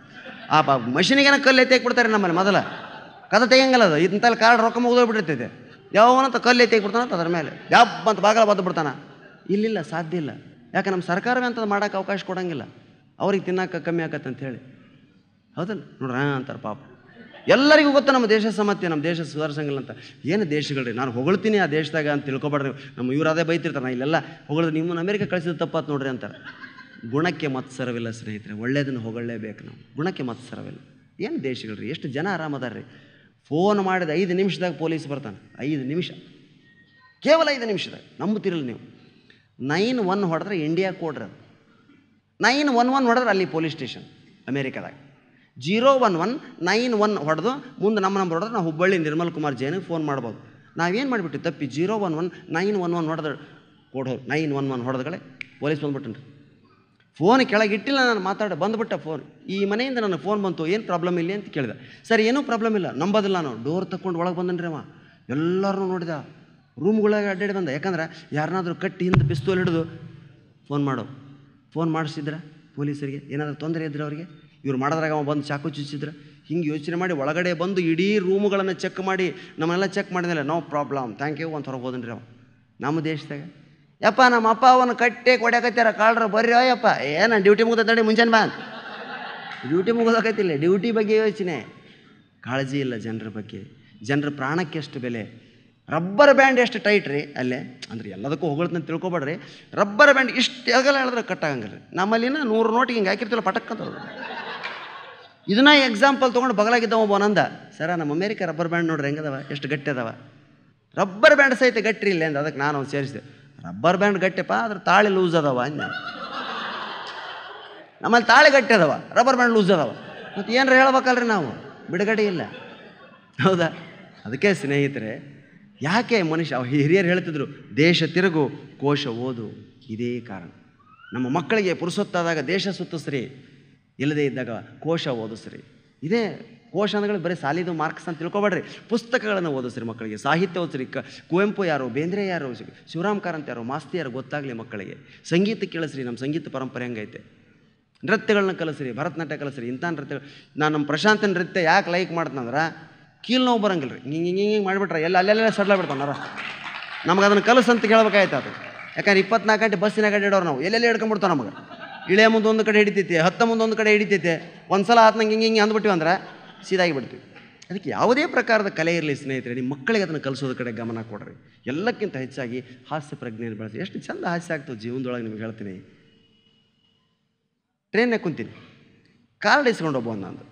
ಆ ಮಷಿನಿಗೇನ ಕಲ್ಲು ಎತ್ತಿ ಹಾಕ್ಬಿಡ್ತಾರೆ. ನಮ್ಮಲ್ಲಿ ಮೊದಲ ಕದ ತೆಗಿಯಂಗಲ್ಲ ಅದು, ಇಂಥಲ್ಲಿ ಕಾರ್ಡ್ ರೊಕ್ಕ ಮುಗಿದೋಗ್ಬಿಟ್ಟಿರ್ತೈತೆ. ಯಾವನಂತ ಕಲ್ಲು ಎತ್ತಿ ಹಾಕ್ಬಿಡ್ತಾನಂತ ಅದ್ರ ಮೇಲೆ ಯಾಪ್ ಅಂತ ಬಾಗಲ ಬದ್ದು ಬಿಡ್ತಾನೆ. ಇಲ್ಲಿಲ್ಲ, ಸಾಧ್ಯ ಇಲ್ಲ. ಯಾಕೆ ನಮ್ಮ ಸರ್ಕಾರವೇ ಅಂಥದ್ದು ಮಾಡೋಕ್ಕೆ ಅವಕಾಶ ಕೊಡೋಂಗಿಲ್ಲ. ಅವ್ರಿಗೆ ತಿನ್ನೋಕೆ ಕಮ್ಮಿ ಆಕತ್ತೆ ಅಂಥೇಳಿ, ಹೌದಲ್ಲ? ನೋಡ್ರಿ ಅಂತಾರೆ ಪಾಪ. ಎಲ್ಲರಿಗೂ ಗೊತ್ತು ನಮ್ಮ ದೇಶ ಸಮಸ್ಯೆ, ನಮ್ಮ ದೇಶ ಸುಧಾರಿಸಂಗಿಲ್ಲ ಅಂತ. ಏನು ದೇಶಗಳ್ರಿ, ನಾನು ಹೊಗಳ್ತೀನಿ ಆ ದೇಶದಾಗ ಅಂತ ತಿಳ್ಕೊಬೇಡ್ರಿ. ನಮ್ಮ ಇವ್ರು ಅದೇ ಬೈತಿರ್ತಾರೆ, ನಾನು ಇಲ್ಲೆಲ್ಲ ಹೊಗಳಿದ್ರೆ ನಿಮ್ಮನ್ನು ಅಮೇರಿಕ ಕಳಿಸಿದ ತಪ್ಪಾತ್ ನೋಡ್ರಿ ಅಂತಾರೆ. ಗುಣಕ್ಕೆ ಮತ್ಸರವಿಲ್ಲ ಸ್ನೇಹಿತರೆ, ಒಳ್ಳೆಯದನ್ನು ಹೊಗಳಲೇಬೇಕು ನಾವು. ಗುಣಕ್ಕೆ ಮತ್ಸರವಿಲ್ಲ. ಏನು ದೇಶಗಳ್ರಿ, ಎಷ್ಟು ಜನ ಆರಾಮದಾರ್ರಿ. ಫೋನ್ ಮಾಡಿದ 5 ನಿಮಿಷದಾಗ ಪೊಲೀಸ್ ಬರ್ತಾನೆ. 5 ನಿಮಿಷ, ಕೇವಲ 5 ನಿಮಿಷದಾಗ. ನಂಬುತ್ತಿರಲ್ಲ ನೀವು. 911 ಹೊಡೆದ್ರೆ ಇಂಡಿಯಾ ಕೋಡ್ರಿ ಅದು. 911 ಹೊಡೆದ್ರೆ ಅಲ್ಲಿ ಪೊಲೀಸ್ ಸ್ಟೇಷನ್ ಅಮೇರಿಕಾದಾಗ. 011 91 ಹೊಡೆದು ಮುಂದೆ ನಮ್ಮ ನಂಬರ್ ಹೊಡೆದ್ರೆ ನಾವು ಹುಬ್ಬಳ್ಳಿ ನಿರ್ಮಲ್ ಕುಮಾರ್ ಜೈನಿಗೆ ಫೋನ್ ಮಾಡ್ಬೋದು. ನಾವೇನು ಮಾಡಿಬಿಟ್ಟು ತಪ್ಪಿ 011 911 ಹೊಡೆದು ಕೊಡೋರು 911 ಹೊಡೆದಗಳೇ ಪೊಲೀಸ್ ಬಂದ್ಬಿಟ್ಟನ್ರಿ. ಫೋನ್ ಕೆಳಗೆ ಇಟ್ಟಿಲ್ಲ, ನಾನು ಬಂದುಬಿಟ್ಟ ಫೋನ್. ಈ ಮನೆಯಿಂದ ನನಗೆ ಫೋನ್ ಬಂತು, ಏನು ಪ್ರಾಬ್ಲಮ್ ಇಲ್ಲ ಅಂತ ಕೇಳಿದೆ. ಸರ್ ಏನೂ ಪ್ರಾಬ್ಲಮ್ ಇಲ್ಲ, ನಂಬೋದಿಲ್ಲ. ನಾನು ಡೋರ್ ತಗೊಂಡು ಒಳಗೆ ಬಂದನ್ರಿ ಅವ. ಎಲ್ಲರೂ ನೋಡಿದ, ರೂಮ್ಗಳಿಗೆ ಅಡ್ಡಾಡಿ ಬಂದ. ಯಾಕಂದ್ರೆ ಯಾರನ್ನಾದ್ರೂ ಕಟ್ಟಿ ಹಿಂದೆ ಪಿಸ್ತೂಲ್ ಹಿಡಿದು ಫೋನ್ ಮಾಡಿಸಿದ್ರೆ ಪೊಲೀಸರಿಗೆ ಏನಾದರೂ ತೊಂದರೆ ಇದ್ರೆ ಅವರಿಗೆ, ಇವ್ರು ಮಾಡೋದ್ರಾಗ ಅವ ಬಂದು ಚಾಕು ಚುಚ್ಚಿದ್ರೆ. ಹಿಂಗೆ ಯೋಚನೆ ಮಾಡಿ ಒಳಗಡೆ ಬಂದು ಇಡೀ ರೂಮುಗಳನ್ನು ಚೆಕ್ ಮಾಡಿ ನಮ್ಮನ್ನೆಲ್ಲ ಚೆಕ್ ಮಾಡಿದ್ಮೇಲೆ ನೋ ಪ್ರಾಬ್ಲಮ್ ಥ್ಯಾಂಕ್ ಯು ಅಂತ ಹೊರಗೆ ಹೋದನ್ರಿ ಅವ. ನಮ್ಮ ದೇಶದಾಗ ಯಪ್ಪ ನಮ್ಮ ಅಪ್ಪ ಅವನು ಕಟ್ಟೆ ಕೊಡ್ಯಾಕತ್ಯಾರ ಕಾಳ್ರ ಬರ್ರಿ ಯಪ್ಪ, ಏನು ಡ್ಯೂಟಿ ಮುಗಿದ ಮುಂಜಾನೆ ಬಾ. ಡ್ಯೂಟಿ ಮುಗಿದೋಕೈತಿಲ್ಲ, ಡ್ಯೂಟಿ ಬಗ್ಗೆ ಯೋಚನೆ, ಕಾಳಜಿ ಇಲ್ಲ ಜನರ ಬಗ್ಗೆ. ಜನರ ಪ್ರಾಣಕ್ಕೆ ಎಷ್ಟು ಬೆಲೆ. ರಬ್ಬರ್ ಬ್ಯಾಂಡ್ ಎಷ್ಟು ಟೈಟ್ ರೀ ಅಲ್ಲೇ, ಅಂದ್ರೆ ಎಲ್ಲದಕ್ಕೂ ಹೊಗಳ್ತಂತ ತಿಳ್ಕೊಬೇಡ್ರಿ. ರಬ್ಬರ್ ಬ್ಯಾಂಡ್ ಇಷ್ಟು ಆಗಲ್ಲ ಹೇಳಿದ್ರೆ ಕಟ್ಟಾಗಂಗಿಲ್ಲ ರೀ. ನಮ್ಮಲ್ಲಿನ 100 ನೋಟಿಗೆ ಹಿಂಗೆ ಹಾಕಿರ್ತಿಲ್ಲ ಪಟಕ್ಕಂತ. ಇದನ್ನ ಎಕ್ಸಾಂಪಲ್ ತೊಗೊಂಡು ಬಗಲಾಗಿದ್ದವ ಒಬ್ಬನಂದ, ಸರ ನಮ್ಮ ಅಮೇರಿಕ ರಬ್ಬರ್ ಬ್ಯಾಂಡ್ ನೋಡ್ರಿ ಹೆಂಗದವ, ಎಷ್ಟು ಗಟ್ಟಿ ಅದಾವ. ರಬ್ಬರ್ ಬ್ಯಾಂಡ್ ಸಹಿತ ಗಟ್ಟಿ ಇಲ್ಲ ಅಂದ. ಅದಕ್ಕೆ ನಾನು ಸೇರಿಸಿದೆ, ರಬ್ಬರ್ ಬ್ಯಾಂಡ್ ಗಟ್ಟಿಪ್ಪ, ಅದ್ರ ತಾಳಿ ಲೂಸ್ ಅದಾವ ಅಂದ. ನಮ್ಮಲ್ಲಿ ತಾಳಿ ಗಟ್ಟಿ ಅದಾವ, ರಬ್ಬರ್ ಬ್ಯಾಂಡ್ ಲೂಸ್ ಅದಾವ. ಮತ್ತು ಏನಾರ ಹೇಳ್ಬೇಕಲ್ರಿ ನಾವು, ಬಿಡುಗಡೆ ಇಲ್ಲ. ಹೌದಾ? ಅದಕ್ಕೆ ಸ್ನೇಹಿತರೆ, ಯಾಕೆ ಮನುಷ್ಯ ಹಿರಿಯರು ಹೇಳ್ತಿದ್ರು ದೇಶ ತಿರುಗು ಕೋಶ ಓದು, ಇದೇ ಕಾರಣ. ನಮ್ಮ ಮಕ್ಕಳಿಗೆ ಪುರುಸೊತ್ತಾದಾಗ ದೇಶ ಸುತ್ತಿಸ್ರಿ, ಇಲ್ಲದೇ ಇದ್ದಾಗ ಕೋಶ ಓದಿಸ್ರಿ. ಇದೇ ಕೋಶ ಅಂದ್ಗಳು ಬರೀ ಸಾಲಿದು ಮಾರ್ಕ್ಸ್ ಅಂತ ತಿಳ್ಕೊಬೇಡ್ರಿ. ಪುಸ್ತಕಗಳನ್ನು ಓದಿಸ್ರಿ ಮಕ್ಕಳಿಗೆ, ಸಾಹಿತ್ಯ ಓದಿಸ್ರಿ. ಕುವೆಂಪು ಯಾರು, ಬೇಂದ್ರೆ ಯಾರು, ಶಿವರಾಮ್ ಕಾರಂತ ಯಾರು, ಮಾಸ್ತಿ ಯಾರು ಗೊತ್ತಾಗಲಿ ಮಕ್ಕಳಿಗೆ. ಸಂಗೀತ ಕೇಳಿಸ್ರಿ, ನಮ್ಮ ಸಂಗೀತ ಪರಂಪರೆ ಹೆಂಗೈತೆ. ನೃತ್ಯಗಳನ್ನ ಕಲಿಸ್ರಿ, ಭರತನಾಟ್ಯ ಕಲಿಸ್ರಿ. ಇಂಥ ನೃತ್ಯ ನಮ್ಮ ಪ್ರಶಾಂತ ನೃತ್ಯ ಯಾಕೆ ಲೈಕ್ ಮಾಡ್ತಂದ್ರೆ ಕೀಲು ನೋವು ಬರಂಗಿಲ್ಲ ರೀ. ಹಿಂಗೆ ಮಾಡಿಬಿಟ್ರೆ ಅಲ್ಲೆಲ್ಲ ಸಡ್ಲ ಬಿಡ್ತಾನಾರ. ನಮಗೆ ಅದನ್ನು ಕಲಸು ಅಂತ ಕೇಳ್ಬೇಕಾಯ್ತು ಅದು. ಯಾಕಂದ್ರೆ 24 ಗಂಟೆ ಬಸ್ಸಿನಾಗ ಅಡ್ಡಾಡೋರು ನಾವು, ಎಲ್ಲೆಲ್ಲ ಹಿಡ್ಕೊಂಡ್ಬಿಡ್ತಾವೆ ನಮಗೆ. ಇಳೆ ಮುಂದೆ ಒಂದು ಕಡೆ ಹಿಡಿತೈತೆ, ಹತ್ತ ಮುಂದೆ ಒಂದು ಕಡೆ ಹಿಡಿತೈತೆ. ಒಂದು ಸಲ ಆತ ನಂಗೆ ಹಿಂಗೆ ಅಂದ್ಬಿಟ್ಟಿವಿ ಅಂದ್ರೆ ಸೀದಾಗಿ ಬಿಡ್ತೀವಿ. ಅದಕ್ಕೆ ಯಾವುದೇ ಪ್ರಕಾರದ ಕಲೆ ಇರಲಿ ಸ್ನೇಹಿತರೆ, ನಿಮ್ಮ ಮಕ್ಕಳಿಗೆ ಅದನ್ನು ಕಲಿಸೋದ್ರ ಕಡೆ ಗಮನ ಕೊಡ್ರಿ. ಎಲ್ಲಕ್ಕಿಂತ ಹೆಚ್ಚಾಗಿ ಹಾಸ್ಯ ಪ್ರಜ್ಞೆಯನ್ನು ಬೆಳೆಸಿ. ಎಷ್ಟು ಚಂದ ಹಾಸ್ಯ ಆಗ್ತದೆ ಜೀವನದೊಳಗೆ ನಿಮ್ಗೆ ಹೇಳ್ತೀನಿ. ಟ್ರೈನ್ನಾಗ ಕುಂತೀನಿ, ಕಾರ್ಡ್ ಇಸ್ಕೊಂಡು ಒಬ್ಬ ನಂದು.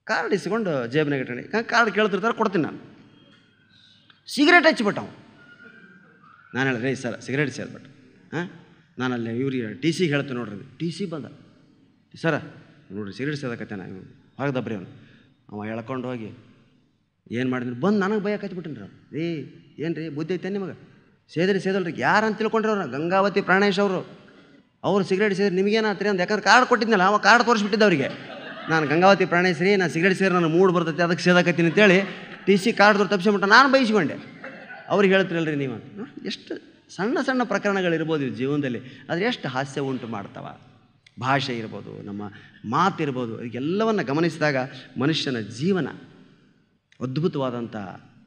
ಕಾರ್ಡ್ ಇಸ್ಕೊಂಡು ಜೇಬ್ನಾಗ ಇಟ್ಕೊಂಡು ಕಾರ್ಡ್ ಕೇಳ್ತಿರ್ತಾರೆ, ಕೊಡ್ತೀನಿ ನಾನು. ಸಿಗರೇಟ್ ಹಚ್ಚಿಬಿಟ್ಟವು. ನಾನು ಹೇಳಿದೆ ಸರ್ ಸಿಗರೇಟ್ ಸೇರ್ಬಿಟ್ಟು ನಾನಲ್ಲಿ ಇವ್ರಿಗೆ ಟಿ ಸಿ ಹೇಳ್ತೀನಿ ನೋಡ್ರಿ. ಟಿ ಸಿ ಬಂದ, ಸರ ನೋಡ್ರಿ ಸಿಗರೇಟ್ ಸೇದಕತ್ತೆ ನಾನು ಹೊರಗೆ ದಬ್ರಿ ಅವ ಎಳ್ಕೊಂಡು ಹೋಗಿ ಏನು ಮಾಡಿದ್ರಿ ಬಂದು ನನಗೆ ಭಯ ಹಚ್ಬಿಟ್ಟಿನಿ ರೀ. ಏನು ರೀ ಬುದ್ಧಿ ಐತೆ ನಿಮಗೆ? ಸೇದಲ್ರಿ ಯಾರು ಅಂತ ತಿಳ್ಕೊಂಡ್ರಿ ಅವ್ರು? ಗಂಗಾವತಿ ಪ್ರಾಣೇಶ್ ಅವರು ಸಿಗರೇಟ್ ಸೇರಿ ನಿಮಗೇನಾತ್ರಿ ಅಂತ. ಯಾಕಂದ್ರೆ ಕಾರ್ಡ್ ಕೊಟ್ಟಿದ್ನಲ್ಲ, ಅವ ಕಾರ್ಡ್ ತೋರಿಸ್ಬಿಟ್ಟಿದ್ದ ಅವರಿಗೆ. ನಾನು ಗಂಗಾವತಿ ಪ್ರಾಣೇಶ್ ರೀ, ನಾನು ಸಿಗರೇಟ್ ಸೇರಿ ನನಗೆ ಮೂಡ್ ಬರ್ತೈತೆ, ಅದಕ್ಕೆ ಸೇದಾಕತ್ತೀನಿ ಅಂತೇಳಿ ಟಿ ಸಿ ಕಾರ್ಡ್ ತಪ್ಪಿಸ್ಬಿಟ್ಟು ನಾನು ಬಯಸ್ಕೊಂಡೆ. ಅವ್ರಿಗೆ ಹೇಳ್ತಿರಲ್ರಿ ನೀವು ಅಂತ. ಎಷ್ಟು ಸಣ್ಣ ಸಣ್ಣ ಪ್ರಕರಣಗಳಿರ್ಬೋದು ಜೀವನದಲ್ಲಿ, ಆದರೆ ಎಷ್ಟು ಹಾಸ್ಯ ಉಂಟು ಮಾಡ್ತಾವ. ಭಾಷೆ ಇರ್ಬೋದು, ನಮ್ಮ ಮಾತಿರ್ಬೋದು, ಇದೆಲ್ಲವನ್ನು ಗಮನಿಸಿದಾಗ ಮನುಷ್ಯನ ಜೀವನ ಅದ್ಭುತವಾದಂಥ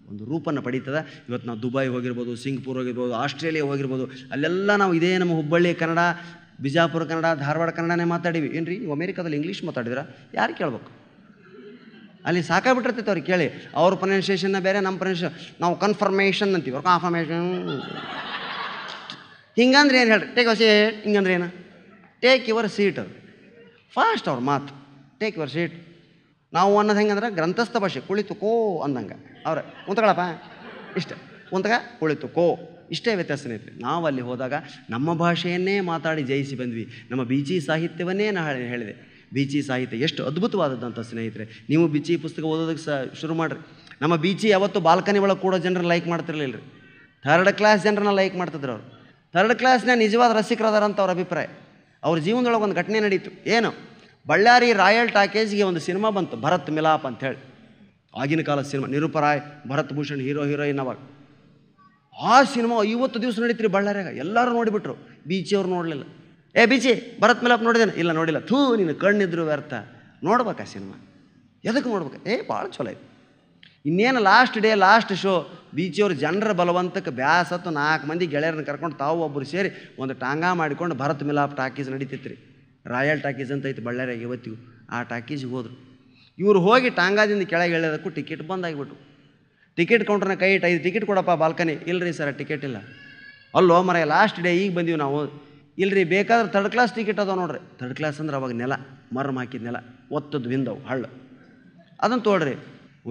ಒಂದು ರೂಪನ್ನು ಪಡೀತದೆ. ಇವತ್ತು ನಾವು ದುಬೈ ಹೋಗಿರ್ಬೋದು, ಸಿಂಗಪುರ್ ಹೋಗಿರ್ಬೋದು, ಆಸ್ಟ್ರೇಲಿಯಾ ಹೋಗಿರ್ಬೋದು, ಅಲ್ಲೆಲ್ಲ ನಾವು ಇದೇ ನಮ್ಮ ಹುಬ್ಬಳ್ಳಿ ಕನ್ನಡ, ಬಿಜಾಪುರ ಕನ್ನಡ, ಧಾರವಾಡ ಕನ್ನಡನೇ ಮಾತಾಡೀವಿ. ಏನು ರೀ ನೀವು ಅಮೇರಿಕಾದಲ್ಲಿ ಇಂಗ್ಲೀಷ್ ಮಾತಾಡಿದ್ರೆ ಯಾರು ಕೇಳ್ಬೇಕು? ಅಲ್ಲಿ ಸಾಕಾಗ್ಬಿಟ್ಟಿರ್ತೈತೆ ಅವ್ರಿಗೆ ಕೇಳಿ. ಅವ್ರ ಪ್ರೊನೌನ್ಸಿಯೇಷನ್ನ ಬೇರೆ, ನಮ್ಮ ಪ್ರೊನೌನ್ಸಿಯೇಷನ್ ನಾವು ಕನ್ಫರ್ಮೇಷನ್ ಅಂತೀವಿ, ಅವ್ರು ಕಾನ್ಫರ್ಮೇಷನ್. ಹಿಂಗಂದ್ರೆ ಏನು ಹೇಳ್ರಿ? Take your seat. ಹಿಂಗಂದ್ರೆ ಏನು? Take your seat. ಅದು ಫಾಸ್ಟ್ ಅವ್ರ ಮಾತು, ಟೇಕ್ ಯುವರ್ ಸೀಟ್. ನಾವು ಅನ್ನೋದು ಹೆಂಗಂದ್ರೆ ಗ್ರಂಥಸ್ಥ ಭಾಷೆ, ಕುಳಿತುಕೋ ಅಂದಂಗೆ. ಅವ್ರ ಕುಂತ್ಕೊಳ್ಳಪ್ಪ, ಇಷ್ಟ ಕುಂತಗ ಕುಳಿತುಕೋ, ಇಷ್ಟೇ ವ್ಯತ್ಯಾಸ ಸ್ನೇಹಿತರೆ. ನಾವು ಅಲ್ಲಿ ಹೋದಾಗ ನಮ್ಮ ಭಾಷೆಯನ್ನೇ ಮಾತಾಡಿ ಜಯಿಸಿ ಬಂದ್ವಿ. ನಮ್ಮ ಬೀಚಿ ಸಾಹಿತ್ಯವನ್ನೇ ನಾನು ಹೇಳಿದೆ. ಬೀಚಿ ಸಾಹಿತ್ಯ ಎಷ್ಟು ಅದ್ಭುತವಾದದ್ದಂಥ ಸ್ನೇಹಿತರೆ. ನೀವು ಬೀಚಿ ಪುಸ್ತಕ ಓದೋದಕ್ಕೆ ಶುರು ಮಾಡಿರಿ. ನಮ್ಮ ಬೀಚಿ ಯಾವತ್ತು ಬಾಲ್ಕನಿ ಒಳಗೆ ಕೂಡ ಜನರು ಲೈಕ್ ಮಾಡ್ತಿರ್ಲಿಲ್ಲ ರೀ. 3rd ಕ್ಲಾಸ್ ಜನರನ್ನ ಲೈಕ್ ಮಾಡ್ತಿದ್ರು ಅವರು. 3rd ಕ್ಲಾಸ್ನ ನಿಜವಾದ ರಸಿಕರದಾರಂತ ಅವ್ರ ಅಭಿಪ್ರಾಯ. ಅವ್ರ ಜೀವನದೊಳಗೆ ಒಂದು ಘಟನೆ ನಡೀತು. ಏನು? ಬಳ್ಳಾರಿ ರಾಯಲ್ ಟಾಕೇಜ್ಗೆ ಒಂದು ಸಿನಿಮಾ ಬಂತು, ಭರತ್ ಮಿಲಾಪ್ ಅಂಥೇಳಿ. ಆಗಿನ ಕಾಲದ ಸಿನಿಮಾ, ನಿರೂಪರಾಯ್, ಭರತ್ ಭೂಷಣ್ ಹೀರೋಯಿನ್. ಅವಾಗ ಆ ಸಿನಿಮಾ 50 ದಿವಸ ನಡೀತ್ರಿ ಬಳ್ಳಾರಿಯಾಗ. ಎಲ್ಲರೂ ನೋಡಿಬಿಟ್ರು, ಬೀಚಿಯವ್ರು ನೋಡಲಿಲ್ಲ. ಬೀಚಿ ಭರತ್ ಮಿಲಾಪ್ ನೋಡಿದೇನೆ? ಇಲ್ಲ ನೋಡಿಲ್ಲ. ಥೂ ನೀನು ಕಣ್ಣಿದ್ರು ವ್ಯರ್ಥ. ನೋಡ್ಬೇಕಾ ಸಿನಿಮಾ? ಎದಕ್ಕೆ ನೋಡ್ಬೇಕು? ಭಾಳ ಚಲೋ ಐತೆ. ಇನ್ನೇನು ಲಾಸ್ಟ್ ಡೇ, ಲಾಸ್ಟ್ ಶೋ. ಬೀಚಿಯವ್ರು ಜನರ ಬಲವಂತಕ್ಕೆ ಬ್ಯಾಸತ್ತು 4 ಮಂದಿ ಗೆಳೆಯರನ್ನ ಕರ್ಕೊಂಡು ತಾವು ಒಬ್ಬರು ಸೇರಿ ಒಂದು ಟಾಂಗಾ ಮಾಡಿಕೊಂಡು ಭರತ್ ಮಿಲಾಪ್ ಟಾಕೀಸ್ ನಡೀತಿತ್ತು. ರಾಯಲ್ ಟಾಕೀಸ್ ಅಂತ ಐತೆ ಬಳ್ಳಾರಿಯಾಗ ಇವತ್ತಿಗೂ. ಆ ಟಾಕೀಸ್ಗೆ ಹೋದ್ರು. ಇವರು ಹೋಗಿ ಟಾಂಗಾದಿಂದ ಕೆಳಗೆ ಎಳೆಯೋದಕ್ಕೂ ಟಿಕೆಟ್ ಬಂದಾಗಿಬಿಟ್ಟು. ಟಿಕೆಟ್ ಕೌಂಟ್ರನ್ನ ಕೈ ಇಟ್ಟು 5 ಟಿಕೆಟ್ ಕೊಡಪ್ಪ ಬಾಲ್ಕನಿ. ಇಲ್ಲರಿ ಸರ್ ಟಿಕೆಟ್ ಇಲ್ಲ. ಅಲ್ಲೋ ಮರ ಲಾಸ್ಟ್ ಡೇ ಈಗ ಬಂದೀವಿ ನಾವು. ಇಲ್ಲರಿ ಬೇಕಾದ್ರೆ 3rd ಕ್ಲಾಸ್ ಟಿಕೆಟ್ ಅದಾವ ನೋಡ್ರಿ. 3rd ಕ್ಲಾಸ್ ಅಂದ್ರೆ ಅವಾಗ ನೆಲ ಮರಮ್ ಹಾಕಿದ ನೆಲ, ಒತ್ತದ್ದು ವಿಂದವು ಹಳ್ಳ, ಅದನ್ನು ತೋಡ್ರಿ.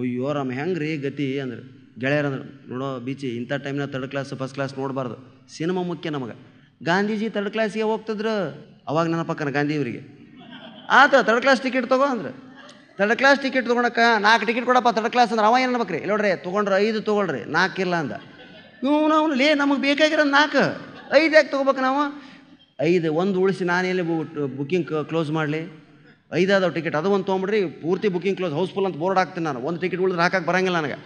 ಅಯ್ಯೋ ರಾಮ ಹೆಂಗೆ ರೀ ಗತಿ ಅಂದ್ರೆ ಗೆಳೆಯರಂದ್ರೆ, ನೋಡೋ ಬೀಚಿ ಇಂಥ ಟೈಮ್ನಾಗ 3rd ಕ್ಲಾಸ್ ಫಸ್ಟ್ ಕ್ಲಾಸ್ ನೋಡಬಾರ್ದು, ಸಿನಿಮಾ ಮುಖ್ಯ ನಮಗೆ. ಗಾಂಧೀಜಿ 3rd ಕ್ಲಾಸ್ಗೆ ಹೋಗ್ತಿದ್ರು. ಅವಾಗ ನೆನಪಕ್ಕನ ಗಾಂಧಿಯವರಿಗೆ. ಆತ 3rd ಕ್ಲಾಸ್ ಟಿಕೆಟ್ ತಗೋ ಅಂದ್ರೆ ಥರ್ಡ್ ಕ್ಲಾಸ್ ಟಿಕೆಟ್ ತೊಗೊಳಕ್ಕೆ 4 ಟಿಕೆಟ್ ಕೊಡಪ್ಪ ಥರ್ಡ್ ಕ್ಲಾಸ್ ಅಂದ್ರೆ ಅವ ಏನು ಅನ್ಬೇಕ್ರಿ ಇಲ್ಲ ನೋಡ್ರಿ ತೊಗೊಂಡ್ರೆ 5 ತೊಗೊಳ್ರಿ 4 ಇಲ್ಲ ಅಂದ. ನಾವು ಲೇ ನಮಗೆ ಬೇಕಾಗಿರೋದು 4, 5 ಯಾಕೆ ತೊಗೋಬೇಕು ನಾವು? 5 ಒಂದು ಉಳಿಸಿ ನಾನು ಎಲ್ಲಿ ಬುಕ್ಕಿಂಗ್ ಕ್ಲೋಸ್ ಮಾಡಲಿ? 5 ಅದಾವ ಟಿಕೆಟ್, ಅದು ಒಂದು ತೊಗೊಂಬಿಡ್ರಿ, ಪೂರ್ತಿ ಬುಕ್ಕಿಂಗ್ ಕ್ಲೋಸ್ ಹೌಸ್ಫುಲ್ ಅಂತ ಬೋರ್ಡ್ ಹಾಕ್ತೀನಿ ನಾನು. ಒಂದು ಟಿಕೆಟ್ ಉಳಿದ್ರೆ ಹಾಕಕ್ಕೆ ಬರಂಗಿಲ್ಲ ನನಗೆ.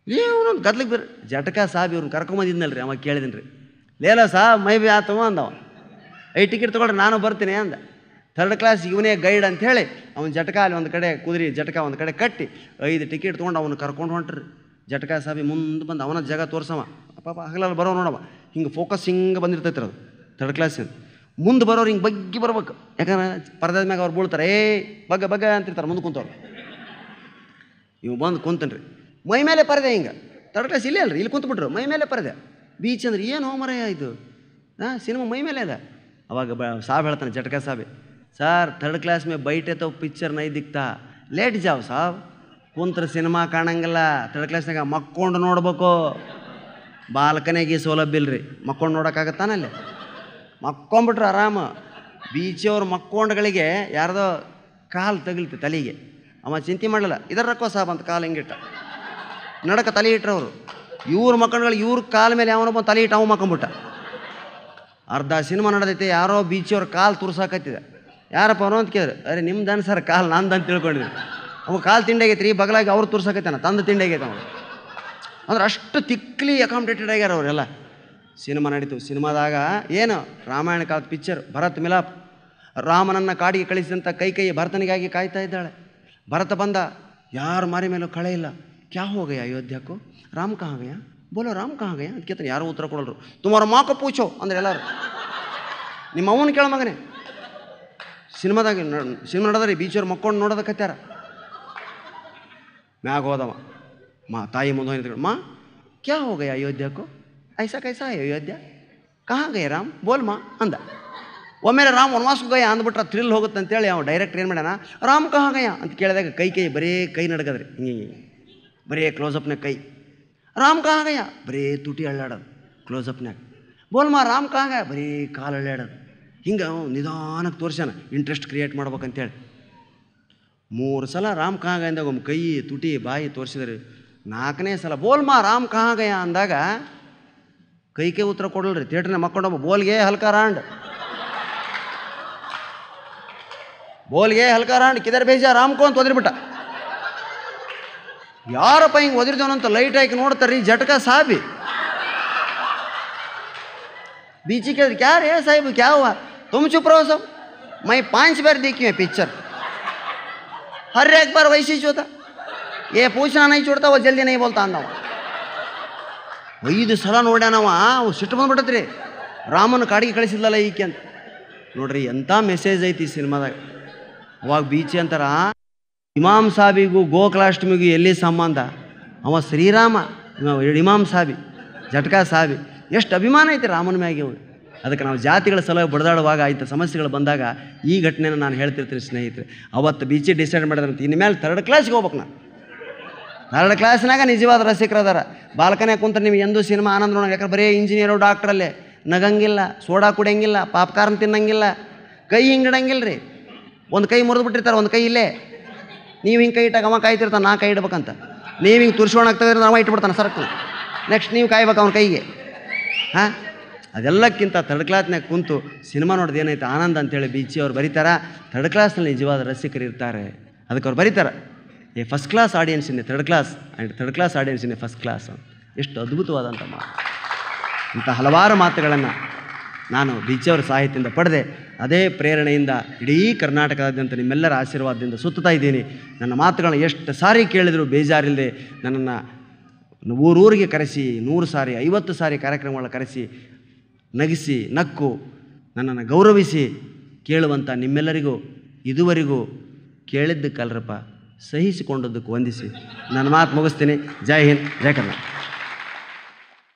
ಇವನೊಂದು ಗದ್ಲಿಗೆ ಬರ್ರಿ ಜಟಕ ಸಾಬ್ ಇವ್ರನ್ನ ಕರ್ಕೊಂಬಂದಿದ್ನಲ್ರಿ, ಅವಾಗ ಕೇಳಿದ್ದೀನಿ ರೀ, ಲೇಲ ಸಾಬ್ ಮೈ ಬಿ ಆತವ ಅಂದವ. 5 ಟಿಕೆಟ್ ತೊಗೊಳ್ರಿ ನಾನು ಬರ್ತೀನಿ ಅಂದ. ಥರ್ಡ್ ಕ್ಲಾಸ್ ಇವನೇ ಗೈಡ್ ಅಂಥೇಳಿ ಅವ್ನ ಜಟಕ ಅಲ್ಲಿ ಒಂದು ಕಡೆ ಕುದುರೆ ಜಟಕ ಒಂದು ಕಡೆ ಕಟ್ಟಿ 5 ಟಿಕೆಟ್ ತೊಗೊಂಡು ಅವನು ಕರ್ಕೊಂಡು ಹೊಂಟ್ರಿ. ಜಟಕ ಸಾಬಿ ಮುಂದೆ ಬಂದು ಅವನ ಜಾಗ ತೋರ್ಸವ, ಪಾಪ ಹಗಲಲ್ಲಿ ಬರೋ ನೋಡವ, ಹಿಂಗೆ ಫೋಕಸ್ ಹಿಂಗೆ ಬಂದಿರ್ತೈತೆ ಅದು ಥರ್ಡ್ ಕ್ಲಾಸಿಂದ. ಮುಂದೆ ಬರೋರು ಹಿಂಗೆ ಬಗ್ಗಿ ಬರ್ಬೇಕು, ಯಾಕಂದ್ರೆ ಪರದಾದ ಮ್ಯಾಗ ಅವ್ರು ಬೀಳ್ತಾರೆ, ಬಗ್ಗ ಬಗ್ಗ ಅಂತಿರ್ತಾರೆ ಮುಂದೆ ಕುಂತವ್ರು. ಇವು ಬಂದು ಕುಂತನ್ರಿ, ಮೈ ಮೇಲೆ ಪರದೆ ಹಿಂಗೆ. ಥರ್ಡ್ ಕ್ಲಾಸ್ ಇಲ್ಲೇ ಅಲ್ರಿ, ಇಲ್ಲಿ ಕುಂತ್ಬಿಟ್ರು, ಮೈ ಮೇಲೆ ಪರದೆ. ಬೀಚ್ ಅಂದ್ರೆ ಏನು ಹೋಮರಯ್ಯ ಇದು, ಸಿನಿಮಾ ಮೈ ಮೇಲೆ ಅದ. ಅವಾಗ ಸಾಬ್ ಹೇಳ್ತಾನೆ ಜಟಕ ಸಾಬಿ, ಸರ್ ಥರ್ಡ್ ಕ್ಲಾಸ್ ಮೇ ಬೈಟೆ ತೋ ಪಿಕ್ಚರ್ ನೈ ದಿಕ್ತಾ, ಲೇಟ್ ಜಾವ್ ಸಾಬ್, ಕುಂತ್ರ ಸಿನಿಮಾ ಕಾಣಂಗಿಲ್ಲ. ಥರ್ಡ್ ಕ್ಲಾಸ್ನಾಗ ಮಕ್ಕೊಂಡು ನೋಡ್ಬೇಕು, ಬಾಲ್ಕನಿಗೆ ಸೌಲಭ್ಯ ಇಲ್ರಿ, ಮಕ್ಕೊಂಡು ನೋಡೋಕ್ಕಾಗತ್ತಾನಲ್ಲಿ. ಮಕ್ಕೊಂಬಿಟ್ರು ಆರಾಮ. ಬೀಚಿಯವ್ರು ಮಕ್ಕೊಂಡ್ಗಳಿಗೆ ಯಾರ್ದೋ ಕಾಲು ತಗಲ್ತಿ ತಲೆಗೆ, ಅವ ಚಿಂತೆ ಮಾಡಲಿಲ್ಲ, ಇದರ ರಕ್ಕೋ ಸಾಬ್ ಅಂತ ಕಾಲು ಹಿಂಗಿಟ್ಟ ನಡಕ ತಲೆ ಇಟ್ರು ಅವರು. ಇವ್ರ ಮಕ್ಕಳುಗಳಿಗೆ ಇವ್ರ ಕಾಲ ಮೇಲೆ ಅವನ ಬಂದು ತಲೆ ಇಟ್ಟು ಅವ ಮಕ್ಕೊಂಬಿಟ್ಟ. ಅರ್ಧ ಸಿನಿಮಾ ನಡೆದೈತೆ, ಯಾರೋ ಬೀಚಿಯವ್ರ ಕಾಲು ತುರ್ಸಾಕತ್ತಿದೆ. ಯಾರಪ್ಪ ಅವನು ಅಂತ ಕೇಳಿದ್ರು, ಅರೆ ನಿಮ್ದು ಸರ್ ಕಾಲು ನಂದು ಅಂತ ತಿಳ್ಕೊಂಡಿದ್ರು. ಅವ ಕಾಲು ತಿಂಡಾಗೈತೆ ರೀ, ಬಗಲಾಗಿ ಅವ್ರು ತುರ್ಸಾಕೈತಾನ, ತಂದು ತಿಂಡಾಗೈತೆ ಅವನು. ಅಂದ್ರೆ ಅಷ್ಟು ತಿಕ್ಲಿ ಅಕಾಮಿಡೇಟೆಡ್ ಆಗ್ಯಾರ ಅವರೆಲ್ಲ. ಸಿನಿಮಾ ನಡೀತು. ಸಿನಿಮಾದಾಗ ಏನು ರಾಮಾಯಣ ಕಾಲದ ಪಿಕ್ಚರ್, ಭರತ್ ಮಿಲಾಪ್. ರಾಮನನ್ನು ಕಾಡಿಗೆ ಕಳಿಸಿದಂಥ ಕೈ ಭರತನಿಗಾಗಿ ಕಾಯ್ತಾ ಇದ್ದಾಳೆ. ಭರತ ಬಂದ, ಯಾರು ಮಾರಿ ಮೇಲೂ ಕಳೆ ಇಲ್ಲ. ಕ್ಯಾ ಹೋಗಯ್ಯ ಅಯೋಧ್ಯಕ್ಕೂ, ರಾಮ್ ಕहाँ गया, ಬೋಲೋ ರಾಮ್ ಕहाँ गया ಅಂತ ಕೇಳ್ತಾನೆ. ಯಾರೂ ಉತ್ತರ ಕೊಡಲ್ರು. ತುಮಾರ ಮಾಕ ಪೂಚೋ ಅಂದ್ರೆ ಎಲ್ಲರೂ, ನಿಮ್ಮ ಅವನು ಕೇಳ ಮಗನೇ. ಸಿನಿಮಾದಾಗ ಸಿನಿಮಾ ನೋಡೋದ್ರಿ, ಬೀಚವ್ರು ಮಕ್ಕೊಂಡು ನೋಡೋದಕ್ಕತ್ಯಾರ. ಮ್ಯಾಗ ಹೋದವ, ತಾಯಿ ಮುಂದೆ ಹೋಗಿ, ಮಾ ಕ್ಯಾ ಹೋಗಯ್ಯ ಅಯೋಧ್ಯಕ್ಕೂ, ಐಸಾ ಕೈಸಾ ಅಯೋಧ್ಯ, ಕहाँ गए ರಾಮ್ ಬೋಲ್ ಮಾ ಅಂದ. ಒಮ್ಮೆಲೆ ರಾಮ್ ವನವಾಸಕ್ಕೆ ಗಯ ಅಂದ್ಬಿಟ್ರೆ ಥ್ರಿಲ್ ಹೋಗುತ್ತೆ ಅಂತೇಳಿ ಅವ್ನು ಡೈರೆಕ್ಟರ್ ಏನು ಮಾಡ್ಯಾನ, ರಾಮ್ ಕहाँ गया ಅಂತ ಕೇಳಿದಾಗ ಕೈ ಬರೀ ಕೈ ನಡ್ಕದ್ರಿ, ಹಿಂಗೆ ಬರೀ ಕ್ಲೋಸಪ್ನಾಗ ಕೈ. ರಾಮ್ ಕहाँ गया ಬರೀ ತುಟಿ ಅಳ್ಳಾಡೋದು ಕ್ಲೋಸಪ್ನಾಗ. ಬೋಲ್ ಮಾ ರಾಮ್ ಕहाँ गया ಬರೀ ಕಾಲು ಅಳ್ಳಾಡೋದು. ಹಿಂಗೆ ನಿಧಾನಕ್ಕೆ ತೋರ್ಸ್ಯಾನ, ಇಂಟ್ರೆಸ್ಟ್ ಕ್ರಿಯೇಟ್ ಮಾಡ್ಬೇಕಂತೇಳಿ. 3 ಸಲ ರಾಮ್ ಕहाँ गया ಅಂದಾಗ ಒಮ್ಮೆ ಕೈ ತುಟಿ ಬಾಯಿ ತೋರಿಸಿದ್ರಿ. 4ನೇ ಸಲ ಬೋಲ್ ಮಾ ರಾಮ್ ಕहाँ गया ಅಂದಾಗ ಕೈ ಉತ್ತರ ಕೊಡಲ್ರಿ. ಥಿಯೇಟ್ರನ್ನ ಮಕ್ಕೊಂಡೊಬ್ಬ ಬೋಲ್ಗೆ ಹಲ್ಕಾ ರಾಂಡ್, ಬೋಲ್ಗೆ ಹಲ್ಕಾ ರಾಂಡ್ ಕಿದರ್ ಬೇಜ ರಾಮ್ಕೋ ಅಂತ ಒದರಿಬಿಟ್ಟ. ಯಾರಪ್ಪ ಹಿಂಗೆ ಒದಿರ್ದವನಂತ ಲೈಟ್ ಹಾಕಿ ನೋಡ್ತಾರ್ರಿ ಜಟಕ ಸಾಬಿ. बीची के क्या रे साहिब क्या हुआ, तुम चुप रहो सब, मैं 5 बार देखी है पिक्चर, हर एक बार वैसे ही होता, ये पूछना नहीं छोड़ता, वो जल्दी नहीं बोलता अंदव. 5 ಸಲ ನೋಡ್ಯಾನವ, ಅವು ಸಿಟ್ಟು ಬಂದ್ಬಿಟ್ಟತ್ರಿ, ರಾಮನ ಕಾಡಿಗೆ ಕಳಿಸಿದ್ಲಲ್ಲ ಈಕೆ ಅಂತ. ನೋಡ್ರಿ ಎಂಥ ಮೆಸೇಜ್ ಐತಿ ಈ ಸಿನಿಮಾದಾಗ. ಅವಾಗ ಬೀಚಿ ಅಂತಾರ, ಇಮಾಮ್ ಸಾಬಿಗೂ ಗೋಕುಲಾಷ್ಟಮಿಗೂ ಎಲ್ಲಿ ಸಂಬಂಧ? ಅವ ಶ್ರೀರಾಮ, ಇಮಾಮ್ ಸಾಬಿ ಜಟಕ ಸಾಬಿ. ಎಷ್ಟು ಅಭಿಮಾನ ಐತಿ ರಾಮನ ಮ್ಯಾಗೆ ಅವ್ರು. ಅದಕ್ಕೆ ನಾವು ಜಾತಿಗಳ ಸಲುವಾಗಿ ಬಡದಾಡುವಾಗ ಇಂಥ ಸಮಸ್ಯೆಗಳು ಬಂದಾಗ ಈ ಘಟನೆನ ನಾನು ಹೇಳ್ತಿರ್ತೀನಿ ಸ್ನೇಹಿತರೆ. ಅವತ್ತು ಬೀಚಿ ಡಿಸೈಡ್ ಮಾಡಿದ್ರಂತ, ಇನ್ಮೇಲೆ 3rd ಕ್ಲಾಸ್ಗೆ ಹೋಗ್ಬೇಕು ನಾನು. 3rd ಕ್ಲಾಸ್ನಾಗ ನಿಜವಾದ ರಸಿಕರು ಅದಾರ. ಬಾಲ್ಕನಿಯಾಗ ಕುಂತ್ರೆ ನೀವು ಎಂದೂ ಸಿನಿಮಾ ಆನಂದ ನೋಡೋಣ, ಯಾಕಂದ್ರೆ ಬರೀ ಇಂಜಿನಿಯರು ಡಾಕ್ಟ್ರಲ್ಲೇ, ನಗಂಗಿಲ್ಲ, ಸೋಡಾ ಕುಡಿಯಂಗಿಲ್ಲ, ಪಾಪ್ಕಾರ್ನ್ ತಿನ್ನಂಗಿಲ್ಲ, ಕೈ ಹಿಂಗಿಡಂಗಿಲ್ಲ ರೀ. ಒಂದು ಕೈ ಮುರಿದು ಬಿಟ್ಟಿರ್ತಾರೆ, ಒಂದು ಕೈ ಇಲ್ಲೇ. ನೀವು ಹಿಂಗೆ ಕೈ ಇಟ್ಟಾಗ ಅವ ಕಾಯ್ತಿರ್ತಾನೆ, ನಾ ಕೈ ಇಡ್ಬೇಕಂತ. ನೀವು ಹಿಂಗೆ ತುರ್ಸೋಣಾಗ್ತದೆ, ಅವ ಇಟ್ಬಿಡ್ತಾನೆ ಸರ್ಕು. ನೆಕ್ಸ್ಟ್ ನೀವು ಕಾಯ್ಬೇಕು ಅವನ ಕೈಗೆ. ಹಾಂ, ಅದೆಲ್ಲಕ್ಕಿಂತ 3rd ಕ್ಲಾಸ್ನಾಗ ಕುಂತು ಸಿನಿಮಾ ನೋಡೋದು ಏನೈತೆ ಆನಂದ ಅಂತೇಳಿ ಬೀಚಿ ಅವ್ರು ಬರೀತಾರೆ. 3rd ಕ್ಲಾಸ್ನಲ್ಲಿ ನಿಜವಾದ ರಸಿಕರು ಇರ್ತಾರೆ. ಅದಕ್ಕೆ ಅವ್ರು ಬರೀತಾರೆ, A first class audience in 3rd class and 3rd class audience in first class ಅಂತ. ಎಷ್ಟು ಅದ್ಭುತವಾದಂಥ ಮಾತು. ಇಂಥ ಹಲವಾರು ಮಾತುಗಳನ್ನು ನಾನು ಬೀಚಿಯವರ ಸಾಹಿತ್ಯದಿಂದ ಪಡೆದೆ. ಅದೇ ಪ್ರೇರಣೆಯಿಂದ ಇಡೀ ಕರ್ನಾಟಕದಾದ್ಯಂತ ನಿಮ್ಮೆಲ್ಲರ ಆಶೀರ್ವಾದದಿಂದ ಸುತ್ತಾ ಇದ್ದೀನಿ. ನನ್ನ ಮಾತುಗಳನ್ನ ಎಷ್ಟು ಸಾರಿ ಕೇಳಿದರೂ ಬೇಜಾರಿಲ್ಲದೆ ನನ್ನನ್ನು ಊರೂರಿಗೆ ಕರೆಸಿ 100 ಸಾರಿ 50 ಸಾರಿ ಕಾರ್ಯಕ್ರಮಗಳ ಕರೆಸಿ ನಗಿಸಿ ನಕ್ಕು ನನ್ನನ್ನು ಗೌರವಿಸಿ ಕೇಳುವಂಥ ನಿಮ್ಮೆಲ್ಲರಿಗೂ ಇದುವರೆಗೂ ಕೇಳಿದ್ದಕ್ಕಲ್ರಪ್ಪ, ಸಹಿಸಿಕೊಂಡದ್ದಕ್ಕೆ ವಂದಿಸಿ ನನ್ನ ಮಾತು ಮುಗಿಸ್ತೀನಿ. ಜೈ ಹಿಂದ್, ಜೈ ಕರ್ನಾಟಕ.